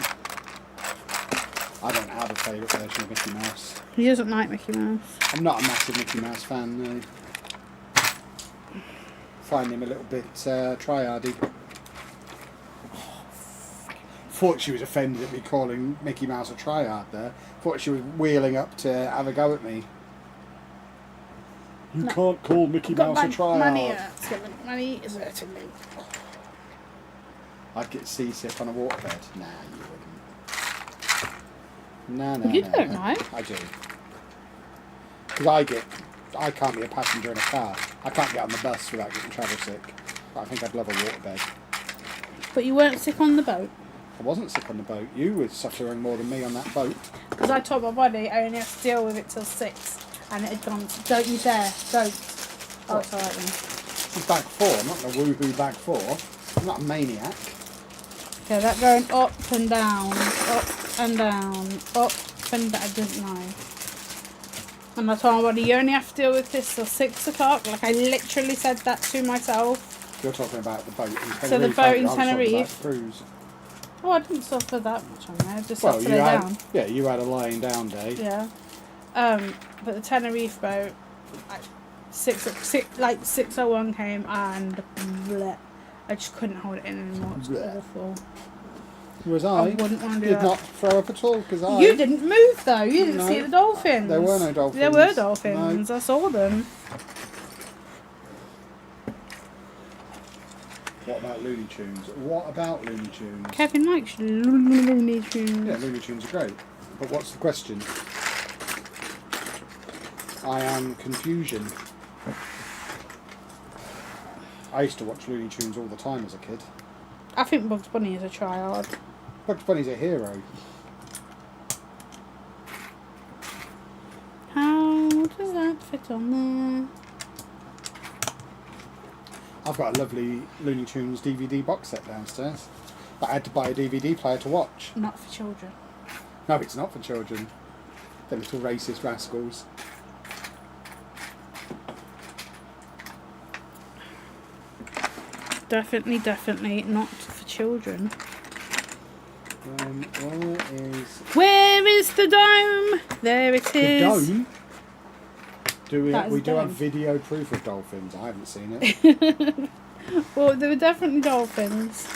I don't have a favourite version of Mickey Mouse. He doesn't like Mickey Mouse. I'm not a massive Mickey Mouse fan, no. Find him a little bit tryhardy. Thought she was offended at me calling Mickey Mouse a tryhard there. Thought she was wheeling up to have a go at me. You can't call Mickey Mouse a tryhard. Money hurts, Kevin. Money is hurting me. I'd get seasick on a waterbed. Nah, you wouldn't. No. You don't know. I do. Because I can't be a passenger in a car. I can't get on the bus without getting travel sick. But I think I'd love a waterbed. But you weren't sick on the boat? I wasn't sick on the boat. You were suffering more than me on that boat. Because I told my body I only have to deal with it till 6. And it had gone, don't you dare, don't. Oh, it's alright then. I'm bag 4. I'm not going to woohoo bag 4. I'm not a maniac. Okay, that going up and down, up and down, up and down. I didn't know. And I told my body, you only have to deal with this till 6 o'clock. Like, I literally said that to myself. You're talking about the boat in Tenerife. So the boat in I was talking about Tenerife. the cruise. Oh, I didn't suffer that much on there. Just Well, had to you lay had, down. yeah, you had a lying down day. Yeah. But the Tenerife boat, like 6:01 came and bleh, I just couldn't hold it in anymore. It was awful. Was I I? wouldn't want to do Did that. not throw up at all because I. You didn't move though. You didn't No. see the dolphins. There were no dolphins. There were dolphins. No. I saw them. What about Looney Tunes? What about Looney Tunes? Kevin likes Looney Tunes. Yeah, Looney Tunes are great. But what's the question? I am confusion. I used to watch Looney Tunes all the time as a kid. I think Bugs Bunny is a tryhard. Bugs Bunny's a hero. How does that fit on there? I've got a lovely Looney Tunes DVD box set downstairs. But I had to buy a DVD player to watch. Not for children. No, it's not for children. The little racist rascals. Definitely not for children. Where is Where is the dome? There it the is. dome? That is We a do have dome. video proof of dolphins. I haven't seen it. Well, there were definitely dolphins.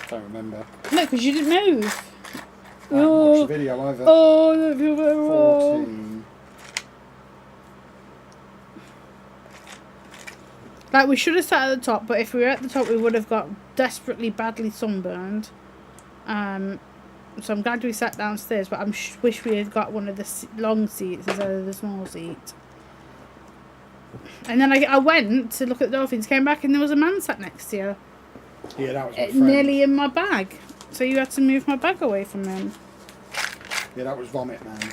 Don't remember. No, because you didn't move. I haven't watched the video either. Oh, I don't feel very well. 14. Like, we should have sat at the top, but if we were at the top, we would have got desperately badly sunburned. So I'm glad we sat downstairs, but I wish we had got one of the long seats instead of the small seat. And then I went to look at the dolphins, came back, and there was a man sat next to you. Yeah, that was my friend. Nearly in my bag. So you had to move my bag away from him. Yeah, that was Vomit Man.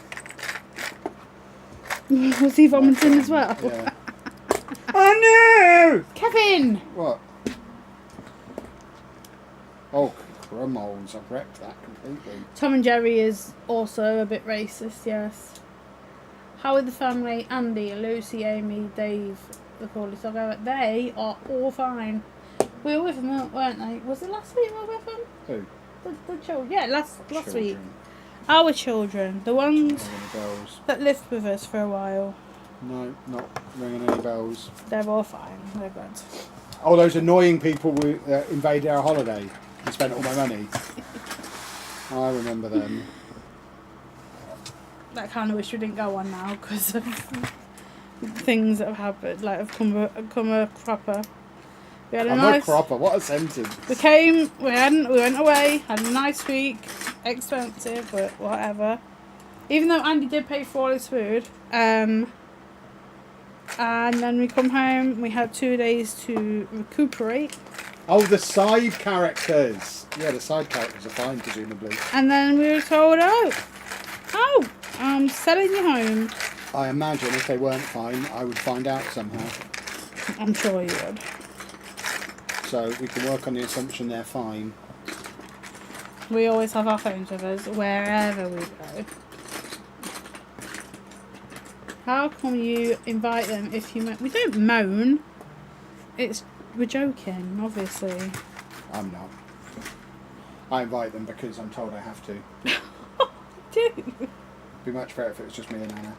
Was he vomiting as well? Yeah. Oh no! Kevin! What? Oh, crumbles. I've wrecked that completely. Tom and Jerry is also a bit racist, yes. How are the family? Andy, Lucy, Amy, Dave, the Corley Doggo. They are all fine. We were with them, weren't they? Was it last week we were with them? Who? The children. Yeah, last week. Children. Our children. The ones Ringing any bells? that lived with us for a while. No, not ringing any bells. They're all fine. They're good. Oh, those annoying people who invaded our holiday and spent all my money. I remember them. I kind of wish we didn't go on now because of things that have happened, like have come a cropper. We had a I'm nice. a cropper. What a sentence. We went away, had a nice week, expensive, but whatever. Even though Andy did pay for all his food, and then we come home, we had 2 days to recuperate, Oh, the side characters. Yeah, the side characters are fine, presumably. and then we were told, I'm selling you home. I imagine if they weren't fine, I would find out somehow. I'm sure you would. So we can work on the assumption they're fine. We always have our phones with us wherever we go. How come you invite them if you moan? We don't moan. We're joking, obviously. I'm not. I invite them because I'm told I have to. Do. Be much better if it was just me and Anna.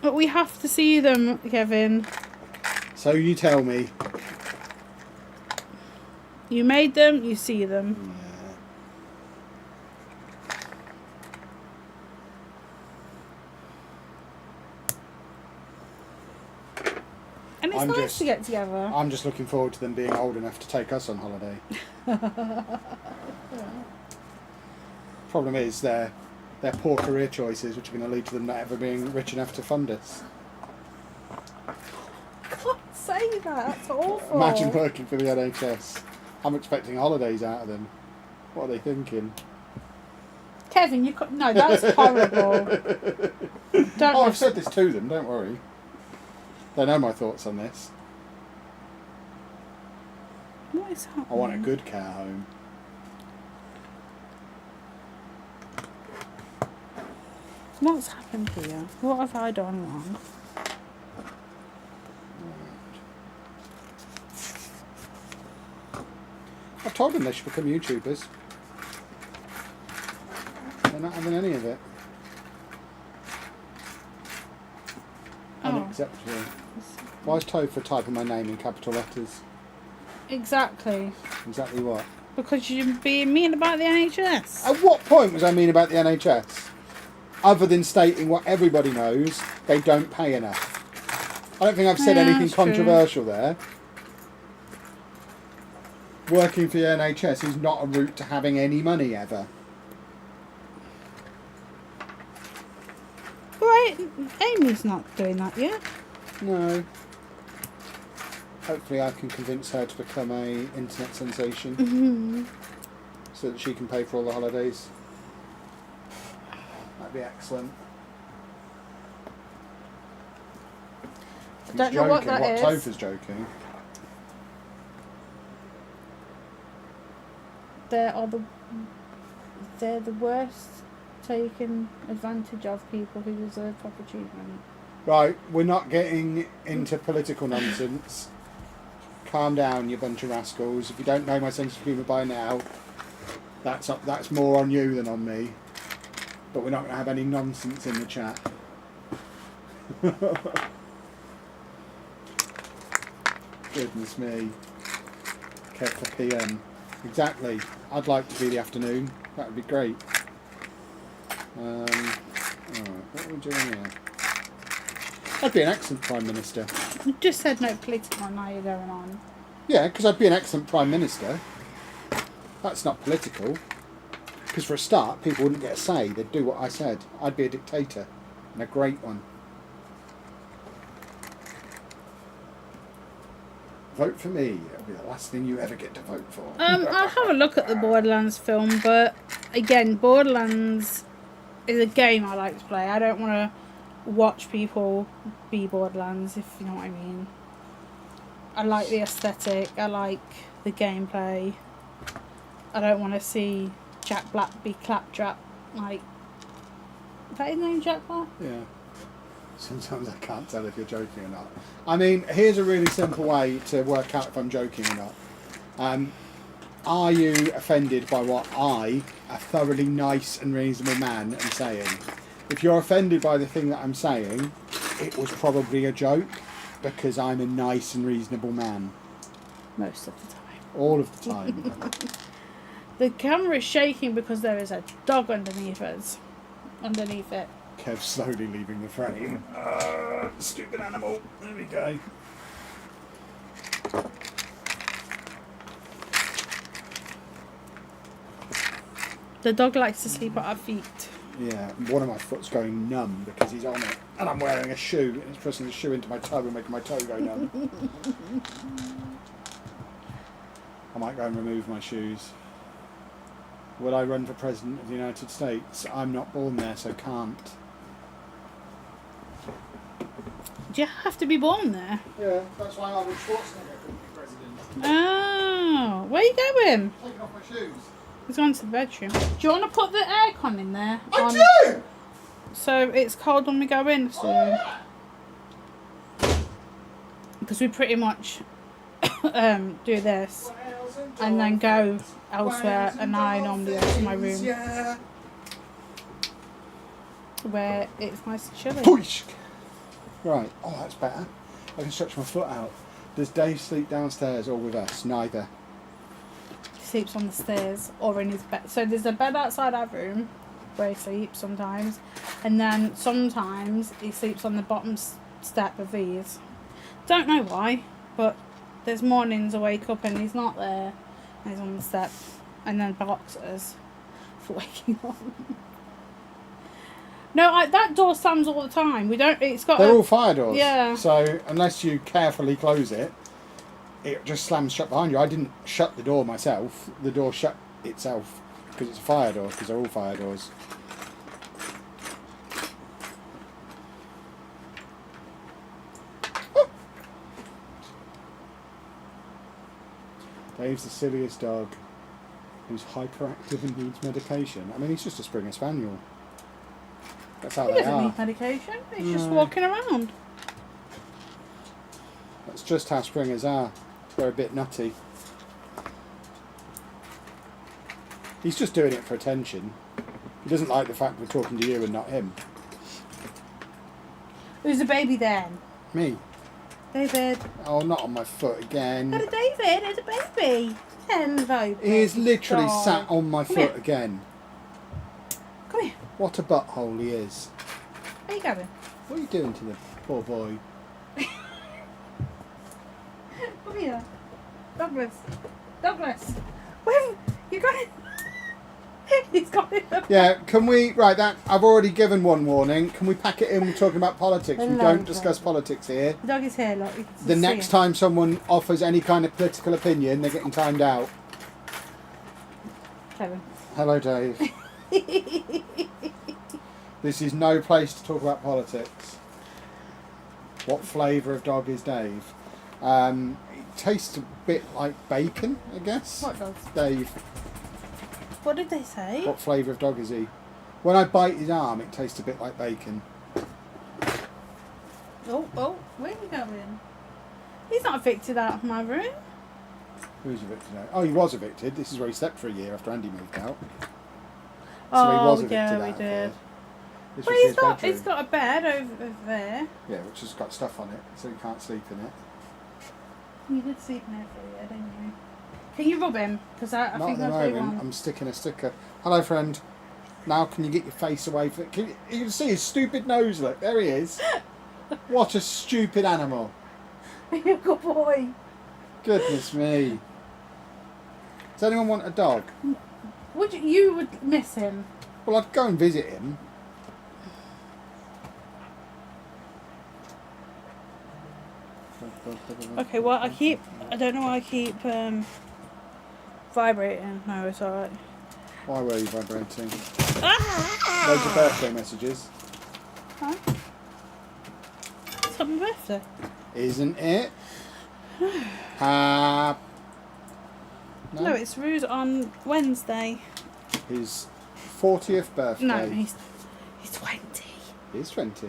But we have to see them, Kevin. So you tell me. You made them, you see them. And it's nice to get together. I'm just looking forward to them being old enough to take us on holiday. Problem is, they're poor career choices, which are going to lead to them not ever being rich enough to fund us. Can't say that. That's awful. Imagine working for the NHS. I'm expecting holidays out of them. What are they thinking? Kevin, no, that's horrible. Oh, I've said this to them. Don't worry. They know my thoughts on this. What is happening? I want a good care home. What's happened here? What have I done wrong? I've told them they should become YouTubers. They're not having any of it. Oh. Unacceptable. Why is Topher typing my name in capital letters? Exactly. Exactly what? Because you're being mean about the NHS. At what point was I mean about the NHS? Other than stating what everybody knows, they don't pay enough. I don't think I've said Yeah, anything that's true. controversial there. Working for the NHS is not a route to having any money ever. Right, Amy's not doing that yet. No. Hopefully I can convince her to become a internet sensation. Mm-hmm. So that she can pay for all the holidays. That'd be excellent. I don't know what that is. Topher's joking. They're the worst taking advantage of people who deserve proper treatment. Right, we're not getting into political nonsense. Calm down, you bunch of rascals. If you don't know my sense of humour by now, that's more on you than on me. But we're not going to have any nonsense in the chat. Goodness me. Careful PM. Exactly. I'd like to be the afternoon. That would be great. Alright, what are we doing here? I'd be an excellent Prime Minister. You just said no political, now you're going on. Yeah, because I'd be an excellent Prime Minister. That's not political. Because for a start, people wouldn't get a say. They'd do what I said. I'd be a dictator. And a great one. Vote for me. It'll be the last thing you ever get to vote for. I'll have a look at the Borderlands film, but again, Borderlands is a game I like to play. I don't want to watch people be Borderlands, if you know what I mean. I like the aesthetic, I like the gameplay. I don't want to see Jack Black be Claptrap, like... Is that his name, Jack Black? Yeah. Sometimes I can't tell if you're joking or not. I mean, here's a really simple way to work out if I'm joking or not. Are you offended by what I, a thoroughly nice and reasonable man, am saying? If you're offended by the thing that I'm saying, it was probably a joke, because I'm a nice and reasonable man. Most of the time. All of the time. The camera is shaking because there is a dog underneath it. Kev slowly leaving the frame. Stupid animal. There we go. The dog likes to sleep at our feet. Yeah, one of my foot's going numb because he's on it. And I'm wearing a shoe, and it's pressing the shoe into my toe and making my toe go numb. I might go and remove my shoes. Will I run for President of the United States? I'm not born there, so can't. Do you have to be born there? Yeah, that's why Arnold Schwarzenegger couldn't be president. Oh, where are you going? Taking off my shoes. He's gone to the bedroom. Do you want to put the aircon in there? I do! So it's cold when we go in soon. Because we pretty much do this and then go elsewhere, and I normally go to my room where it's nice and chilly. Push. Right, oh that's better. I can stretch my foot out. Does Dave sleep downstairs or with us? Neither. He sleeps on the stairs or in his bed. So there's a bed outside our room where he sleeps sometimes, and then sometimes he sleeps on the bottom step of these. Don't know why, but there's mornings I wake up and he's not there, and he's on the step, and then boxers for waking up. No, that door slams all the time. We don't. It's got. They're all fire doors. Yeah. So unless you carefully close it, it just slams shut behind you. I didn't shut the door myself. The door shut itself because it's a fire door. Because they're all fire doors. Oh. Dave's the silliest dog. Who's hyperactive and needs medication. I mean, he's just a Springer Spaniel. That's how He they doesn't are. need medication. He's just No. walking around. That's just how springers are. They're a bit nutty. He's just doing it for attention. He doesn't like the fact we're talking to you and not him. Who's the baby then? Me. David. Oh, not on my foot again. Hello, David. It's a baby. Hello. He is literally doll. sat on my Come foot here. again. Come here. What a butthole he is. Where you going? What are you doing to the poor boy? Come here. Douglas. Douglas. Where you going? He's got it. Yeah, can we... Right, that I've already given one warning. Can we pack it in with talking about politics? We Hello, don't discuss politics here. The dog is here, look. You can The see next him. time someone offers any kind of political opinion, they're getting timed out. Kevin. Hello, Dave. This is no place to talk about politics. What flavour of dog is Dave? It tastes a bit like bacon, I guess. What does? Dave, What did they say? what flavour of dog is he? When I bite his arm, it tastes a bit like bacon. Oh, where are you going? He's not evicted out of my room. Who's evicted now? Oh, he was evicted. This is where he slept for a year after Andy moved out. So Oh, he was evicted yeah, out we of did. there. This Well, was his bedroom. he's got a bed over there. Yeah, which has got stuff on it, so he can't sleep in it. You did sleep in there for a year, didn't you? Can you rub him? Because I Not think at the that's what he moment. wants. I'm sticking a sticker. Hello, friend. Now can you get your face away from it? You can see his stupid nose, look. There he is. What a stupid animal. You're a good boy. Goodness me. Does anyone want a dog? You would miss him. Well, I'd go and visit him. Okay, well, I don't know why I keep vibrating. No, it's alright. Why were you vibrating? Ah! Loads of birthday messages. Huh? It's not my birthday. Isn't it? No, it's Rue's on Wednesday. His 40th birthday. No, he's 20. He's 20.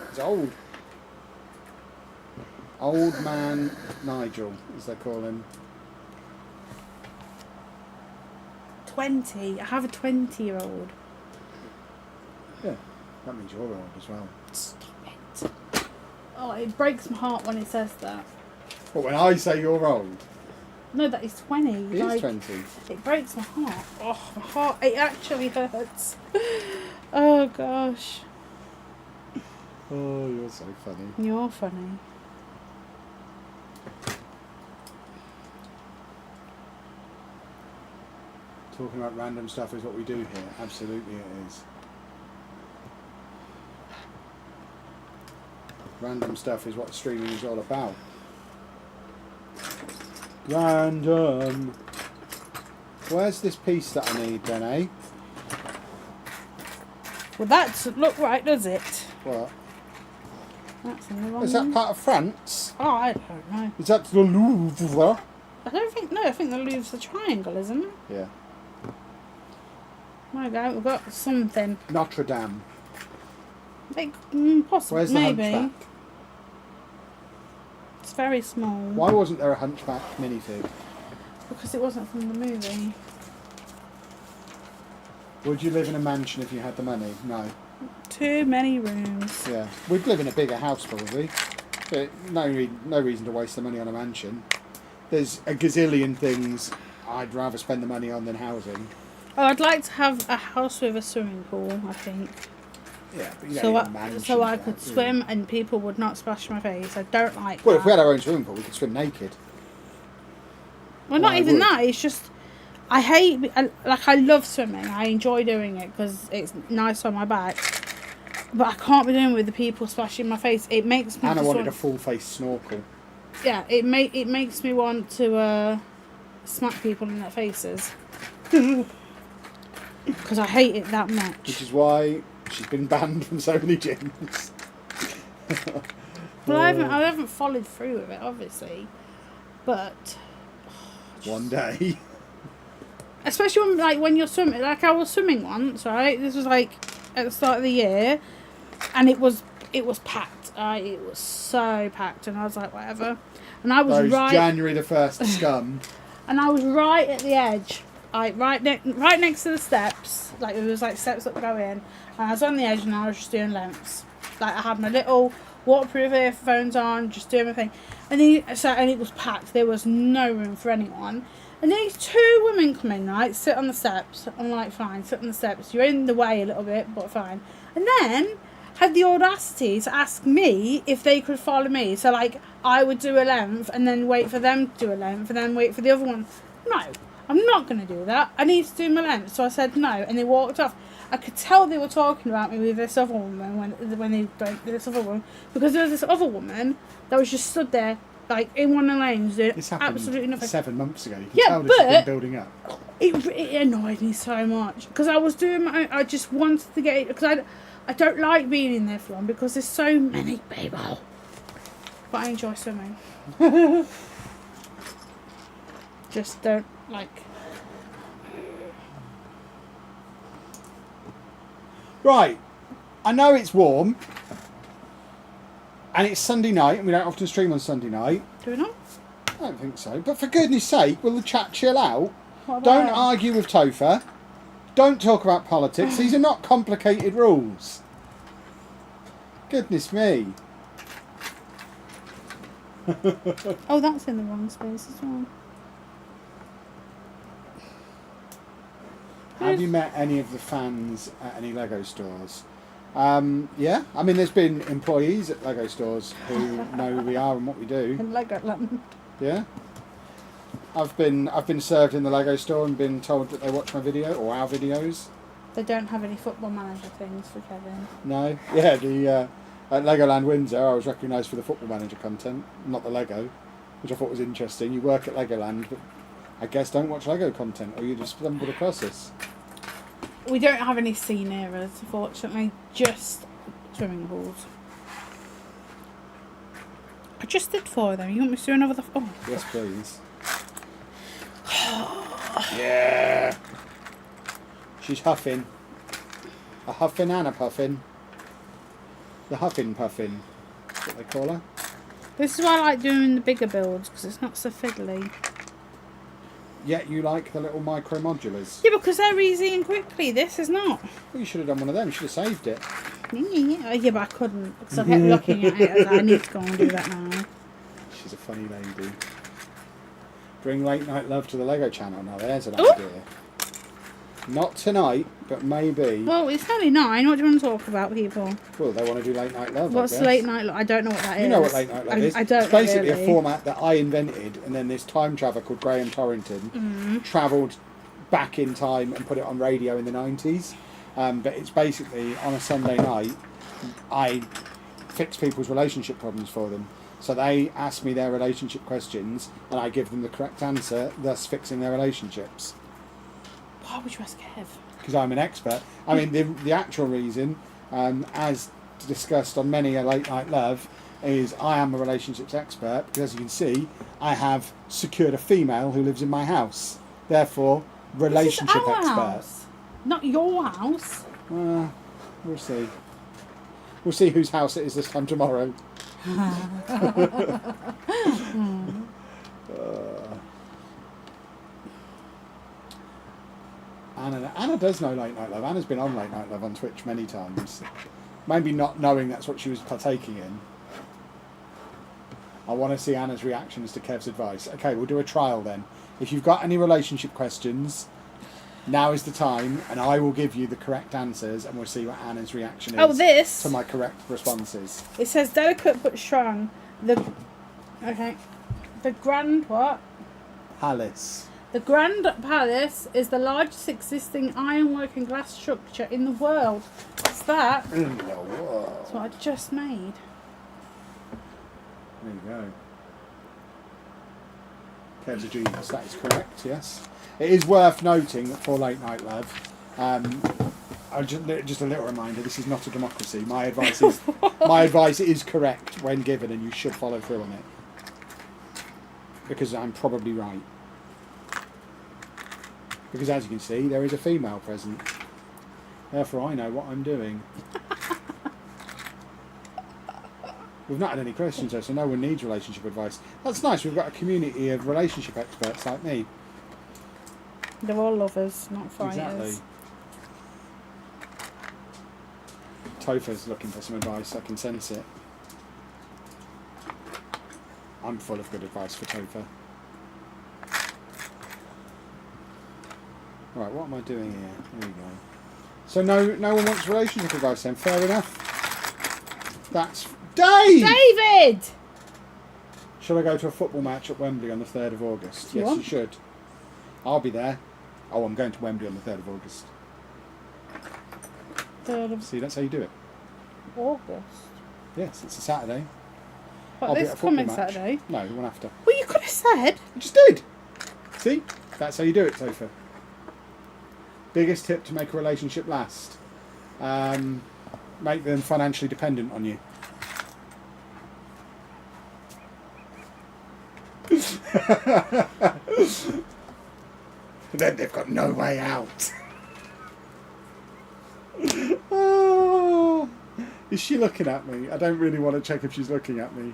He's old. Old man Nigel, as they call him. 20. I have a 20-year-old. Yeah, that means you're old as well. Stop it. Oh, it breaks my heart when it says that. But when I say you're old, No, that he's 20. he is 20. It breaks my heart. Oh, my heart. It actually hurts. Oh, gosh. Oh, you're so funny. You're funny. Talking about random stuff is what we do here. Absolutely it is. Random stuff is what streaming is all about. Random. Where's this piece that I need then, eh? Well, that doesn't look right, does it? What? That's in the wrong Is that one. part of France? Oh, I don't know. Is that the Louvre? I don't think... No, I think the Louvre's a triangle, isn't it? Yeah. There we go. We've got something. Notre Dame. Like, possibly, Where's the maybe. hunchback? It's very small. Why wasn't there a hunchback minifig? Because it wasn't from the movie. Would you live in a mansion if you had the money? No. Too many rooms. Yeah. We'd live in a bigger house probably. But no reason to waste the money on a mansion. There's a gazillion things I'd rather spend the money on than housing. Oh, I'd like to have a house with a swimming pool, I think. Yeah, but you don't So need a I, mansion so I for could that, do you? swim and people would not splash my face. I don't like Well, that. if we had our own swimming pool, we could swim naked. Well, not Well, I even would. that. It's just I love swimming. I enjoy doing it because it's nice on my back. But I can't be doing it with the people splashing my face. It makes me. And I just wanted a want, full face snorkel. yeah, it makes me want to smack people in their faces because I hate it that much. Which is why she's been banned from so many gyms. But I haven't followed through with it, obviously. But One day. especially when you're swimming. Like I was swimming once, right? This was like at the start of the year, and it was packed. It was so packed, and I was like, whatever. And I was January the 1st scum. And I was right at the edge, right next to the steps. Like there was like steps that go in, and I was on the edge, and I was just doing lengths. Like I had my little waterproof earphones on, just doing my thing. And it was packed. There was no room for anyone. And these two women come in, right, sit on the steps. I'm like, fine, sit on the steps. You're in the way a little bit, but fine. And then had the audacity to ask me if they could follow me. So, like, I would do a length and then wait for them to do a length and then wait for the other one. No, I'm not going to do that. I need to do my length. So I said no, and they walked off. I could tell they were talking about me with this other woman when they went this other woman, because there was this other woman that was just stood there, like, in one of the lanes doing absolutely nothing. 7 months ago. You can tell this has been building up. It annoyed me so much because I was doing I just wanted to get it, because I don't like being in there for long because there's so many people. But I enjoy swimming. Just don't like. Right. I know it's warm. And it's Sunday night, and we don't often stream on Sunday night. Do we not? I don't think so. But for goodness sake, will the chat chill out? Don't argue with Topher. Don't talk about politics. These are not complicated rules. Goodness me. Oh, that's in the wrong space as well. Have you met any of the fans at any Lego stores? Yeah, I mean, there's been employees at Lego stores who know who we are and what we do. In Legoland. Yeah. I've been served in the Lego store and been told that they watch my video or our videos. They don't have any football manager things for Kevin. No. Yeah, at Legoland Windsor, I was recognised for the football manager content, not the Lego, which I thought was interesting. You work at Legoland, but I guess don't watch Lego content, or you just stumbled across this. We don't have any scene areas, unfortunately. Just swimming pools. I just did 4 of them. You want me to do another? Oh. Yes, please. Yeah. She's huffing. A huffing and a puffin. The huffing puffin. That's what they call her. This is why I like doing the bigger builds, because it's not so fiddly. Yet you like the little micro modulars. Yeah, because they're easy and quickly. This is not. Well, you should have done one of them. You should have saved it. Yeah, but I couldn't, because I kept looking at it. I was like, I need to go and do that now. She's a funny lady. Bring late night love to the Lego channel. Now there's an Ooh. idea. Not tonight, but maybe. Well, it's only 9. What do you want to talk about, people? Well, they want to do late night love. What's late night love? I don't know what that is. You know what late night love is? I don't. It's basically really. a format that I invented, and then this time traveller called Graham Torrington travelled back in time and put it on radio in the 90s. But it's basically on a Sunday night, I fix people's relationship problems for them. So they ask me their relationship questions, and I give them the correct answer, thus fixing their relationships. Why would you ask Kev? Because I'm an expert. I mean, the actual reason, as discussed on many a late night love, is I am a relationships expert, because as you can see, I have secured a female who lives in my house. Therefore, relationship this is our expert. House, not your house. We'll see. We'll see whose house it is this time tomorrow. Anna does know Late Night Love. Anna's been on Late Night Love on Twitch many times. Maybe not knowing that's what she was partaking in. I want to see Anna's reactions to Kev's advice. Okay, we'll do a trial then. If you've got any relationship questions, now is the time, and I will give you the correct answers, and we'll see what Anna's reaction is to my correct responses. It says delicate but strong. The Grand what? Palace. The Grand Palace is the largest existing ironwork and glass structure in the world. What's that? In the world. That's what I just made. There you go. Kev's a genius. That is correct, yes. It is worth noting that for Late Night Love, just a little reminder, this is not a democracy. My advice is correct when given, and you should follow through on it. Because I'm probably right. Because as you can see, there is a female present. Therefore, I know what I'm doing. We've not had any questions though, so no one needs relationship advice. That's nice. We've got a community of relationship experts like me. They're all lovers, not fighters. Exactly. Topher's looking for some advice. I can sense it. I'm full of good advice for Topher. Right, what am I doing here? There we go. So no one wants relationship advice then. Fair enough. That's Dave! David! Shall I go to a football match at Wembley on the 3rd of August? Yes, What? you should. I'll be there. Oh, I'm going to Wembley on the 3rd of August. 3rd of See, that's how you do it. August. Yes, it's a Saturday. What, I'll be this at a football coming match. Saturday? No, the one after. Well, you could have said. I just did. See? That's how you do it, Topher. Biggest tip to make a relationship last. Make them financially dependent on you. Then they've got no way out. Oh, is she looking at me? I don't really want to check if she's looking at me.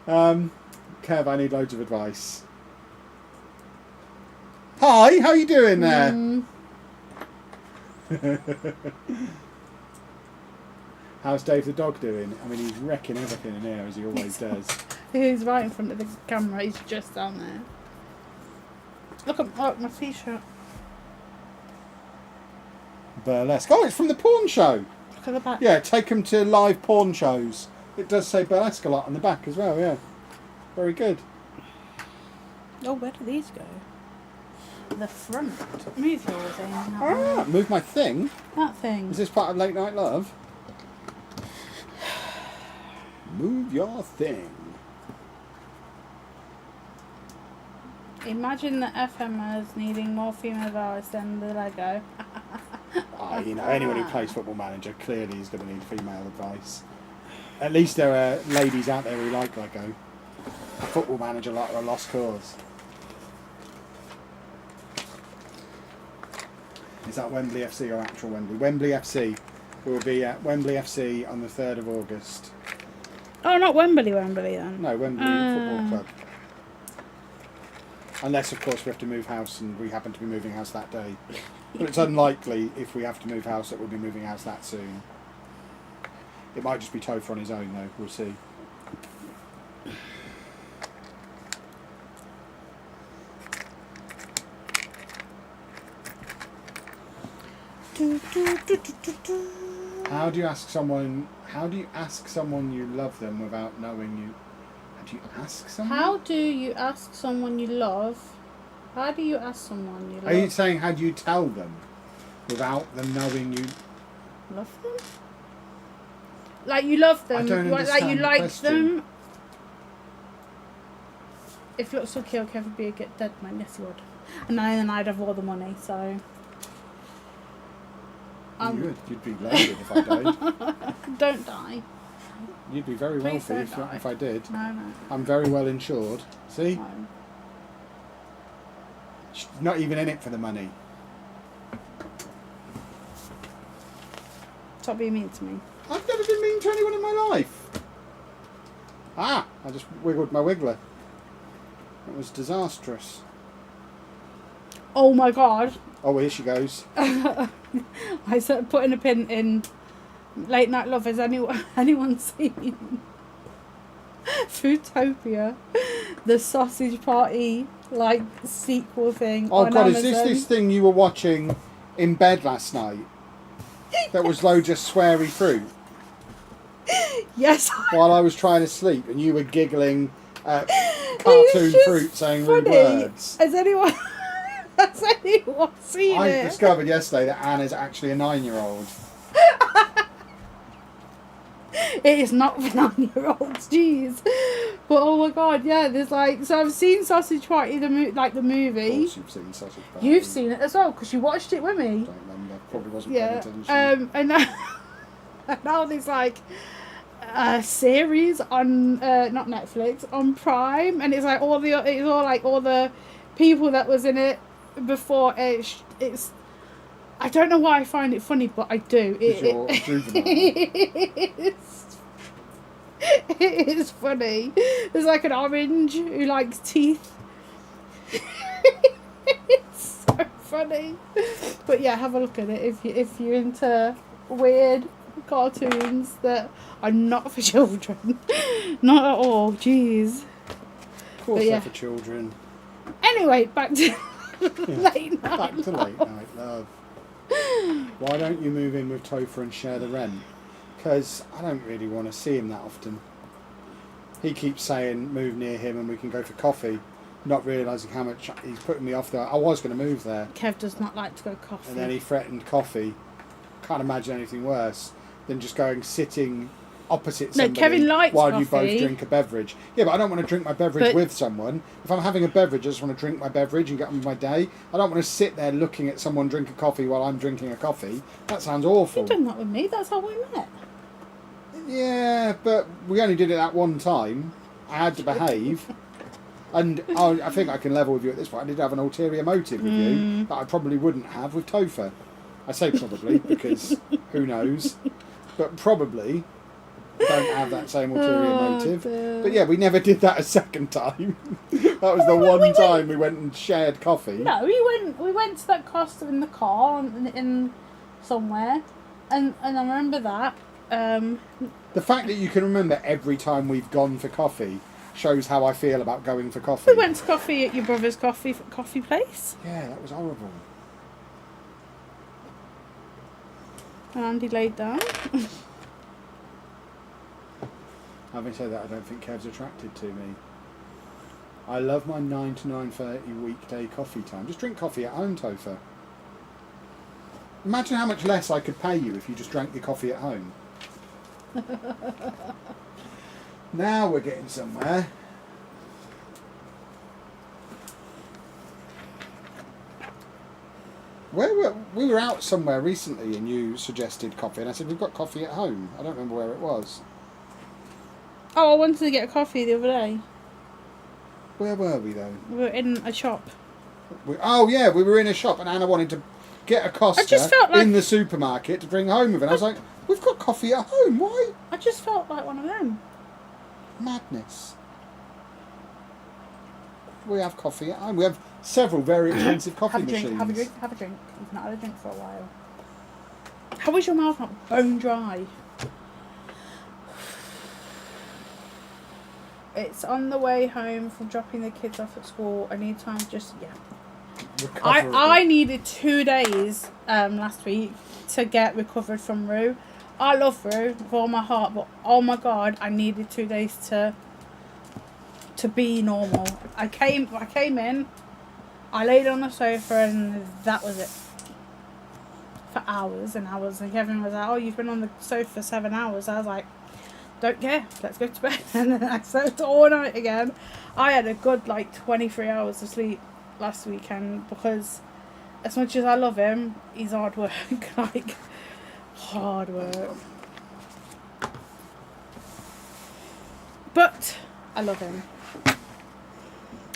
Kev, I need loads of advice. Hi, how you doing there? How's Dave the dog doing? I mean, he's wrecking everything in here, as he always does. He's right in front of the camera. He's just down there. Look at my t-shirt. Burlesque. Oh, it's from the porn show. Look at the back. Yeah, take them to live porn shows. It does say burlesque a lot on the back as well, yeah. Very good. Oh, where do these go? The front. Move yours in. Ah, move my thing. That thing. Is this part of Late Night Love? Move your thing. Imagine the FMers needing more female voice than the Lego. You know, anyone who plays Football Manager clearly is going to need female advice. At least there are ladies out there who like Lego. Football Manager like a lost cause. Is that Wembley FC or actual Wembley? Wembley FC. We'll be at Wembley FC on the 3rd of August. Oh, not Wembley then. No, Wembley Football Club. Unless, of course, we have to move house and we happen to be moving house that day. But it's unlikely if we have to move house that we'll be moving house that soon. It might just be Topher on his own, though. We'll see. How do you ask someone you love them without knowing you? How do you ask someone? How do you ask someone you love? How do you ask someone you love? Are you saying how do you tell them without them knowing you love them? Like you love them? I don't Like you understand the like question. them? If you look so cute, Kevin would be a dead man. Yes, he would. And then I'd have all the money. So. You'd be loaded if I died. Don't die. You'd be very Please wealthy don't die. if I did. No. I'm very well insured. See? No. She's not even in it for the money. Stop being mean to me. I've never been mean to anyone in my life. I just wiggled my wiggler. It was disastrous. Oh my god. Oh, here she goes. I started putting a pin in Late Night Love. Has anyone seen Foodtopia, the sausage party sequel thing? Oh on God, Amazon? is this thing you were watching in bed last night? That was loads of sweary fruit Yes. while I was trying to sleep, and you were giggling at cartoon just fruit saying rude funny. words. Has anyone seen I it? discovered yesterday that Anne is actually a 9-year-old. It is not for 9-year-olds, jeez. But oh my god, yeah, there's so I've seen Sausage Party, the movie. Of course you've seen Sausage Party. You've seen it as well, because you watched it with me. Don't remember. Probably wasn't paying Yeah. attention. And now there's a series on not Netflix, on Prime, and it's all the people that was in it before it's I don't know why I find it funny, but I do. You're juvenile. It is funny. There's like an orange who likes teeth. It's so funny. But yeah, have a look at it if you're into weird cartoons that are not for children. Not at all. Jeez. Of course they're for children. Anyway, back to late night. Back to late night love. Why don't you move in with Topher and share the rent? Because I don't really want to see him that often. He keeps saying move near him and we can go for coffee, not realising how much he's putting me off there. I was going to move there. Kev does not like to go coffee. And then he threatened coffee. Can't imagine anything worse than just going sitting opposite somebody Kevin likes while coffee. You both drink a beverage. Yeah, but I don't want to drink my beverage with someone. If I'm having a beverage, I just want to drink my beverage and get on with my day. I don't want to sit there looking at someone drink a coffee while I'm drinking a coffee. That sounds awful. You've done that with me. That's how we met. Yeah, but we only did it that one time. I had to behave. And I think I can level with you at this point. I did have an ulterior motive with you that I probably wouldn't have with Topher. I say probably because who knows. But probably don't have that same ulterior motive. Dear. But yeah, we never did that a second time. That was the one time we went and shared coffee. No, we went to that Costa in the car in somewhere, and I remember that. The fact that you can remember every time we've gone for coffee shows how I feel about going for coffee. We went to coffee at your brother's coffee place. Yeah, that was horrible. And Andy laid down. Having said that, I don't think Kev's attracted to me. I love my 9 to 9:30 weekday coffee time. Just drink coffee at home, Topher. Imagine how much less I could pay you if you just drank your coffee at home. Now we're getting somewhere. We were out somewhere recently and you suggested coffee and I said we've got coffee at home. I don't remember where it was. Oh, I wanted to get a coffee the other day. Where were we though? We were in a shop. We were in a shop and Anna wanted to get a Costa in the supermarket to bring home with it. I was like, we've got coffee at home, why? I just felt like one of them. Madness. We have coffee at home. We have several very expensive coffee machines. Have a drink. You've not had a drink for a while. How is your mouth not bone dry? It's on the way home from dropping the kids off at school. I need time to just, I needed 2 days last week to get recovered from Rue. I love Rue with all my heart, but oh my god, I needed 2 days to be normal. I came in, I laid on the sofa and that was it. For hours and hours. And Kevin was like, oh, you've been on the sofa for 7 hours. I was like, don't care, let's go to bed. And then I slept all night again. I had a good 23 hours of sleep last weekend because as much as I love him, he's hard work. Hard work. But I love him.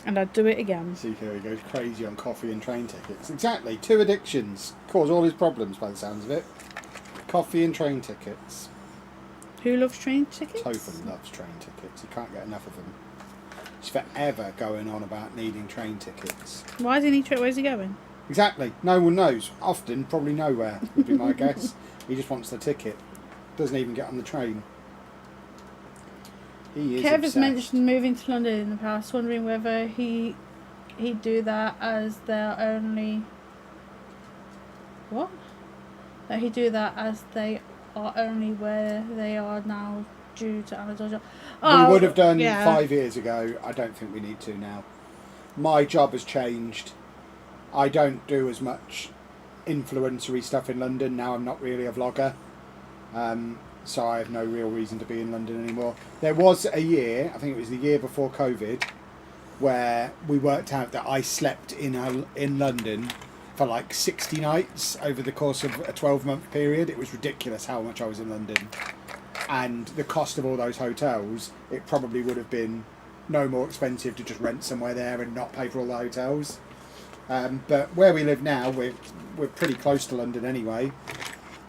And I'd do it again. See, here he goes crazy on coffee and train tickets. Exactly, 2 addictions cause all his problems by the sounds of it. Coffee and train tickets. Who loves train tickets? Topher loves train tickets. He can't get enough of them. He's forever going on about needing train tickets. Why does he need where's he going? Exactly. No one knows. Often, probably nowhere, would be my guess. He just wants the ticket. Doesn't even get on the train. He is Kev has obsessed. mentioned moving to London in the past, wondering whether he'd do that as their only... What? That he'd do that as they are only where they are now due to anecdotes. We would have done 5 years ago. I don't think we need to now. My job has changed. I don't do as much influencery stuff in London. Now I'm not really a vlogger. So I have no real reason to be in London anymore. There was a year, I think it was the year before COVID, where we worked out that I slept in London for 60 nights over the course of a 12-month period. It was ridiculous how much I was in London. And the cost of all those hotels, it probably would have been no more expensive to just rent somewhere there and not pay for all the hotels. But where we live now, we're pretty close to London anyway.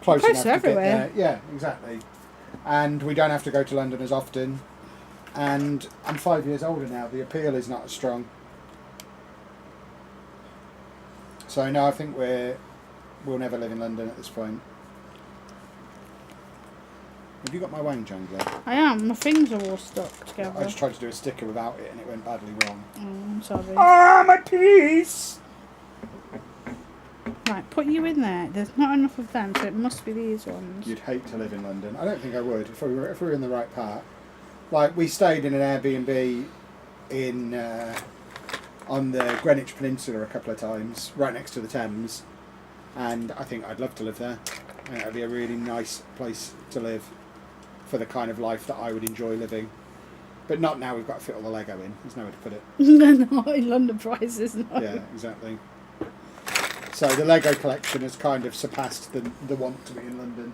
Close Close enough to to everywhere. get there. Yeah, exactly. And we don't have to go to London as often. And I'm 5 years older now. The appeal is not as strong. So no, I think we'll never live in London at this point. Have you got my Wayne jangler? I am. My things are all stuck together. I just tried to do a sticker without it and it went badly wrong. Oh, I'm sorry. Ah, my piece! Right, put you in there. There's not enough of them, so it must be these ones. You'd hate to live in London. I don't think I would if we were in the right part. Like, we stayed in an Airbnb on the Greenwich Peninsula a couple of times, right next to the Thames, and I think I'd love to live there. And it'd be a really nice place to live for the kind of life that I would enjoy living. But not now we've got to fit all the Lego in. There's nowhere to put it. No, in London prices, no. Yeah, exactly. So the Lego collection has kind of surpassed the want to be in London.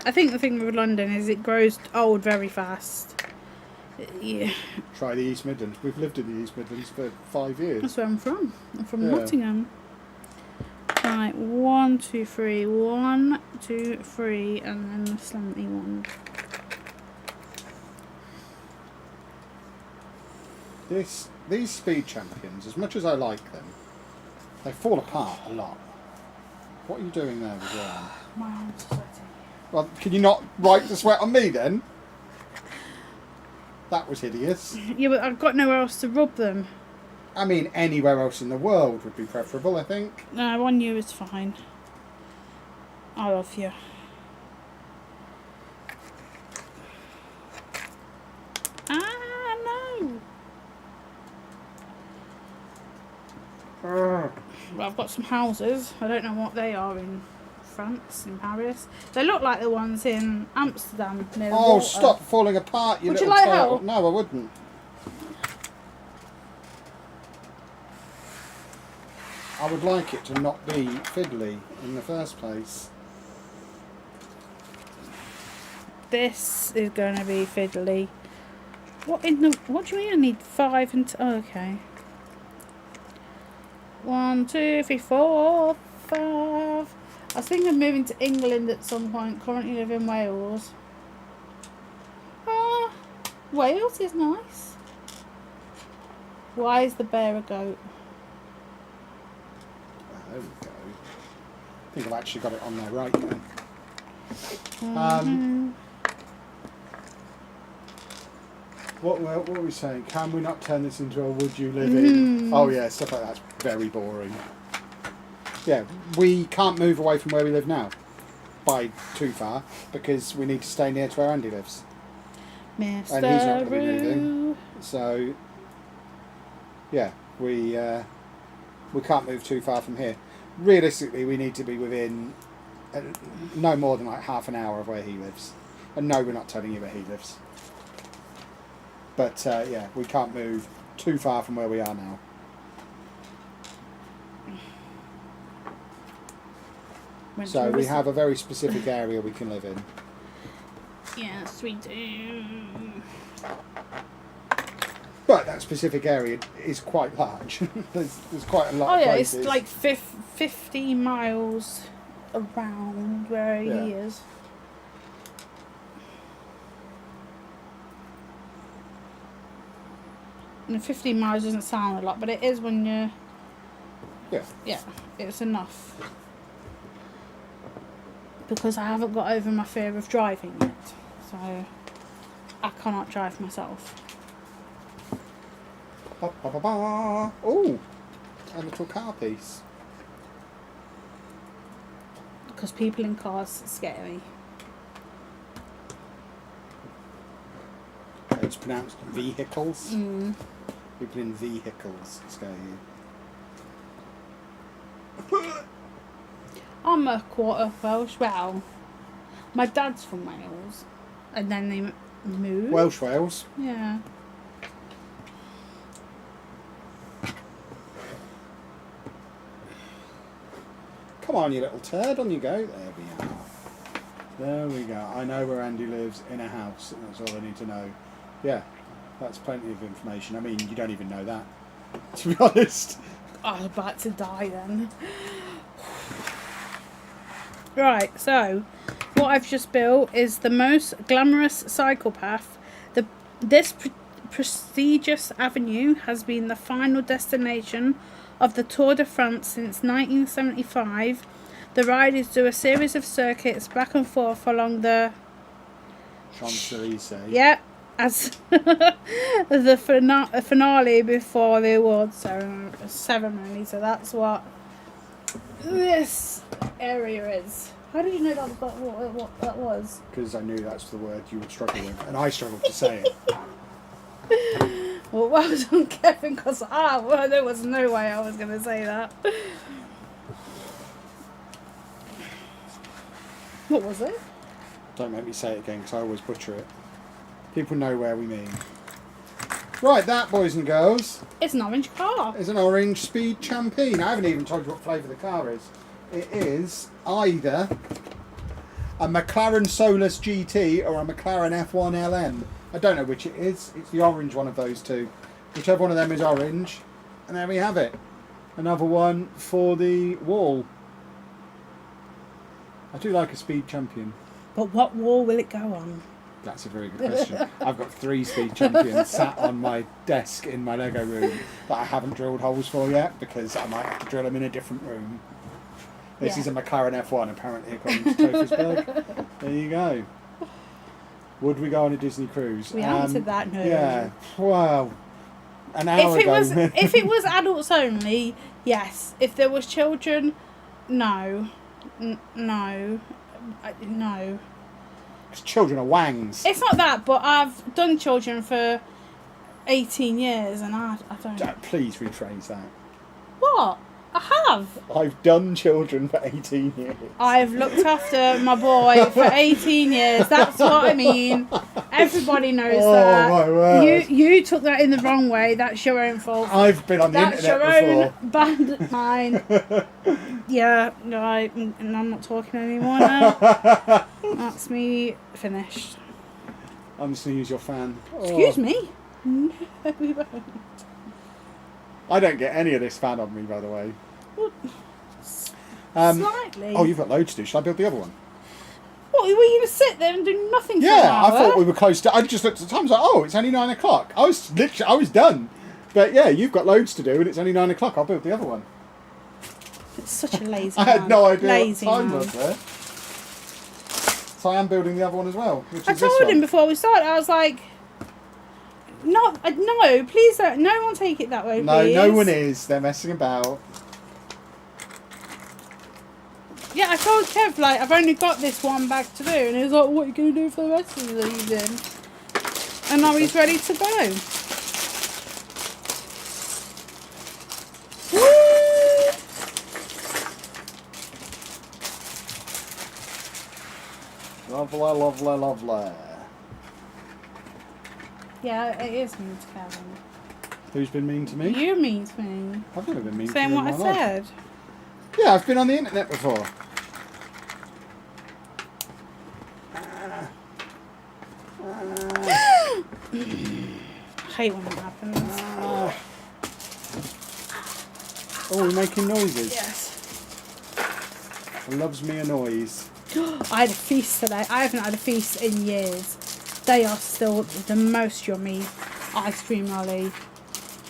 I think the thing with London is it grows old very fast. Yeah. Try the East Midlands. We've lived in the East Midlands for 5 years. That's where I'm from. I'm from Yeah. Nottingham. Right, 1, 2, 3, 1, 2, 3, and then the slanty one. These speed champions, as much as I like them, they fall apart a lot. What are you doing there with your arm? My arm's sweaty. Well, can you not wipe the sweat on me then? That was hideous. Yeah, but I've got nowhere else to rub them. I mean, anywhere else in the world would be preferable, I think. No, on you is fine. I love you. Ah, no. Well, I've got some houses. I don't know what they are in France, in Paris. They look like the ones in Amsterdam near the Oh, water. stop falling apart, you Would you little like turtle. help? No, I wouldn't. I would like it to not be fiddly in the first place. This is going to be fiddly. What do you mean I need 5 and... Oh, okay. 1, 2, 3, 4, 5. I was thinking of moving to England at some point. Currently live in Wales. Ah, Wales is nice. Why is the bear a goat? There we go. I think I've actually got it on there right then. What were we saying? Can we not turn this into a would you live in? Oh yeah, stuff like that's very boring. Yeah, we can't move away from where we live now by too far because we need to stay near to where Andy lives. Mr. And he's not going to be Roo. moving. So, yeah, we can't move too far from here. Realistically, we need to be within no more than like half an hour of where he lives. And no, we're not telling you where he lives. But yeah, we can't move too far from where we are now. So we have a very specific area we can live in. Yes, we do. But that specific area is quite large. there's quite a lot of places. It's like 50 miles around where he is. And 15 miles doesn't sound a lot, but it is when you're... Yeah. Yeah, it's enough. Because I haven't got over my fear of driving yet. So, I cannot drive myself. Ba, ba, ba, ba. Oh, a little car piece. Because people in cars scare me. It's pronounced vehicles. People in vehicles scare you. I'm a quarter Welsh. Well, my dad's from Wales. And then they moved. Welsh Wales. Yeah. Come on, you little turd, on you go. There we are. There we go. I know where Andy lives, in a house, and that's all I need to know. Yeah. That's plenty of information. I mean, you don't even know that, to be honest. I'm about to die then. Right, so what I've just built is the most glamorous cycle path. This prestigious avenue has been the final destination of the Tour de France since 1975. The riders do a series of circuits back and forth along the Champs-Élysées. yeah, as the finale before the awards ceremony. So that's what this area is. How did you know that what that was? Because I knew that's the word you would struggle with, and I struggled to say it. Well, well done, Kevin, because there was no way I was going to say that. What was it? Don't make me say it again, because I always butcher it. People know where we mean. Right, that, boys and girls, It's an orange car. is an orange Speed Champagne. I haven't even told you what flavour the car is. It is either a McLaren Solus GT or a McLaren F1 LM. I don't know which it is. It's the orange one of those two. Whichever one of them is orange. And there we have it. Another one for the wall. I do like a Speed Champion. But what wall will it go on? That's a very good question. I've got 3 Speed Champions sat on my desk in my Lego room that I haven't drilled holes for yet because I might have to drill them in a different room. This is a McLaren F1 apparently according to Tofusberg. There you go. Would we go on a Disney cruise? We answered that, no. Yeah. Wow. An hour ago. If it was adults only, yes. If there was children, no. No. No. Because children are wangs. It's not that, but I've done children for 18 years and I don't... Please rephrase that. What? I have. I've done children for 18 years. I've looked after my boy for 18 years. That's what I mean. Everybody knows that. My word. You took that in the wrong way. That's your own fault. I've been on the That's your internet own bad mind. Yeah, right. And I'm not talking anymore now. That's me finished. I'm just going to use your fan. Excuse me. No, we won't. I don't get any of this fan on me, by the way. Slightly. Oh, you've got loads to do. Shall I build the other one? What, were you going to sit there and do nothing for an Yeah, hour? I thought we were close to... I just looked at the time. I was like, oh, it's only 9 o'clock. I was done. But yeah, you've got loads to do and it's only 9 o'clock. I'll build the other one. It's such a lazy I had no idea lazy what time man. was there. So I am building the other one as well. Which I is this told him one. before we started, I was like, no, please don't, no one take it that way, No, please. no one is. They're messing about. Yeah, I told Kev, like, I've only got this one bag to do, and he was like, what are you going to do for the rest of the evening? And now he's ready to go. Lovely, lovely, lovely. Yeah, it is mean to Kevin. Who's been mean to me? You mean to me. I've never been mean to Saying you what I in my life. said. Yeah, I've been on the internet before. I hate when that happens. Oh, we're making noises. Yes. Loves me a noise. I had a feast today. I haven't had a feast in years. They are still the most yummy ice cream lolly,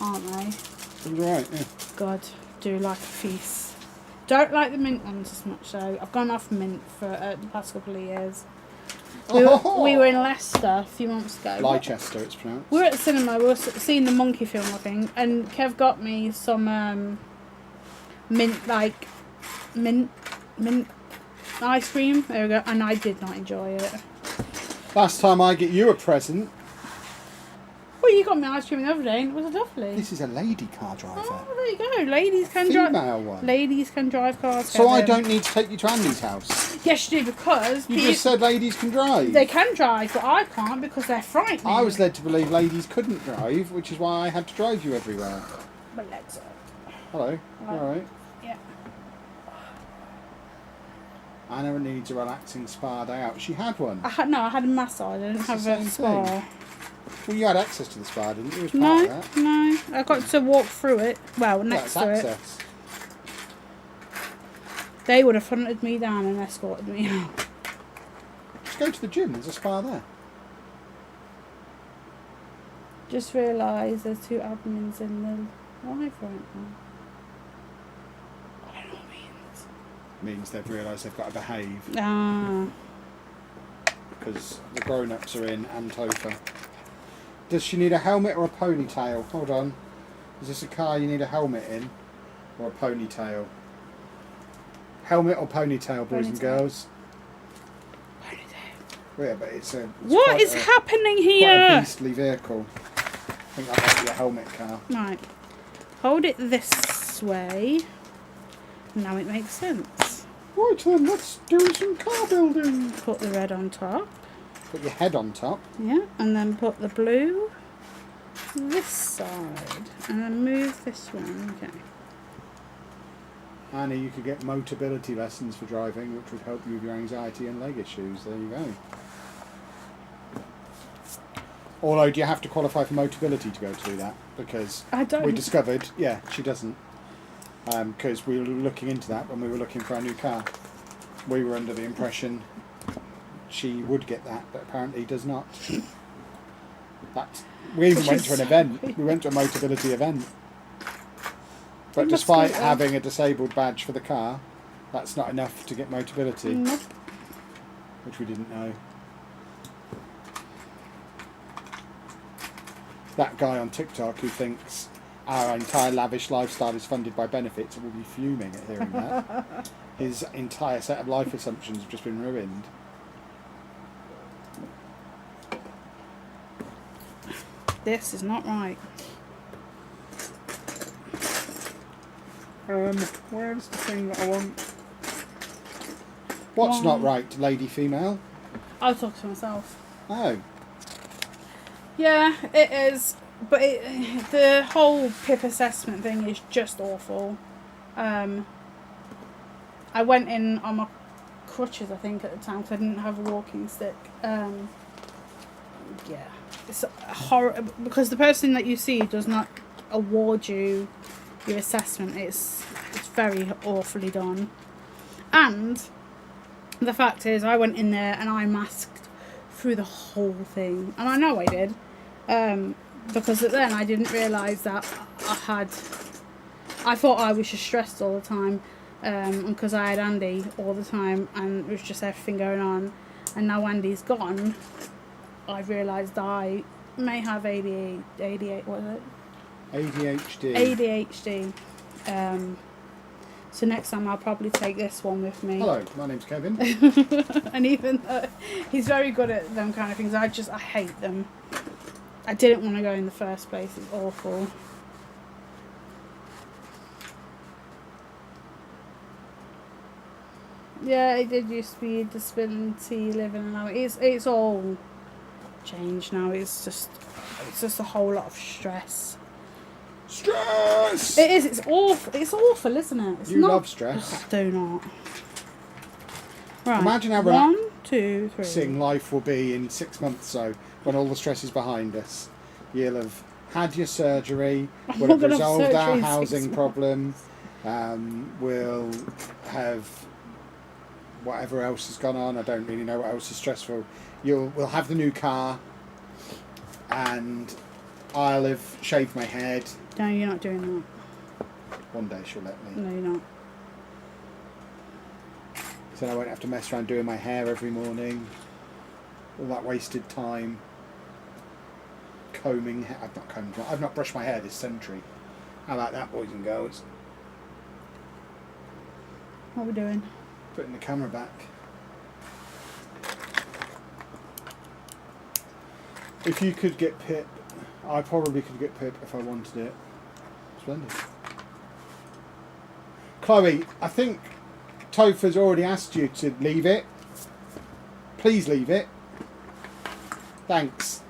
aren't they? Seems alright, yeah. God, do like a feast. Don't like the mint ones as much though. I've gone off mint for the past couple of years. We were in Leicester a few months ago. Leicester, it's pronounced. We were at the cinema. We were seeing the monkey film, I think, and Kev got me some mint ice cream. There we go. And I did not enjoy it. Last time I get you a present. Well, you got me ice cream the other day, and it was lovely. This is a lady car driver. Oh, there you go. Ladies can drive. Female one. Ladies can drive cars. So I Kevin. don't need to take you to Andy's house. Yes, you do, because You just said ladies can drive. they can drive, but I can't because they're frightening. I was led to believe ladies couldn't drive, which is why I had to drive you everywhere. My legs are. Hello. Hello. Alright. Yeah. Anna needs a relaxing spa day out. She had one. I had a massage. I didn't have the a same spa. thing. Well, you had access to the spa, didn't you? As part No, of that. no. I got to walk through it. Well, next That's to it. access. They would have fronted me down and escorted me out. Just go to the gym. There's a spa there. Just realised there's 2 admins in the live right now. I don't know what it means. Means they've realised they've got to behave Ah. because the grown-ups are in and Topher. Does she need a helmet or a ponytail? Hold on. Is this a car you need a helmet in? Or a ponytail? Helmet or ponytail, boys and Ponytail. girls? Ponytail. Yeah, but it's What quite is happening quite a here? beastly vehicle. I think that might be a helmet car. Right. Hold it this way. Now it makes sense. Right then, let's do some car building. Put the red on top. Put your head on top. Yeah, and then put the blue this side. And then move this one. Okay. Annie, you could get Motability lessons for driving, which would help you with your anxiety and leg issues. There you go. Although, do you have to qualify for Motability to be able to do that? Because I don't. we discovered, yeah, she doesn't. Because we were looking into that when we were looking for our new car. We were under the impression she would get that, but apparently does not. We even went to an event. We went to a Motability event. But You must despite be, having a disabled badge for the car, that's not enough to get Motability, Nope. which we didn't know. That guy on TikTok who thinks our entire lavish lifestyle is funded by benefits will be fuming at hearing that. His entire set of life assumptions have just been ruined. This is not right. Where's the thing that I want? What's not right, lady female? I'll talk to myself. Oh. Yeah, it is. But the whole PIP assessment thing is just awful. I went in on my crutches, I think, at the time, because I didn't have a walking stick. Yeah. It's horrible, because the person that you see does not award you your assessment. It's very awfully done. And the fact is, I went in there and I masked through the whole thing. And I know I did. Because then I didn't realise that I thought I was just stressed all the time, because I had Andy all the time and it was just everything going on, and now Andy's gone, I've realised I may have ADHD. So next time I'll probably take this one with me. Hello, my name's Kevin. And even though he's very good at them kind of things, I hate them. I didn't want to go in the first place. It's awful. Yeah, it did used to be disability living, and now it's all changed now. It's just a whole lot of stress. Stress! It is. It's awful. It's awful, isn't it? It's You not, love stress. Ugh, do not. Right. Imagine how 1, 2, 3. relaxing life will be in 6 months, so when all the stress is behind us. You'll have had your surgery, we'll have resolved our housing problem, we'll have whatever else has gone on. I don't really know what else is stressful. We'll have the new car, and I'll have shaved my head. No, you're not doing that. One day she'll let me. No, you're not. So I won't have to mess around doing my hair every morning. All that wasted time. Combing. I've not brushed my hair this century. How about that, boys and girls? What are we doing? Putting the camera back. If you could get Pip, I probably could get Pip if I wanted it. Splendid. Chloe, I think Topher's already asked you to leave it. Please leave it. Thanks.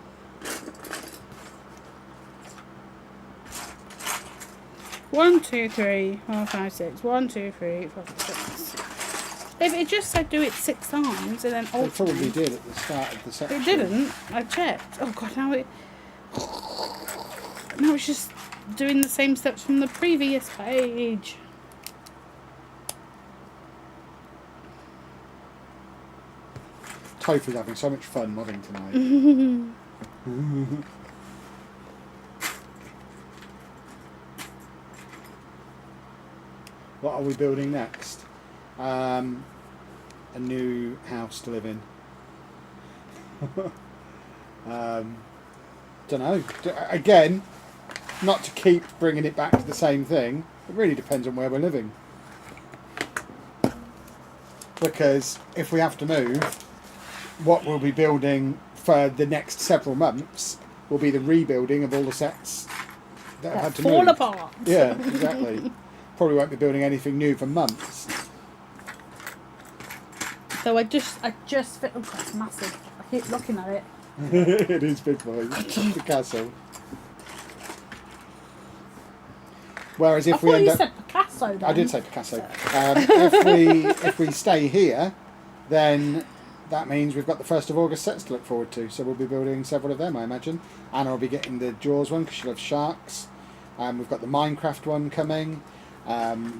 One, 2, 3, 4, 5, 6. 1, 2, 3, 4, 5, 6. If it just said do it 6 times and then They probably alternate. did at the start of the section. It didn't. I checked. Oh god, now it. No, it's just doing the same steps from the previous page. Tofu's having so much fun modding tonight. What are we building next? A new house to live in. Don't know. Again, not to keep bringing it back to the same thing. It really depends on where we're living. Because if we have to move, what we'll be building for the next several months will be the rebuilding of all the sets that have had to fall move. apart. Yeah, exactly. Probably won't be building anything new for months. So I just fit. Oh, that's massive. I keep looking at it. It is big boy. The castle. Whereas if I we thought end you up, said Picasso. Then. I did say Picasso. If we stay here, then that means we've got the 1st of August sets to look forward to. So we'll be building several of them, I imagine. Anna will be getting the Jaws one because she loves sharks. We've got the Minecraft one coming.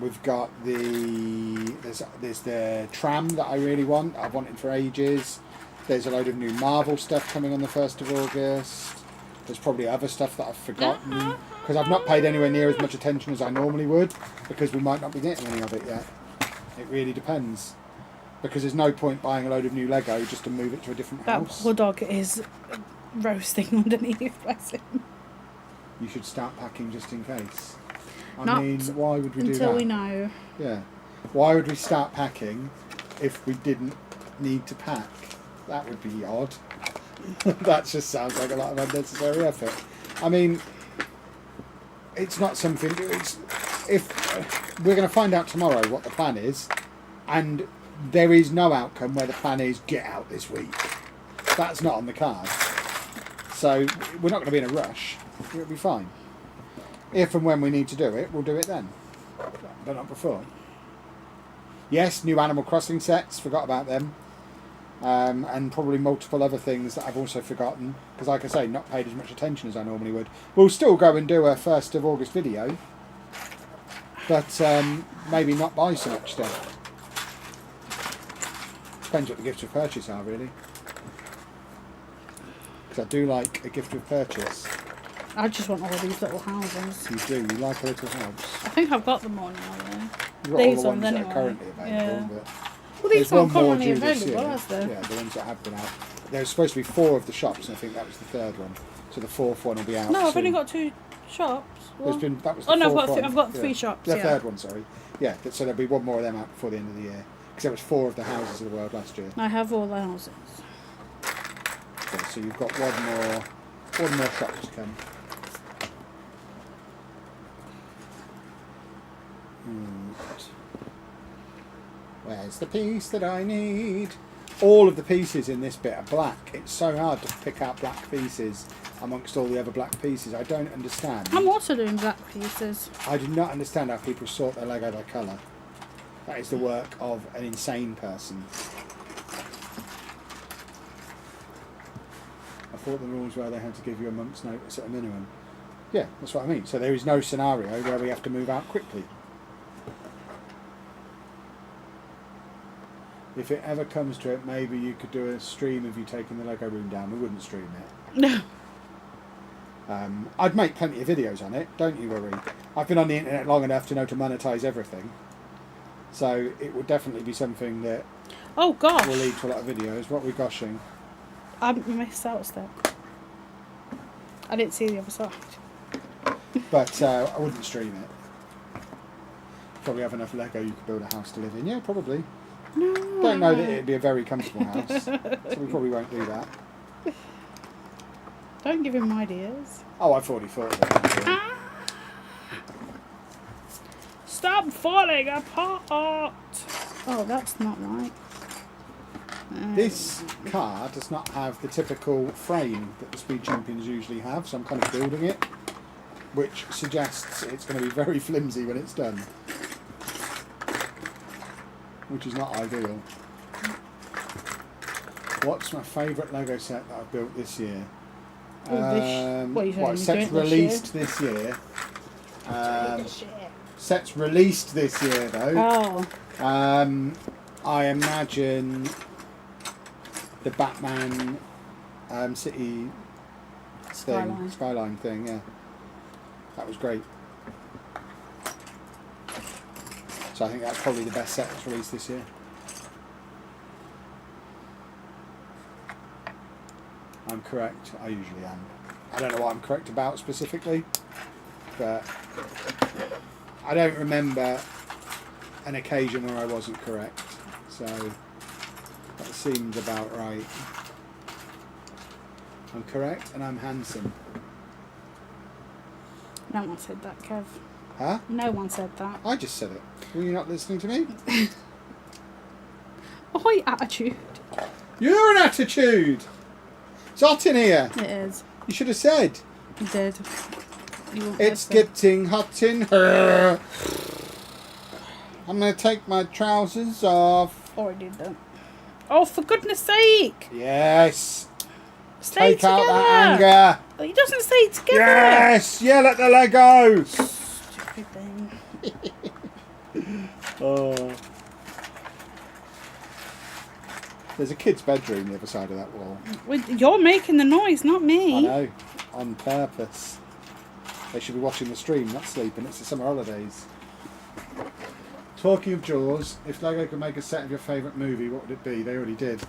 We've got there's the tram that I really want. I've wanted for ages. There's a load of new Marvel stuff coming on the 1st of August. There's probably other stuff that I've forgotten because I've not paid anywhere near as much attention as I normally would because we might not be getting any of it yet. It really depends because there's no point buying a load of new Lego just to move it to a different That house. poor dog is roasting underneath. Bless him. You should start packing just in case. I Not mean, why would we do that? Until we know. Yeah. Why would we start packing if we didn't need to pack? That would be odd. That just sounds like a lot of unnecessary effort. I mean, it's not something... If we're going to find out tomorrow what the plan is, and there is no outcome where the plan is get out this week. That's not on the card. So we're not going to be in a rush. It'll be fine. If and when we need to do it, we'll do it then. But not before. Yes, new Animal Crossing sets. Forgot about them. And probably multiple other things that I've also forgotten. Because like I say, not paid as much attention as I normally would. We'll still go and do a 1st of August video. But maybe not buy so much stuff. Depends what the gifts of purchase are, really. Because I do like a gift of purchase. I just want all these little houses. You do. You like a little house. I think I've got them all now, though. You've got These all the ones ones that anyway. are currently available. Yeah. But Well, these there's one aren't more commonly due this available, year. is there? Yeah, the ones that have been out. There's supposed to be 4 of the shops, and I think that was the 3rd one. So the 4th one will be out No, I've soon. only got 2 shops. There's Well, been, that was the oh no, 4th one. I've got Yeah. 3 shops. The Yeah. 3rd one, sorry. Yeah, so there'll be one more of them out before the end of the year. Because there was 4 of the houses of the world last year. I have all the houses. Okay, so you've got one more shop to come. Where's the piece that I need? All of the pieces in this bit are black. It's so hard to pick out black pieces amongst all the other black pieces. I don't understand. I'm also doing black pieces. I do not understand how people sort their Lego by colour. That is the work of an insane person. I thought the rules were they had to give you a month's notice at a minimum. Yeah, that's what I mean. So there is no scenario where we have to move out quickly. If it ever comes to it, maybe you could do a stream of you taking the Lego room down. We wouldn't stream it. No. I'd make plenty of videos on it, don't you worry. I've been on the internet long enough to know to monetize everything. So it would definitely be something that Oh gosh. will lead to a lot of videos. What are we goshing? I missed out a step. I didn't see the other side. But I wouldn't stream it. Probably have enough Lego you could build a house to live in. Yeah, probably. No. Don't know that it'd be a very comfortable house. So we probably won't do that. Don't give him ideas. Oh, I've already thought of it. Ah. Stop falling apart. Oh, that's not right. This car does not have the typical frame that the Speed Champions usually have, so I'm kind of building it, which suggests it's going to be very flimsy when it's done, which is not ideal. What's my favourite Lego set that I've built this year? What are you saying? Well, You sets do it this released this year. Sets released this year though. Oh. I imagine the Batman City Skyline thing, yeah. That was great. So I think that's probably the best set that's released this year. I'm correct. I usually am. I don't know what I'm correct about specifically, but I don't remember an occasion where I wasn't correct. So that seems about right. I'm correct and I'm handsome. No one said that, Kev. Huh? No one said that. I just said it. Were you not listening to me? Oi, attitude. You're an attitude! It's hot in here. It is. You should have said. You did. You won't It's listen. getting hot in here. I'm going to take my trousers off. Already done. Oh, for goodness sake! Yes. Stay Take out together. that anger. Oh, he doesn't stay together. Yes. Yell at the Lego. Stupid thing. Oh. There's a kid's bedroom the other side of that wall. You're making the noise, not me. I know. On purpose. They should be watching the stream, not sleeping. It's the summer holidays. Talking of Jaws, if Lego could make a set of your favourite movie, what would it be? They already did.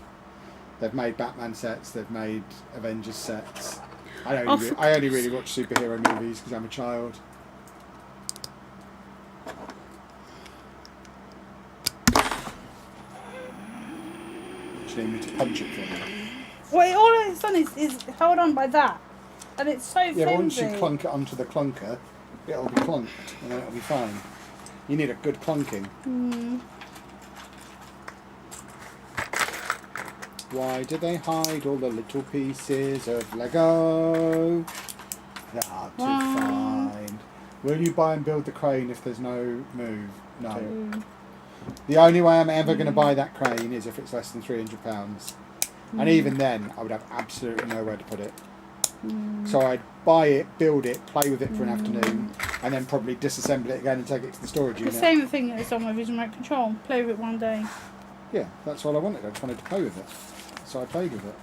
They've made Batman sets, they've made Avengers sets. I only really watch superhero movies because I'm a child. Do you need me to punch it for you? Well, all it's done is held on by that. And it's so flimsy. Yeah, but once you clunk it onto the clunker, it'll be clunked and then it'll be fine. You need a good clunking. Why do they hide all the little pieces of Lego? They're hard to find. Will you buy and build the crane if there's no move? No. The only way I'm ever going to buy that crane is if it's less than £300. And even then, I would have absolutely nowhere to put it. So I'd buy it, build it, play with it for an afternoon, and then probably disassemble it again and take it to the storage The unit. same thing that is on my Vision Remote Control. Play with it one day. Yeah, that's all I wanted. I just wanted to play with it. So I played with it.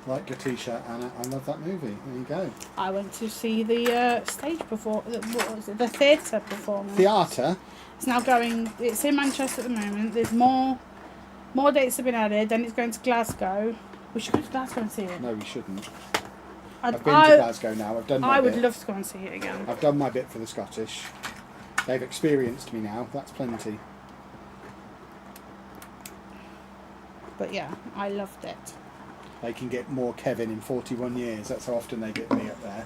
Like your t-shirt, Anna. I love that movie. There you go. I went to see the stage performance. What was it? The theatre performance. Theatre. It's now going. It's in Manchester at the moment. There's more dates have been added. Then it's going to Glasgow. We should go to Glasgow and see it. No, we shouldn't. I've been to Glasgow now. I've done my bit. I would love to go and see it again. I've done my bit for the Scottish. They've experienced me now. That's plenty. But yeah, I loved it. They can get more Kevin in 41 years. That's how often they get me up there.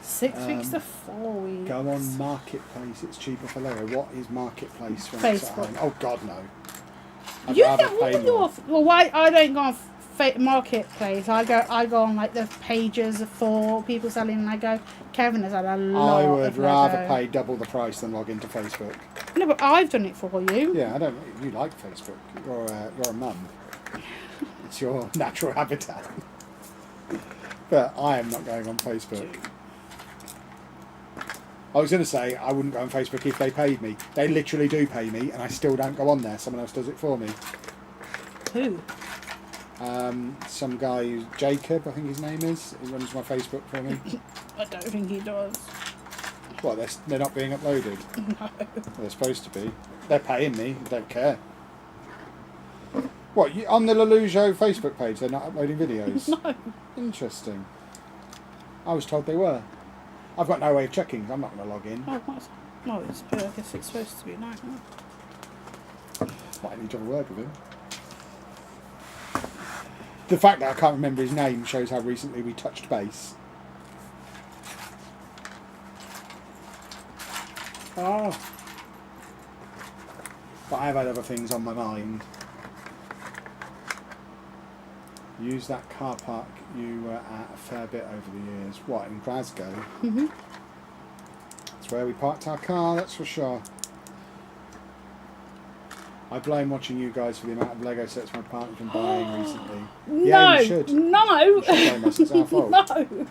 Six weeks to 4 weeks. Go on Marketplace. It's cheaper for Lego. What is Marketplace when it's at Facebook. home? Oh God, no. I'd You rather get pay all more. your well? Why I don't go on Marketplace? I go on like the pages for people selling Lego. Kevin has had a lot. I would of rather Lego. pay double the price than log into Facebook. No, but I've done it for you. Yeah, I don't. You like Facebook? You're a mum. It's your natural habitat. But I am not going on Facebook. I was going to say I wouldn't go on Facebook if they paid me. They literally do pay me, and I still don't go on there. Someone else does it for me. Who? Some guy, Jacob, I think his name is. He runs my Facebook for me. I don't think he does. What? They're not being uploaded. No. Well, they're supposed to be. They're paying me. I don't care. What? On the Lelujo Facebook page, they're not uploading videos. No. Interesting. I was told they were. I've got no way of checking. I'm not going to log in. Oh, what's... No, I guess it's supposed to be like that. Might need to have a word with him. The fact that I can't remember his name shows how recently we touched base. Oh. But I've had other things on my mind. Use that car park you were at a fair bit over the years. What, in Glasgow? Mhm. where we parked our car, that's for sure. I blame watching you guys for the amount of Lego sets my partner's been buying recently. No, Yeah, you should. no. You should blame us, it's our fault. No.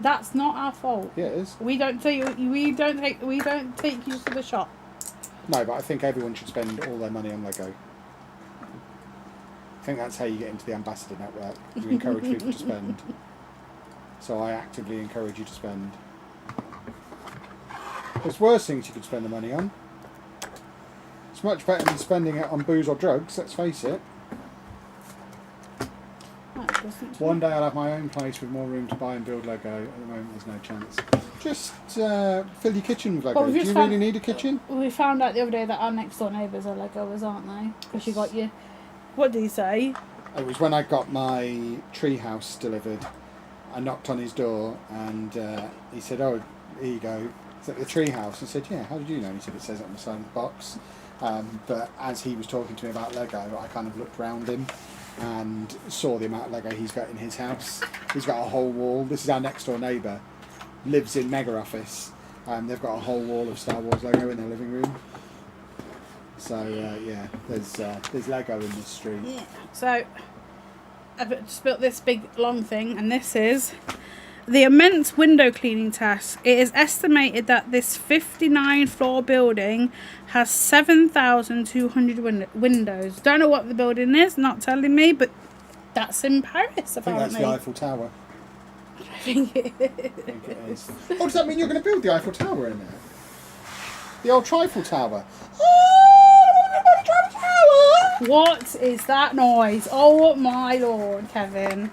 That's not our fault. Yeah, it is. We don't take you to the shop. No, but I think everyone should spend all their money on Lego. I think that's how you get into the ambassador network. You encourage people to spend. So I actively encourage you to spend. There's worse things you could spend the money on. It's much better than spending it on booze or drugs, let's face it. One day I'll have my own place with more room to buy and build Lego. At the moment there's no chance. Just fill your kitchen with Lego. Well, do you really need a kitchen? We found out the other day that our next door neighbours are Legoers, aren't they? Because you got your... What did he say? It was when I got my treehouse delivered. I knocked on his door and he said, "Oh, here you go. Is that the treehouse?" I said, "Yeah, how did you know?" He said, "It says it on the side of the box." But as he was talking to me about Lego, I kind of looked round him and saw the amount of Lego he's got in his house. He's got a whole wall. This is our next door neighbour. Lives in Mega Office. They've got a whole wall of Star Wars Lego in their living room. So yeah, there's Lego in this street. Yeah. So I've just built this big long thing, and this is the immense window cleaning task. It is estimated that this 59 floor building has 7,200 windows. Don't know what the building is, not telling me, but that's in Paris apparently. I think that's the Eiffel Tower. I think it is. I think it is. Oh, does that mean you're going to build the Eiffel Tower in there? The old Trifle Tower. What is that noise? Oh my lord, Kevin.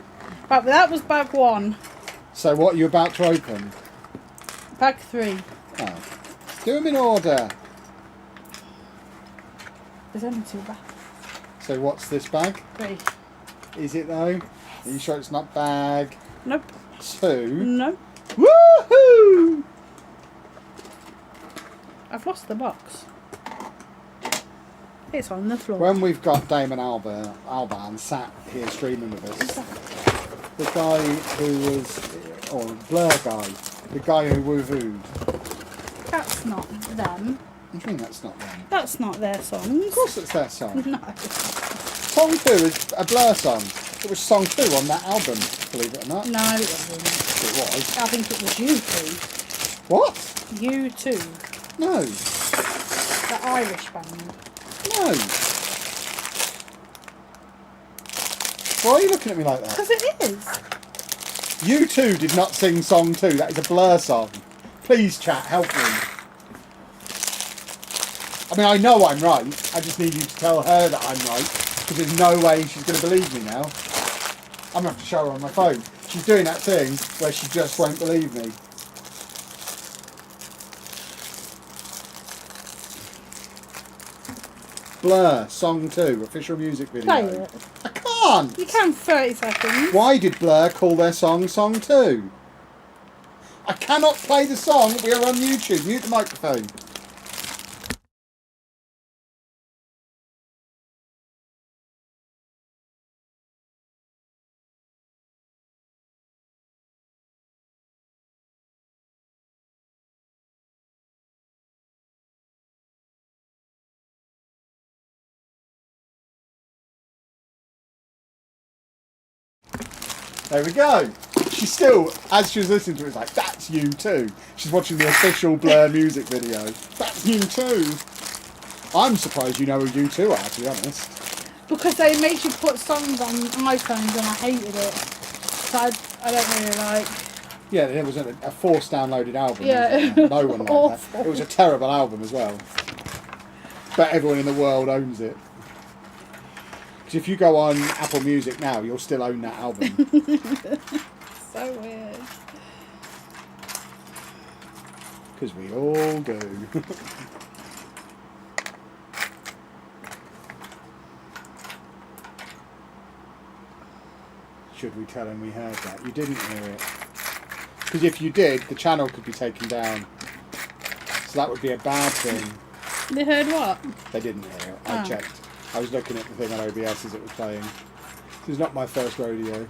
Right, but that was bag 1. So what are you about to open? Bag 3. Oh. Do them in order. There's only 2 bags. So what's this bag? 3. Is it though? Are you sure it's not bag Nope. 2? No. Woohoo! I've lost the box. It's on the floor. When we've got Damon Alban sat here streaming with us, the guy who was, or Blur guy, the guy who woohooed. That's not them. What do you mean that's not them? That's not their songs. Of course it's their song. No. Song 2 is a Blur song. It was song 2 on that album, believe it or not. No, it wasn't. It was. I think it was U2. What? U2. No. The Irish band. No. Why are you looking at me like that? Because it is. U2 did not sing song 2. That is a Blur song. Please, chat, help me. I mean, I know I'm right. I just need you to tell her that I'm right. Because there's no way she's going to believe me now. I'm going to have to show her on my phone. She's doing that thing where she just won't believe me. Blur, song 2, official music video. Play it. I can't! You can 30 seconds. Why did Blur call their song Song 2? I cannot play the song. We are on YouTube. Mute the microphone. There we go. She still, as she was listening to it, was like, that's you too. She's watching the official Blur music video. That's you too. I'm surprised you know who you two are, to be honest. Because they make you put songs on iPhones and I hated it. So I don't really like... Yeah, there was a forced downloaded album. Yeah. No one liked Awful. that. It was a terrible album as well. But everyone in the world owns it. Because if you go on Apple Music now, you'll still own that album. So weird. Because we all do. Should we tell him we heard that? You didn't hear it. Because if you did, the channel could be taken down. So that would be a bad thing. They heard what? They didn't hear it. I checked. I was looking at the thing on OBS as it was playing. This is not my first rodeo.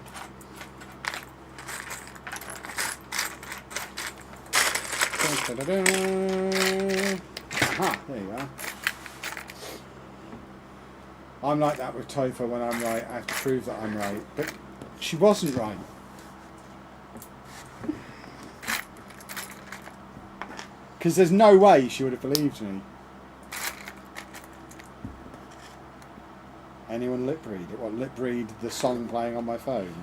Aha, there you are. I'm like that with Topher when I'm right. I have to prove that I'm right. But she wasn't right. Because there's no way she would have believed me. Anyone lip read it? What, lip read the song playing on my phone?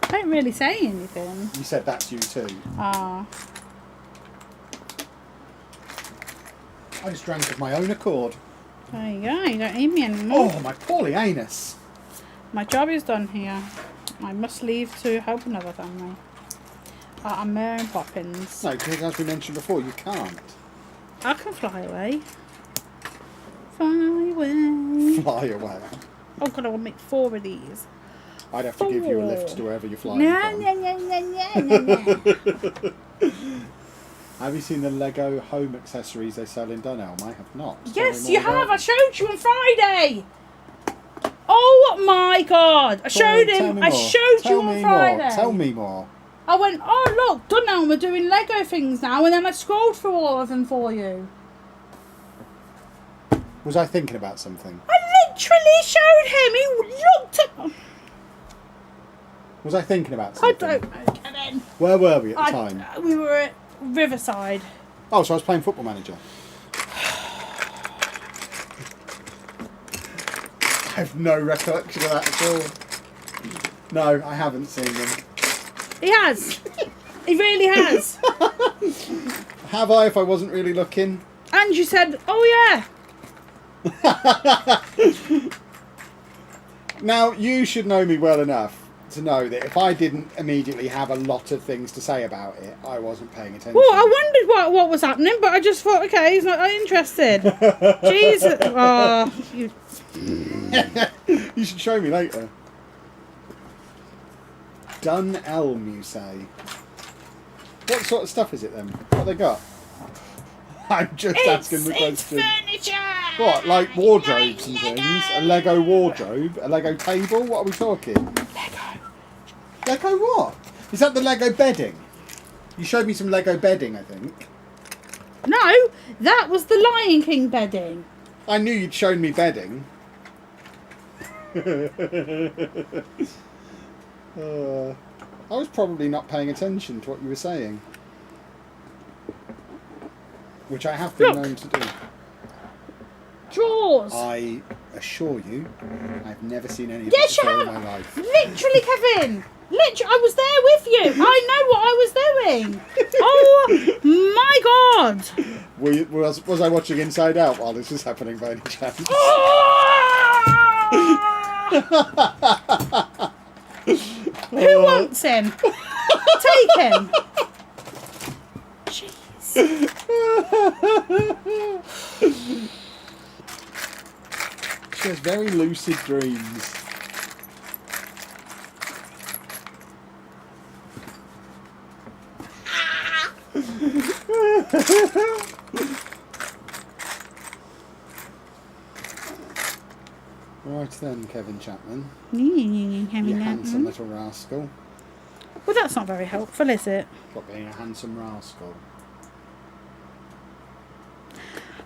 Don't really say anything. You said that's you too. Ah. I just drank of my own accord. There you go. You don't need me anymore. Oh, my poorly anus. My job is done here. I must leave to help another family. I'm Mary Poppins. No, because as we mentioned before, you can't. I can fly away. Fly away. Fly away. Oh god, I want to make 4 of these. I'd have to give you a lift to wherever you're flying No, from. no, no, no, no, no, no. Have you seen the Lego home accessories they sell in Dunelm? I have not. Yes, you have. I showed you on Friday. Oh my god! I showed him. I showed you on Friday. Tell me more. I went, oh look, Dunelm are doing Lego things now, and then I scrolled through all of them for you. Was I thinking about something? I literally showed him. He looked at. Was I thinking about I something? don't know, Kevin. Where were we at the time? We were at Riverside. Oh, so I was playing Football Manager. I have no recollection of that at all. No, I haven't seen them. He has. He really has. Have I if I wasn't really looking? And you said, oh yeah. Now, you should know me well enough to know that if I didn't immediately have a lot of things to say about it, I wasn't paying attention. Well, I wondered what was happening, but I just thought, okay, he's not interested. Jesus. Oh, you... You should show me later. Dunelm, you say? What sort of stuff is it then? What have they got? I'm just asking the question. It's furniture! What, like wardrobes and things? A Lego wardrobe? A Lego table? What are we talking? Lego. Lego what? Is that the Lego bedding? You showed me some Lego bedding, I think. No, that was the Lion King bedding. I knew you'd shown me bedding. I was probably not paying attention to what you were saying. Which I have been known to do. Drawers. I assure you, I've never seen any of Yes, this you before in have. my life. Literally, Kevin. Literally, I was there with you. I know what I was doing. Oh my god. Was I watching Inside Out while this was happening by any chance? Who wants him? Take him. Jeez. She has very lucid dreams. Right then, Kevin Chapman. You handsome little rascal. Well, that's not very helpful, is it? What, being a handsome rascal?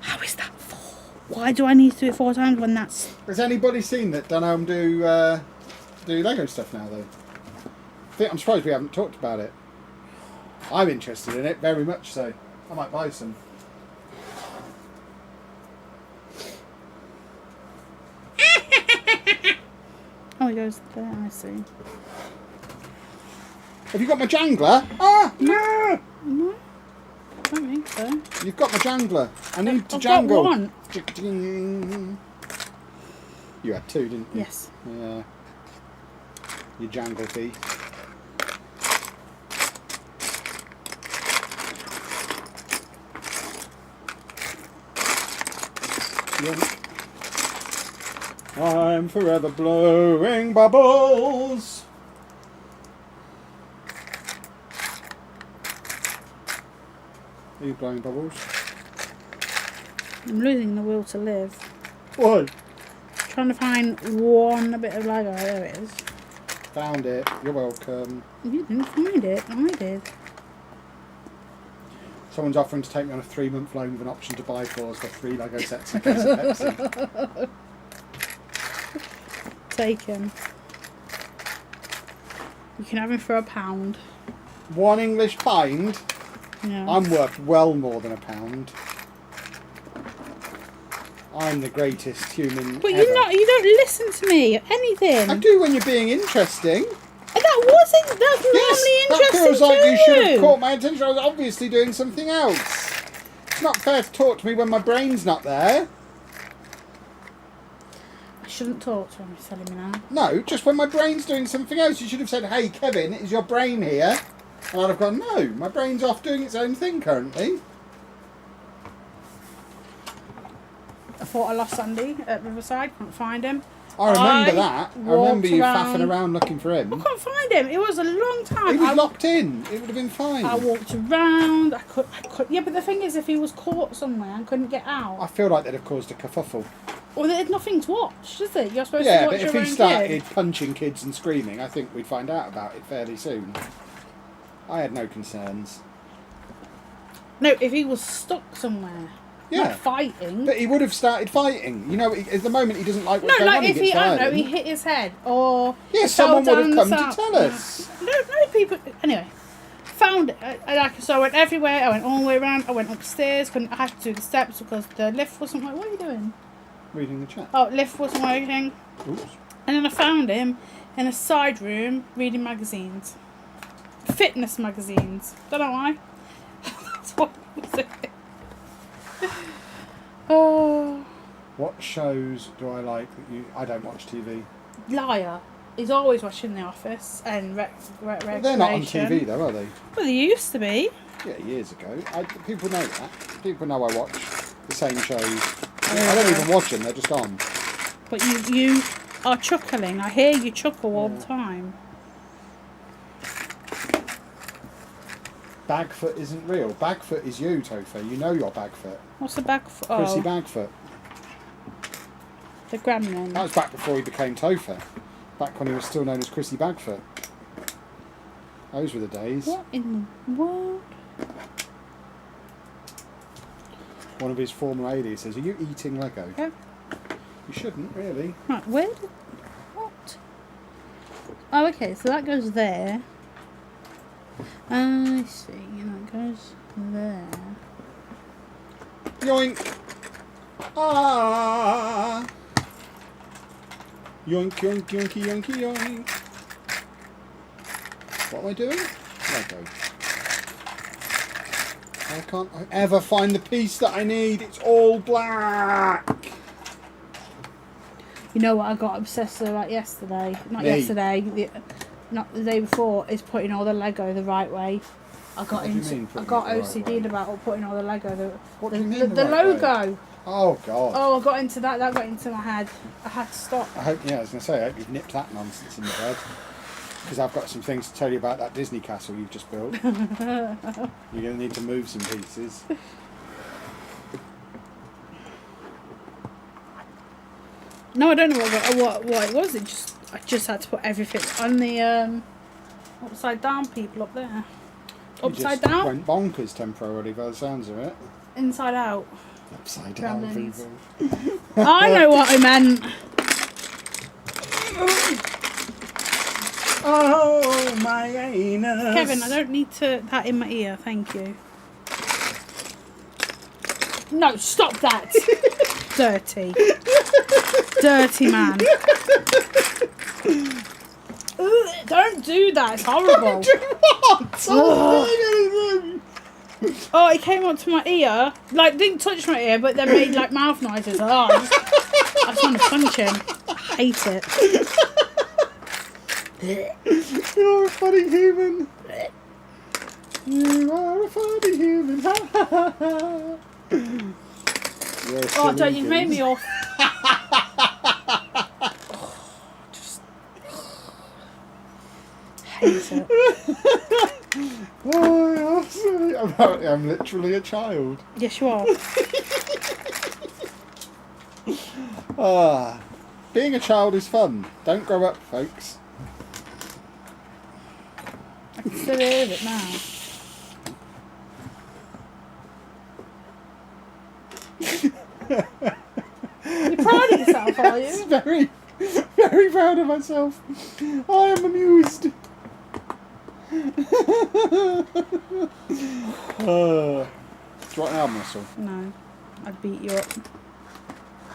How is that 4? Why do I need to do it 4 times when that's... Has anybody seen that Dunelm do Lego stuff now, though? I'm surprised we haven't talked about it. I'm interested in it, very much so. I might buy some. Oh, it goes there, I see. Have you got my jangler? Ah, no! No, I don't think so. You've got my jangler. I need to I've jangle. got one. You had 2, didn't you? Yes. Yeah. You jangle thief. I'm forever blowing bubbles. Are you blowing bubbles? I'm losing the will to live. Why? Trying to find one bit of Lego. There it is. Found it. You're welcome. You didn't find it. I did. Someone's offering to take me on a 3-month loan with an option to buy fours for 3 Lego sets and a case of Pepsi. Take him. You can have him for £1. 1 English pound? Yeah. I'm worth well more than £1. I'm the greatest human But ever. you don't listen to me or anything. I do when you're being interesting. That's normally Yes, that interesting feels like to you should have caught my attention. I was obviously doing something else. It's not fair to talk to me when my brain's not there. I shouldn't talk to him, he's telling me now. No, just when my brain's doing something else. You should have said, hey, Kevin, is your brain here? And I'd have gone, no, my brain's off doing its own thing currently. I thought I lost Andy at Riverside, couldn't find him. I remember that. I remember you walked faffing around looking for him. I couldn't find him. It was a long time. He was locked in. It would have been fine. I walked around. I could. Yeah, but the thing is, if he was caught somewhere and couldn't get out, I feel like they'd have caused a kerfuffle. well, there's nothing to watch, is it? You're supposed to Yeah, watch but if your he own started kid. punching kids and screaming, I think we'd find out about it fairly soon. I had no concerns. No, if he was stuck somewhere, Yeah. not fighting. But he would have started fighting. You know, at the moment he doesn't like what's No, going like on. if he, gets I don't know, violent. he hit his head or Yeah, fell someone would have down come the to side. tell us. No people. Anyway, found it. So I went everywhere. I went all the way around. I went upstairs. I had to do the steps because the lift wasn't working. What are you doing? Reading the chat. Oh, lift wasn't working. Oops. And then I found him in a side room reading magazines, fitness magazines. Don't know why. That's what he was doing. Oh, What shows do I like that you... I don't watch TV. liar. He's always watching The Office and Well, they're not on Recreation. TV though, are they? Well, they used to be. Yeah, years ago. People know that. People know I watch the same shows. I don't even watch them, they're just on. But you are chuckling. I hear you chuckle all the time. Bagfoot isn't real. Bagfoot is you, Topher. You know you're Bagfoot. What's the back? Chrissy Bagfoot. The gremlin. That was back before he became Topher. Back when he was still known as Chrissy Bagfoot. Those were the days. What in the world? One of his former alias says, are you eating Lego? Yeah. You shouldn't, really. Right, where did... What? Oh, okay, so that goes there. I see, and that goes there. Yoink! Ah! Yoink, yoink, yoinky, yoinky, yoink. What am I doing? Lego. Why can't I ever find the piece that I need? It's all black! You know what I got obsessed about yesterday? Not Me. yesterday, not the day before, is putting all the Lego the right way. I got What do you mean, I putting got it the right OCD'd way? about putting all the Lego What do you mean the the right logo. way? Oh, God. Oh, I got into that got into my head. I had to stop. I hope, yeah, I was going to say, I hope you've nipped that nonsense in the bud. Because I've got some things to tell you about that Disney castle you've just built. You're going to need to move some pieces. No, I don't know what it was. I just had to put everything on the upside down people up there. Upside You just down, went bonkers temporarily by the sounds of it. inside out. Upside down Gremlins. people. I know what I meant. Oh, my anus. Kevin, I don't need that in my ear, thank you. No, stop that. Dirty. Dirty man. Ugh, don't do that, it's horrible. Oh, it came up to my ear. Like, didn't touch my ear, but then made like mouth noises. Oh, I just want to punch him. I hate it. You're a funny human. You are a funny human. Oh, don't you made me off. Just hate it. Oh, I'm sorry. I'm literally a child. Yes, you are. Being a child is fun. Don't grow up, folks. Still hear it now. You're proud of yourself, are Yes, you? very, very proud of myself. I am amused. Do you want an arm wrestle? No, I'd beat you up.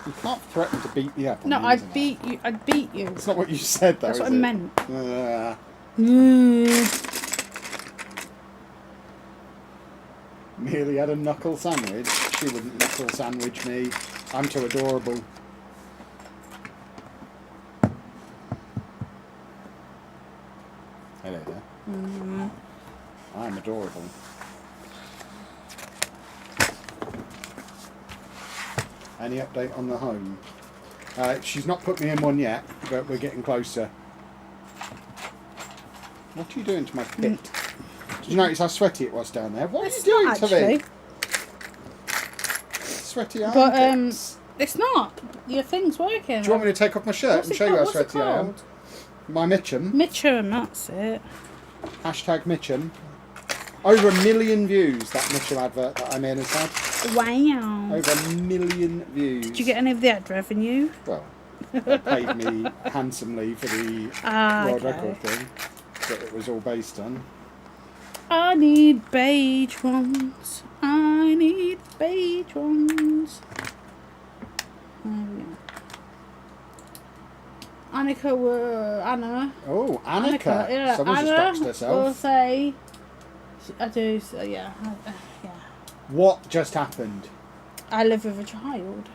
You can't threaten to beat me up on No, the I'd internet. beat you. I'd beat you. That's not what you said, though. That's what is I it? meant. Nearly had a knuckle sandwich. She wouldn't knuckle sandwich me. I'm too adorable. Hello there. I'm adorable. Any update on the home? She's not put me in one yet, but we're getting closer. What are you doing to my pit? Did you notice how sweaty it was down there? What are you doing to me? Sweaty armpits. It's not. Your thing's working. Do you want me to take off my shirt and show you how sweaty I am? My Mitchum. Mitchum, that's it. Hashtag Mitchum. Over 1 million views, that Mitchum advert that I'm in has had. Wow. Over 1 million views. Did you get any of the ad revenue? Well, they paid me handsomely for the world record thing that it was all based on. I need beige ones. I need beige ones. There we go. Anna. Oh, Annika. Yeah, Someone's Anna just doxed will herself. say, I do, so yeah. Yeah. What just happened? I live with a child.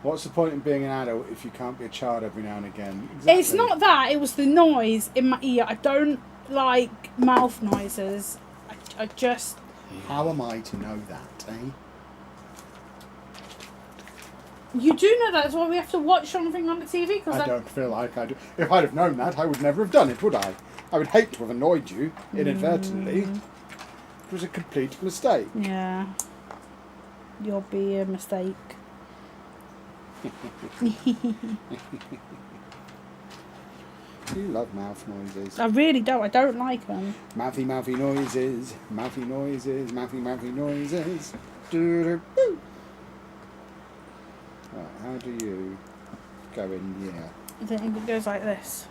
What's the point in being an adult if you can't be a child every now and again? Exactly. It's not that, it was the noise in my ear. I don't like mouth noises. I just... How am I to know that, eh? You do know that, that's why we have to watch something on the TV. I don't feel like I do. If I'd have known that, I would never have done it, would I? I would hate to have annoyed you inadvertently. It was a complete mistake. Yeah. You'll be a mistake. You love mouth noises. I really don't. I don't like them. Mouthy, mouthy noises. Mouthy noises. Mouthy, mouthy noises. Doo-doo-doo. Right, how do you go in here? I think it goes like this.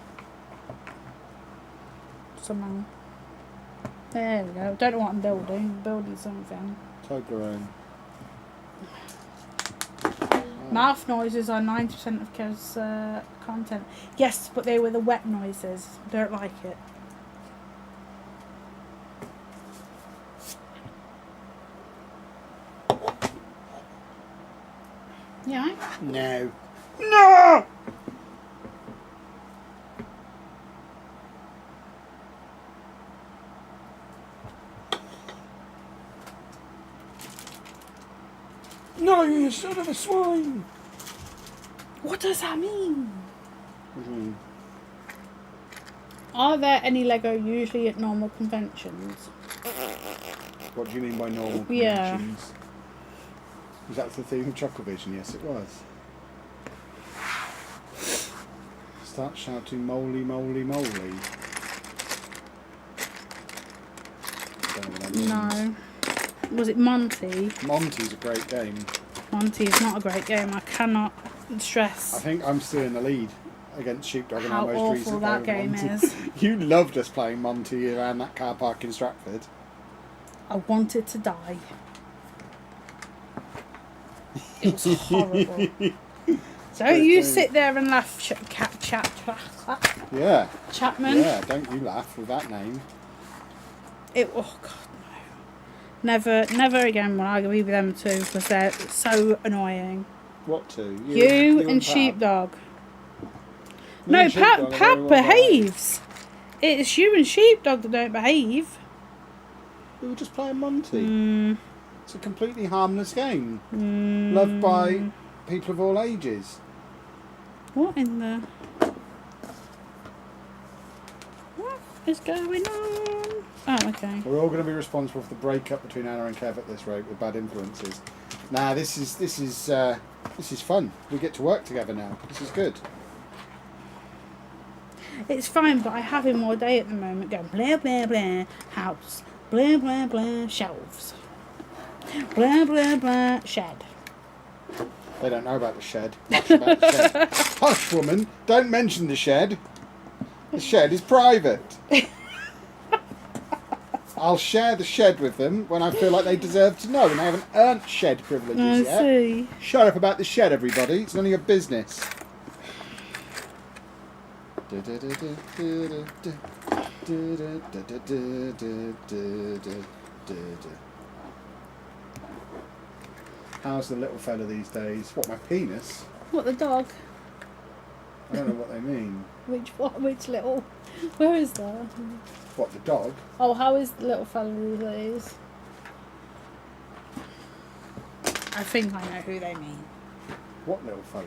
Somehow. There we go. Don't know what I'm building. Building something. Toblerone. Mouth noises are 90% of Kev's content. Yes, but they were the wet noises. Don't like it. Yeah. No. No! No, you son of a swine! What does that mean? Mm-hmm. Are there any Lego usually at normal conventions? What do you mean by normal Yeah. conventions? Was that the theme of Chucklevision? Yes, it was. Start shouting moly, moly, moly. Don't know what that means. No. Was it Monty? Monty's a great game. Monty is not a great game. I cannot stress I think I'm still in the lead against Sheepdog in how our most awful recent that game game of Monty. is. You loved us playing Monty around that car park in Stratford. I wanted to die. It was horrible. Don't you sit there and laugh, Yeah. Chapman. Yeah, don't you laugh with that name. Oh God, no. Never again will I be with them two because they're so annoying. What two? You and Pap? Sheepdog. Me No, and Sheepdog are Pap very well behaves. It's you and Sheepdog that don't behave. We were just playing Monty. Mm. It's a completely harmless game. Loved by people of all ages. What in the... What is going on? Oh, okay. We're all going to be responsible for the breakup between Anna and Kev at this rate with bad influences. Nah, this is fun. We get to work together now. This is good. It's fine, but I have him all day at the moment going blah blah blah house, blah blah blah shelves, blah blah blah shed. They don't know about the shed. Hush about the shed. Hush, woman. Don't mention the shed. The shed is private. I'll share the shed with them when I feel like they deserve to know, and I haven't earned shed privileges yet. See. Shut up about the shed, everybody. It's none of your business. How's the little fella these days? What, my penis? What, the dog? I don't know what they mean. Which little? Where is that? What, the dog? Oh, how is the little fella these days? I think I know who they mean. What little fella?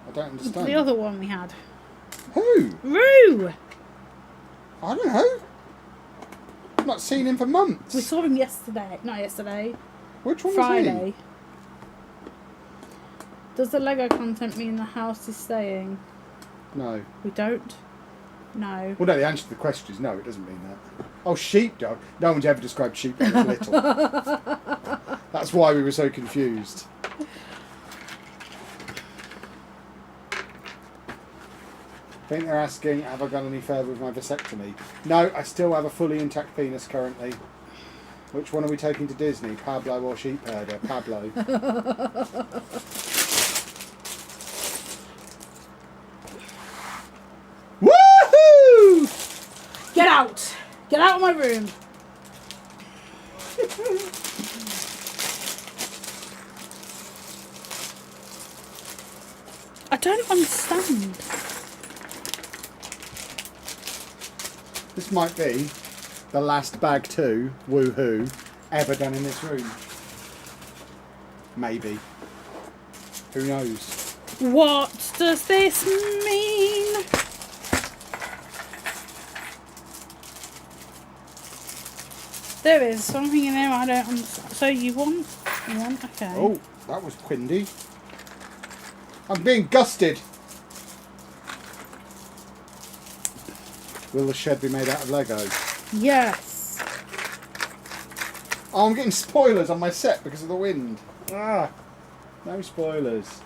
I don't understand. The other one we had. Who? Roo! I don't know. I've not seen him for months. We saw him yesterday. Not yesterday. Which one Friday. was he? Does the Lego content mean the house is staying? No. We don't? No. Well, no, the answer to the question is no, it doesn't mean that. Oh, sheepdog. No one's ever described sheepdog as little. That's why we were so confused. I think they're asking, have I gone any further with my vasectomy? No, I still have a fully intact penis currently. Which one are we taking to Disney? Pablo or sheep herder? Pablo. Woohoo! Get out! Get out of my room! I don't understand. This might be the last bag 2, woohoo, ever done in this room. Maybe. Who knows? What does this mean? There is something in there I don't understand. So you want? Okay. Oh, that was Quindy. I'm being gusted. Will the shed be made out of Lego? Yes. Oh, I'm getting spoilers on my set because of the wind. Ah, no spoilers.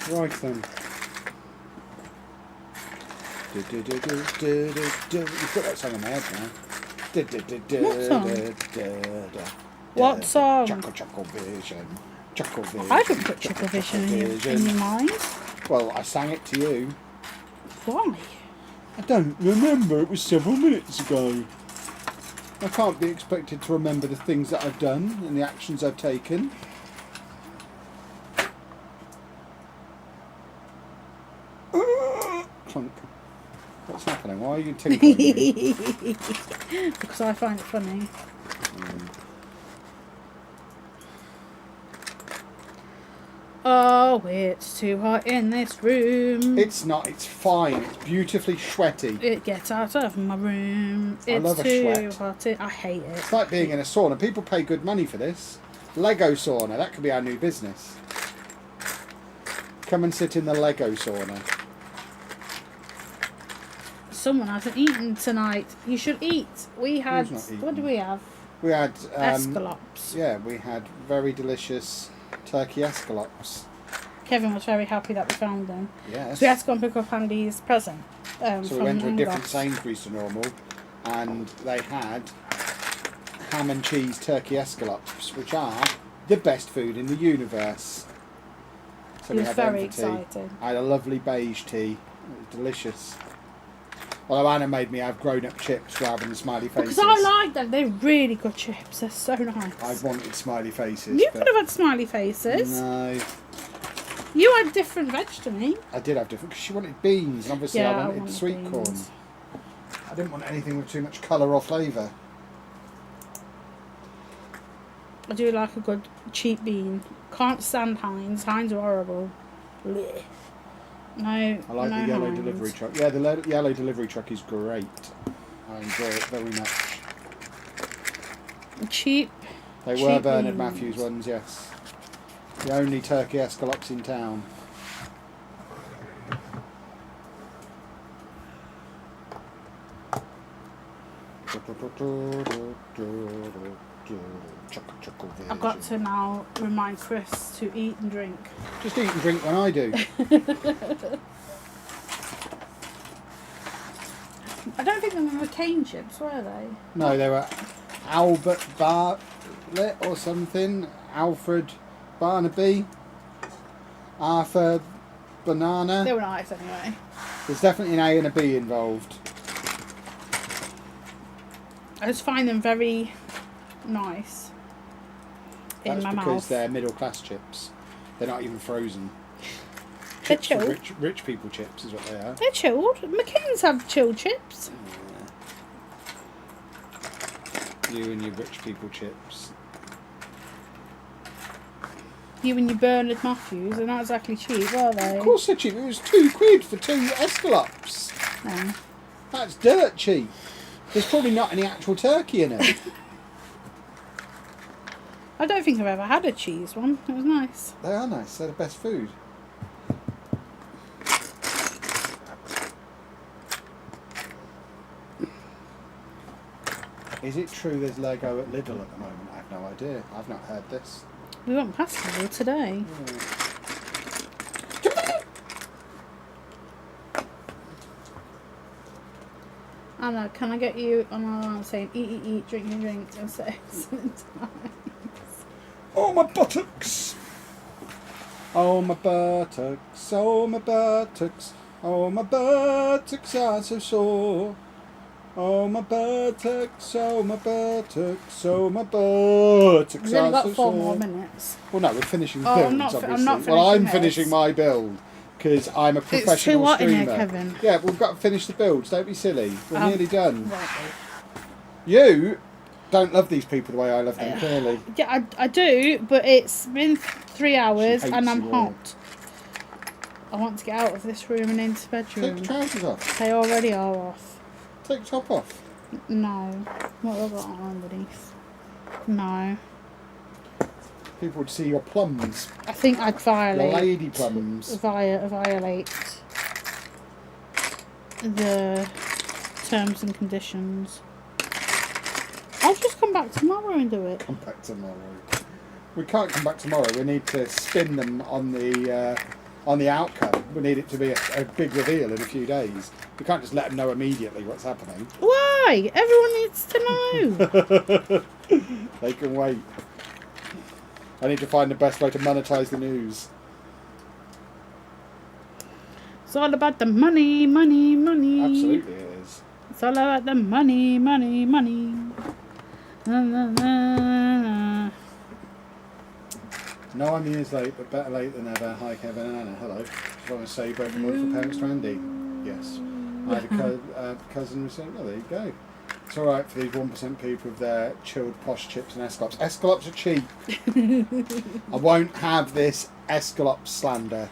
Right then. You've got that song in my head now. What song? Chuckle Vision. Chuckle Vision. I haven't put Chuckle Vision in your mind. Well, I sang it to you. Why? I don't remember. It was several minutes ago. I can't be expected to remember the things that I've done and the actions I've taken. Clunk. What's happening? Why are you tinkling me? Because I find it funny. Oh, it's too hot in this room. It's not. It's fine. It's beautifully sweaty. It gets out of my room. I love a It's too sweat. hot. I hate it. It's like being in a sauna. People pay good money for this. Lego sauna. That could be our new business. Come and sit in the Lego sauna. Someone hasn't eaten tonight. You should eat. We had. Who's not eaten? What do we have? We had Escalopes. Yeah, we had very delicious turkey escalopes. Kevin was very happy that we found them. Yes. So we had to go and pick up Andy's present. So we from went to a different Angus. Sainsbury's to normal, and they had ham and cheese turkey escalopes, which are the best food in the universe. So He was had them very for tea. excited. I had a lovely beige tea. It was delicious. Although Anna made me have grown-up chips rather than smiley faces. Because I like them. They're really good chips. They're so nice. I wanted smiley faces. You but could have had smiley faces. No, You had different veg to me. I did have different because she wanted beans, and obviously Yeah, I I wanted wanted sweet beans. corn. I didn't want anything with too much colour or flavour. I do like a good cheap bean. Can't stand Heinz. Heinz are horrible. Blech. No, I like no the yellow Heinz. delivery truck. Yeah, the yellow delivery truck is great. I enjoy it very much. Cheap. They Cheap were Bernard beans. Matthews ones, yes. The only turkey escalopes in town. I've got to now remind Chris to eat and drink. Just eat and drink when I do. I don't think they were cane chips, were they? No, they were Albert Bartlett or something. Alfred Barnaby. Arthur Banana. They were nice anyway. There's definitely an A and a B involved. I just find them very nice in my That's because mouth. they're middle class chips. They're not even frozen. They're Chips for chilled. rich people chips is what they are. They're chilled. McKinnon's have chilled chips. You and your rich people chips. You and your Bernard Matthews, they're not exactly cheap, are they? Of course they're cheap. It was £2 for 2 escalopes. No. That's dirt cheap. There's probably not any actual turkey in it. I don't think I've ever had a cheese one. It was nice. They are nice. They're the best food. Is it true there's Lego at Lidl at the moment? I have no idea. I've not heard this. We went past Lidl today. Anna, can I get you on our line saying eat, drink, and sex? Oh, my buttocks! Oh, my buttocks, oh, my buttocks, oh, my buttocks are so sore. Oh, my buttocks, oh, my buttocks, oh, my buttocks We've only are got so 4 sore. more minutes. Well, no, we're finishing Oh, builds, I'm not obviously. finishing well, I'm this. finishing my build, because I'm a professional It's too hot in streamer. here, Kevin. Yeah, we've got to finish the builds, don't be silly. We're nearly done. Right. You don't love these people the way I love them, clearly. Yeah, I do, but it's been 3 hours She hates and I'm you all. hot. I want to get out of this room and into the Take bedroom. your trousers off. They already are off. Take your top off. No. What have I got on underneath? No. People would see your plums. I think I'd Your violate. lady plums. Violate the terms and conditions. I'll just come back tomorrow and do it. Come back tomorrow. We can't come back tomorrow. We need to spin them on the outcome. We need it to be a big reveal in a few days. We can't just let them know immediately what's happening. Why? Everyone needs to know. They can wait. I need to find the best way to monetize the news. It's all about the money, money, money. Absolutely it is. It's all about the money, money, money. Na, na, na, na. No, I'm years late, but better late than never. Hi, Kevin and Anna. Hello. I want to say you're both wonderful parents to Andy. Yes. I had a cousin who said, oh, there you go. It's alright for these 1% people with their chilled posh chips and escalopes. Escalopes are cheap. I won't have this escalope slander.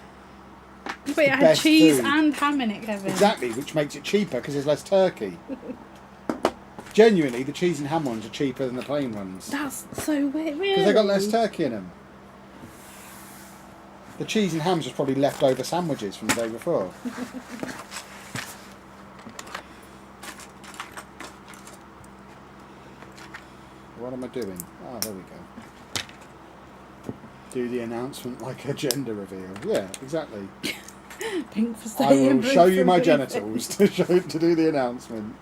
But it had best cheese food. and ham in it, Kevin. Exactly, which makes it cheaper because there's less turkey. Genuinely, the cheese and ham ones are cheaper than the plain ones. That's so weird, really. Because they got less turkey in them. The cheese and ham's was probably leftover sandwiches from the day before. What am I doing? Oh, there we go. Do the announcement like a gender reveal. Yeah, exactly. Pink for I staying. will blue show for you my leaving. genitals to do the announcement.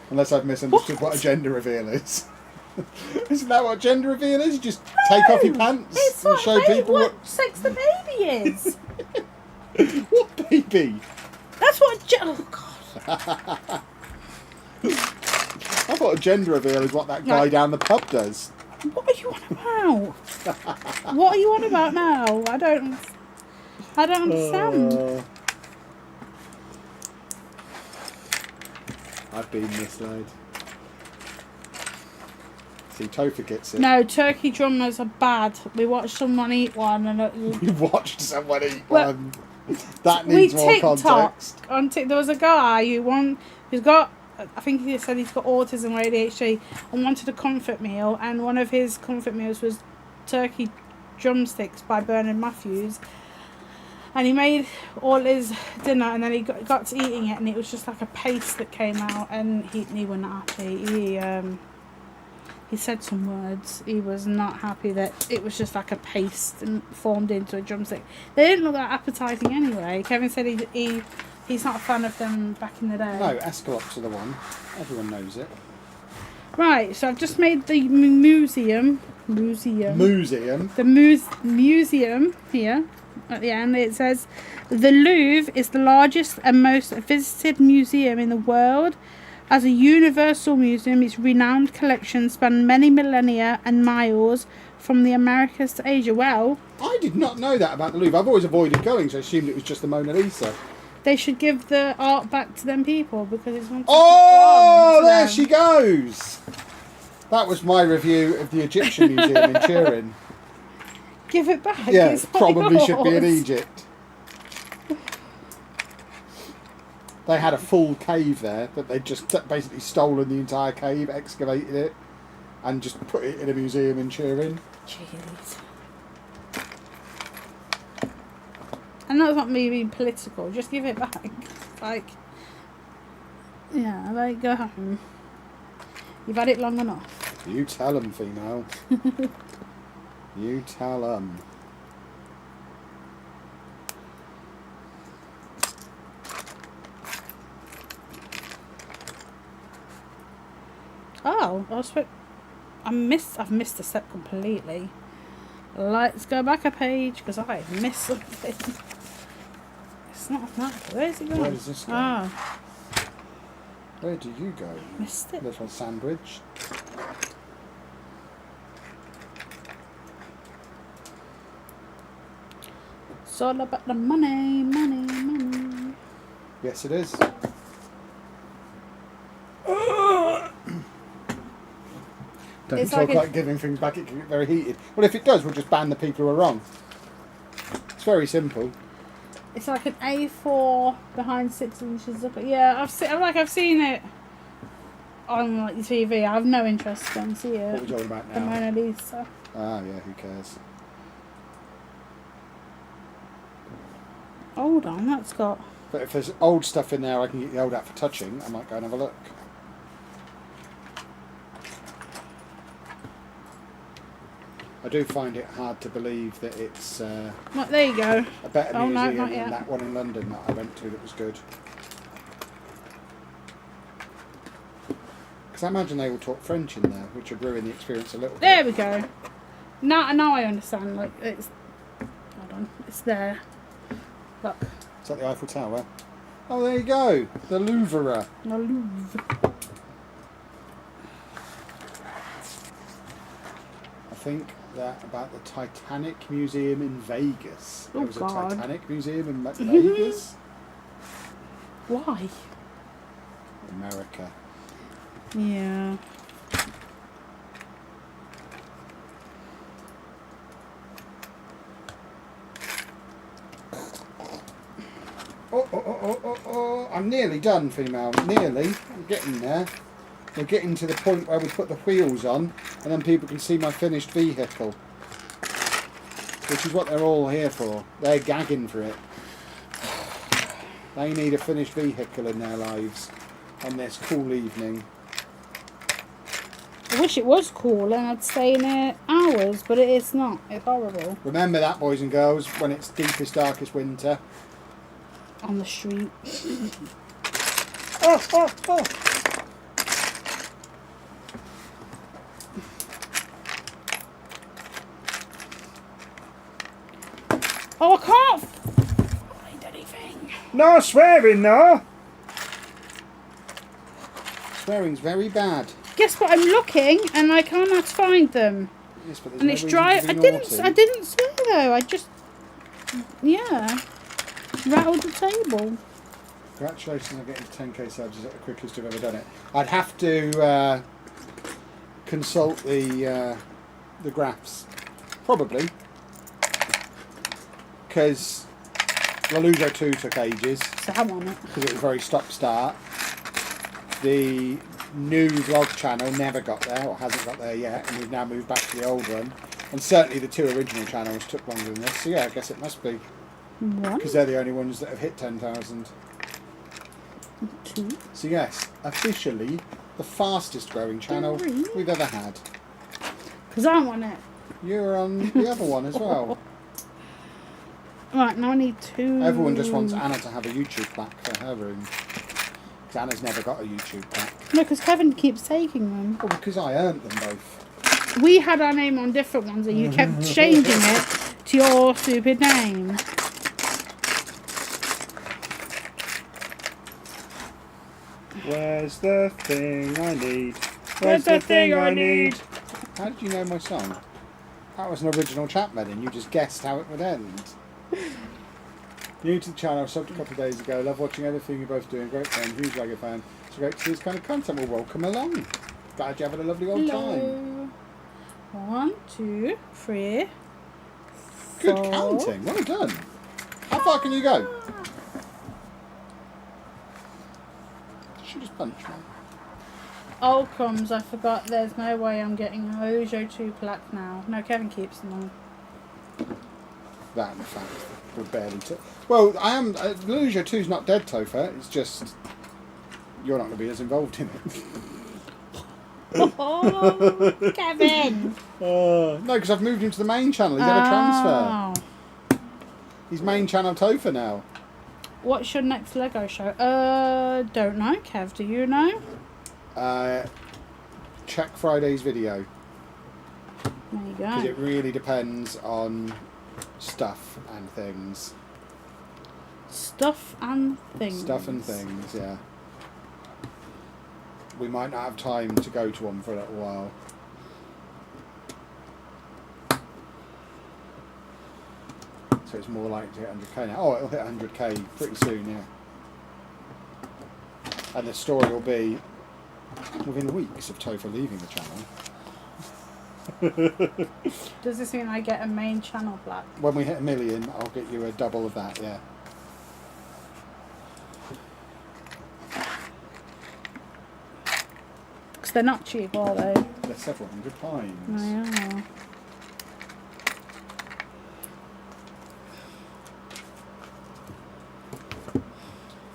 Unless I've misunderstood what a gender reveal is. Isn't that what gender reveal is? You just take off your pants It's and what show people what sex the baby is. what baby. That's what. Oh God. I thought a gender reveal is what that guy No. down the pub does. What are you on about? What are you on about now? I don't understand. I've been misled. See, Topher gets it. No, turkey drummers are bad. We watched someone eat one, and We watched someone eat Well, one. That needs more context. There was a guy who's got, I think he said he's got autism or ADHD, and wanted a comfort meal, and one of his comfort meals was turkey drumsticks by Bernard Matthews. And he made all his dinner, and then he got to eating it, and it was just like a paste that came out, and he wasn't happy. He said some words. He was not happy that it was just like a paste and formed into a drumstick. They didn't look that appetising anyway. Kevin said he's not a fan of them back in the day. No, escalopes are the one. Everyone knows it. Right, so I've just made the museum. The museum here at the end. It says, the Louvre is the largest and most visited museum in the world. As a universal museum, its renowned collections span many millennia and miles from the Americas to Asia. Well, I did not know that about the Louvre. I've always avoided going, so I assumed it was just the Mona Lisa. they should give the art back to them people because it's one. Oh, there she goes. That was my review of the Egyptian Museum in Turin. Give it back. Yeah, it's it probably yours. should be in Egypt. They had a full cave there that they'd just basically stolen the entire cave, excavated it, and just put it in a museum in Turin. Jeez. And that's not me being political. Just give it back. Like, yeah, like, go home. You've had it long enough. You tell them, female. You tell them. Oh, I've missed a step completely. Let's go back a page because I missed something. It's not that. Where's it going? Where does this go? Ah, Where do you go? missed it. Little sandwich. It's all about the money, money, money. Yes, it is. Don't It's talk like like giving things back, it can get very heated. Well, if it does, we'll just ban the people who are wrong. It's very simple. It's like an A4 behind 6 inches. Yeah, I've seen it on like the TV. I have no interest to go and see What are it. we talking about The now? Mona Lisa. Ah, yeah, who cares? Hold on, that's got. But if there's old stuff in there I can get yelled at for touching, I might go and have a look. I do find it hard to believe that it's There you go. a better Oh, no, museum not than yet. that one in London that I went to that was good. Because I imagine they all talk French in there, which would ruin the experience a little bit. There we go. Now I understand. Like it's. Hold on, it's there. Look, Is that the Eiffel Tower? Oh, there you go. The Louvre. the Louvre. I think that about the Titanic Museum in Vegas. There Oh, was God. a Titanic Museum in Vegas. Why? America. Yeah. Oh, I'm nearly done, female. Nearly. I'm getting there. We're getting to the point where we put the wheels on and then people can see my finished vehicle. Which is what they're all here for. They're gagging for it. They need a finished vehicle in their lives on this cool evening. I wish it was cool and I'd stay in it hours, but it is not. It's horrible. Remember that, boys and girls, when it's deepest, darkest winter. On the street. Oh. Oh, I can't find anything. No swearing, no. Swearing's very bad. Guess what? I'm looking and I cannot find them. Yes, but there's And no it's reason dry. to be I naughty. didn't swear though. I just, yeah, rattled the table. Congratulations on getting to 10k subs. Is that the quickest you've ever done it? I'd have to consult the graphs. Probably. Because Lalujo 2 took ages. So I'm on it. Because it was very stop-start. The new vlog channel never got there, or hasn't got there yet, and we've now moved back to the old one. And certainly the 2 original channels took longer than this. So yeah, I guess it must be. 1, because they're the only ones that have hit 10,000. 2. So yes, officially the fastest growing channel 3. we've ever had. Because I'm on it. You're on the other one as well. Right, now I need 2. Everyone just wants Anna to have a YouTube plaque for her room. Because Anna's never got a YouTube plaque. No, because Kevin keeps taking them. Well, because I earned them both. We had our name on different ones and you kept changing it to your stupid name. Where's the thing I need? Where's the thing I need? How did you know my song? That was an original Chapman and you just guessed how it would end. New to the channel, subbed a couple of days ago. Love watching everything you're both doing. Great fan, huge Lego fan. It's great to see this kind of content. Well, welcome along. Glad you're having a lovely old time. 1, 2, 3. Good 4. counting. Well done. How far can you go? Should just punch me. Oh, crumbs, I forgot. There's no way I'm getting a Hojo 2 plaque now. No, Kevin keeps them all. That and the fact we're barely... Well, I am... Lugia 2's not dead, Topher. It's just... You're not going to be as involved in it. Oh, Kevin! No, because I've moved him to the main channel. He's had a transfer. He's main channel Topher now. What's your next Lego show? Don't know. Kev, do you know? Check Friday's video. There you Because go. it really depends on stuff and things. Stuff and things. Stuff and things, yeah. We might not have time to go to one for a little while. So it's more likely to hit 100k now. Oh, it'll hit 100k pretty soon, yeah. And the story will be within weeks of Topher leaving the channel. Does this mean I get a main channel plaque? When we hit 1 million, I'll get you a double of that, yeah. Because they're not cheap, are they? They're several £100. They are.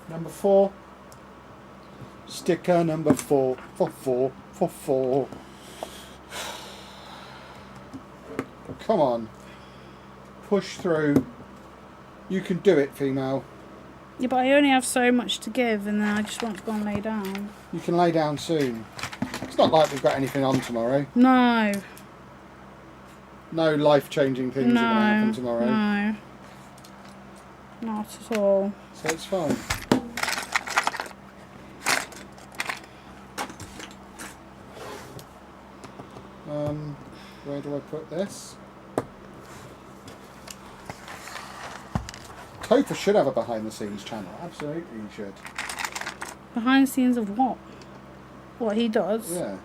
Number 4. Sticker number 4 for 4 for 4. Come on. Push through. You can do it, female. Yeah, but I only have so much to give and then I just want to go and lay down. You can lay down soon. It's not like we've got anything on tomorrow. No. No life-changing things are going to happen tomorrow. No. Not at all. So it's fine. Where do I put this? Topher should have a behind-the-scenes channel. Absolutely, he should. Behind the scenes of what? What he does? Yeah.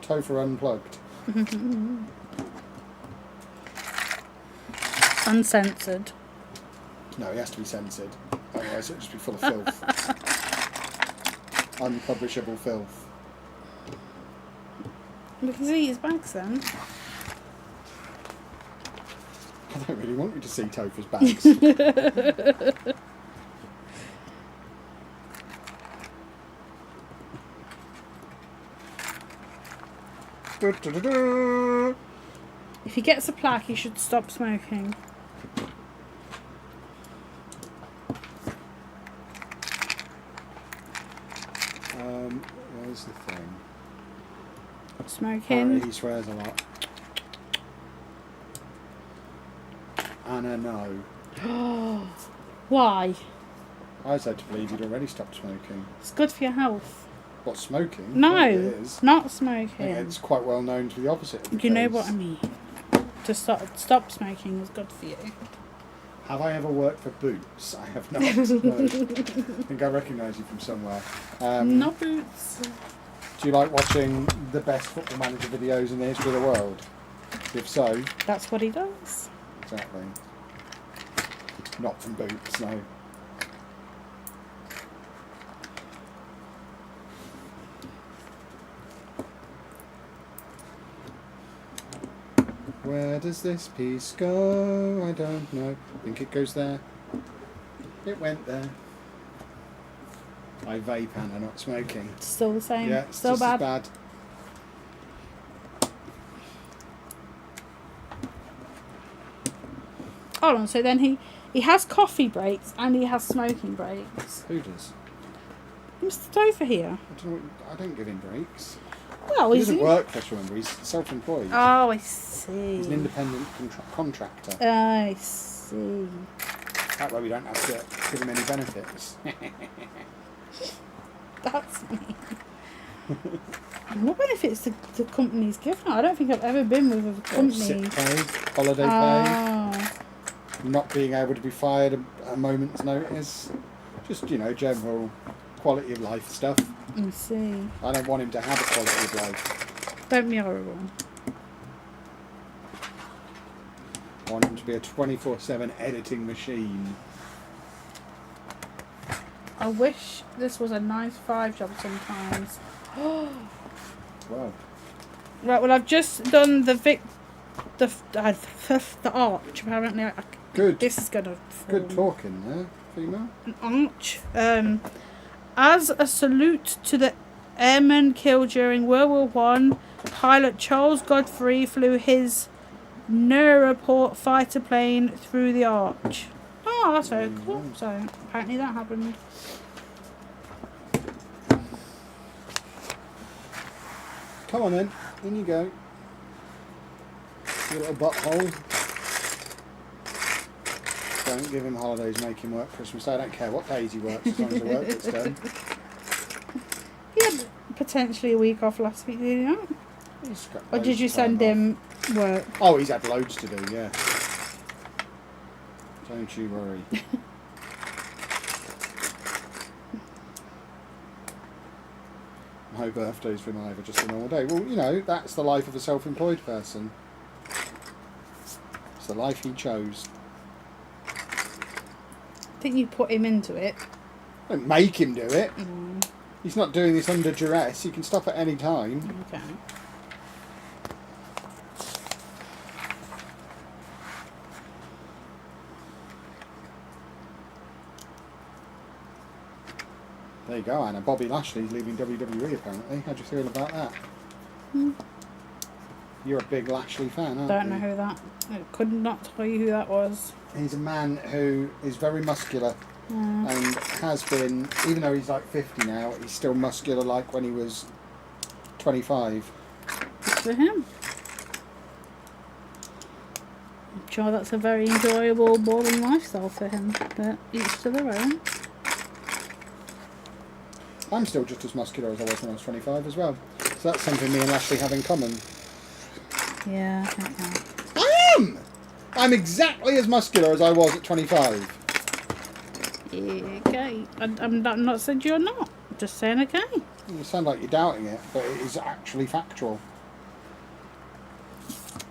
Topher Unplugged. Uncensored. No, he has to be censored. Otherwise it'll just be full of filth. Unpublishable filth. We can see his bags then. I don't really want you to see Topher's bags. If he gets a plaque, he should stop smoking. Where's the thing? Smoking. Apparently he swears a lot. Anna, no. Why? I was led to believe you'd already stopped smoking. It's good for your health. What, smoking? No, Well, it is. not I smoking. think it's quite well known to be the opposite. Of the You know case. what I mean. To stop smoking is good for you. Have I ever worked for Boots? I have not. No. I think I recognise you from somewhere. Not boots. Do you like watching the best football manager videos in the history of the world? If so, That's what he does. exactly. Not from Boots, no. where does this piece go? I don't know. I think it goes there. It went there. I vape and I'm not smoking. It's still the same. Yeah, it's still just bad. as bad. Hold on, so then he has coffee breaks and he has smoking breaks. Who does? Mr. Dover here. I don't give him breaks. Well, He he's doesn't work for us, remember. He's self-employed. Oh, I see. He's an independent contractor. I see. That way we don't have to give him any benefits. That's me. What benefits the company's given? I don't think I've ever been with a company. Sick pay, holiday pay, not being able to be fired at a moment's notice. Just, general quality of life stuff. I see. I don't want him to have a quality of life. Don't be horrible. I want him to be a 24/7 editing machine. I wish this was a 9-to-5 job sometimes. Well, Right, well I've just done the arch. Apparently, good. this is gonna Good fall. talking there, female. An arch. As a salute to the airmen killed during World War One, pilot Charles Godfrey flew his Neuroport fighter plane through the arch. Oh, that's very cool. So apparently that happened. Come on then, in you go. Your little butthole. Don't give him holidays, make him work Christmas Day. I don't care what days he works as long as the work gets done. He had potentially a week off last week, did he not? He's got Or loads did you of time send him work? Oh, he's had loads to do, yeah. Don't you worry. No birthdays for him either, just a normal day. Well, that's the life of a self-employed person. It's the life he chose. I think you put him into it. Don't make him do it. He's not doing this under duress. He can stop at any time. Okay. There you go, Anna. Bobby Lashley's leaving WWE apparently. How do you feel about that? You're a big Lashley fan, aren't Don't you? know who that. I could not tell you who that was. He's a man who is very muscular and has been, even though he's like 50 now, he's still muscular like when he was 25. Good for him. I'm sure that's a very enjoyable, boring lifestyle for him, but each to their own. I'm still just as muscular as I was when I was 25 as well. So that's something me and Lashley have in common. Yeah, I think that. I am! I'm exactly as muscular as I was at 25. Okay. I'm not saying you're not. I'm just saying okay. You sound like you're doubting it, but it is actually factual.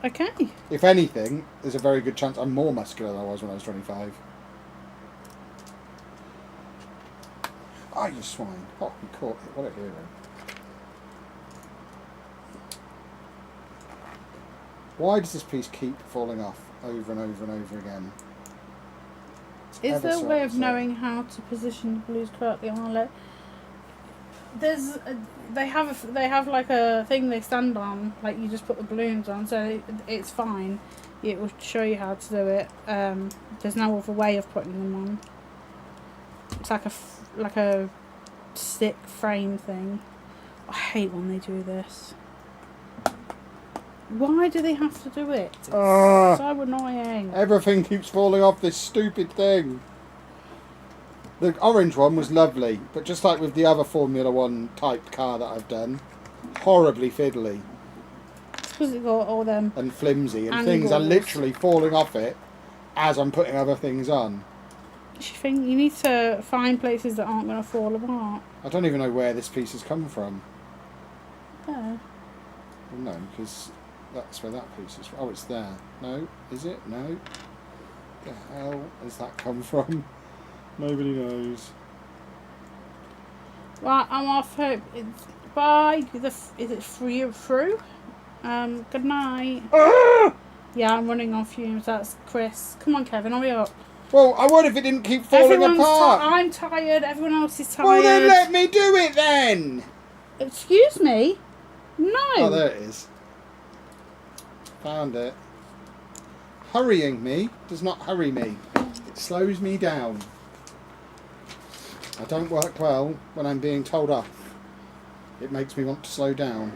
Okay. If anything, there's a very good chance I'm more muscular than I was when I was 25. Oh, you swine. Oh, you caught it. What a hero. Why does this piece keep falling off over and over and over again? Is there a way of knowing how to position the blues correctly on a leg? They have like a thing they stand on, like you just put the balloons on, so it's fine. It will show you how to do it. There's no other way of putting them on. It's like a stick frame thing. I hate when they do this. Why do they have to do it? It's so annoying. Everything keeps falling off this stupid thing. The orange one was lovely, but just like with the other Formula 1 type car that I've done, horribly fiddly. It's because it got all them and flimsy, and angles. Things are literally falling off it as I'm putting other things on. You need to find places that aren't going to fall apart. I don't even know where this piece has come from. There. Well, no, because that's where that piece is from. Oh, it's there. No, is it? No. The hell has that come from? Nobody knows. Right, I'm off hope. Bye. Is it through? Good night. Ah! Yeah, I'm running on fumes. That's Chris. Come on, Kevin, hurry up. Well, I would if it didn't keep falling apart. I'm tired. Everyone else is tired. Well, then let me do it then. Excuse me? No. Oh, there it is. Found it. Hurrying me does not hurry me. It slows me down. I don't work well when I'm being told off. It makes me want to slow down.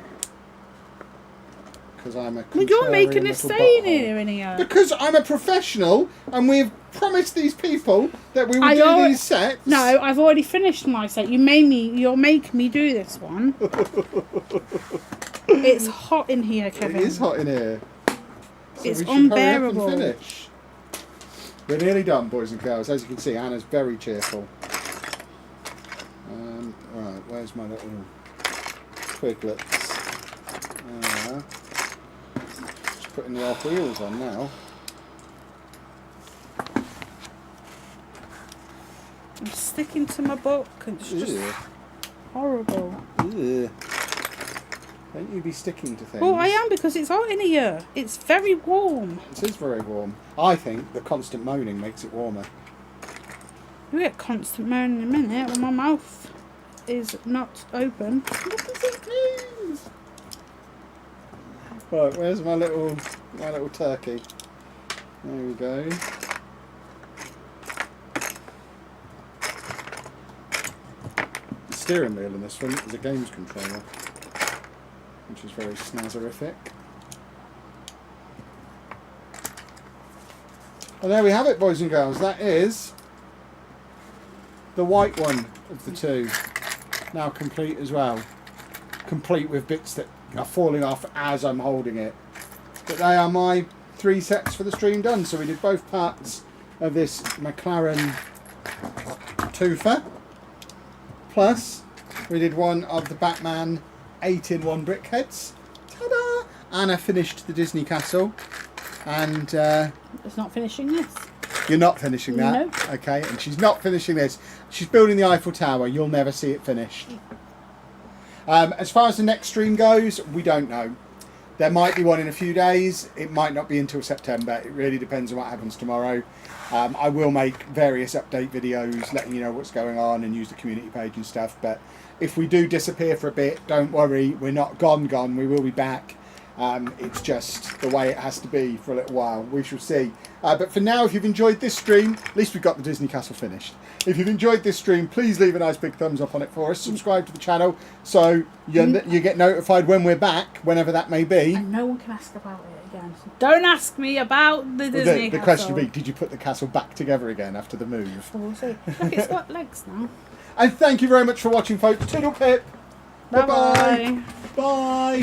Because I'm a Well, you're making us stay in butthole. here. Because I'm a professional and we've promised these people that we would do these sets. No, I've already finished my set. You're making me do this one. It's hot in here, Kevin. It is hot in here. So It's we should hurry up unbearable. and finish. We're nearly done, boys and girls. As you can see, Anna's very cheerful. Right, where's my little twiglets? Just putting the off wheels on now. I'm sticking to my book. It's just horrible. Ew. Don't you be sticking to things. Well, I am because it's hot in here. It's very warm. It is very warm. I think the constant moaning makes it warmer. You get constant moaning in a minute when my mouth is not open. Look at it, please. Right, where's my little turkey? There we go. The steering wheel in this one is a games controller, which is very snazzerific. And there we have it, boys and girls. That is the white one of the two. Now complete as well. Complete with bits that are falling off as I'm holding it. But they are my 3 sets for the stream done. So we did both parts of this McLaren twofer. Plus we did one of the Batman 8-in-1 brickheadz. Ta-da! Anna finished the Disney Castle. And It's not finishing this. you're not finishing that? No. Okay, and she's not finishing this. She's building the Eiffel Tower. You'll never see it finished. As far as the next stream goes, we don't know. There might be one in a few days. It might not be until September. It really depends on what happens tomorrow. I will make various update videos letting you know what's going on and use the community page and stuff. But if we do disappear for a bit, don't worry. We're not gone. We will be back. It's just the way it has to be for a little while. We shall see. But for now, if you've enjoyed this stream, at least we've got the Disney Castle finished. If you've enjoyed this stream, please leave a nice big thumbs up on it for us. Subscribe to the channel so you get notified when we're back, whenever that may be. And no one can ask about it again. Don't ask me about the Disney The Castle. question would be, did you put the castle back together again after the move? We'll see. Look, it's got legs now. And thank you very much for watching, folks. Toodle pip. Bye-bye. Bye.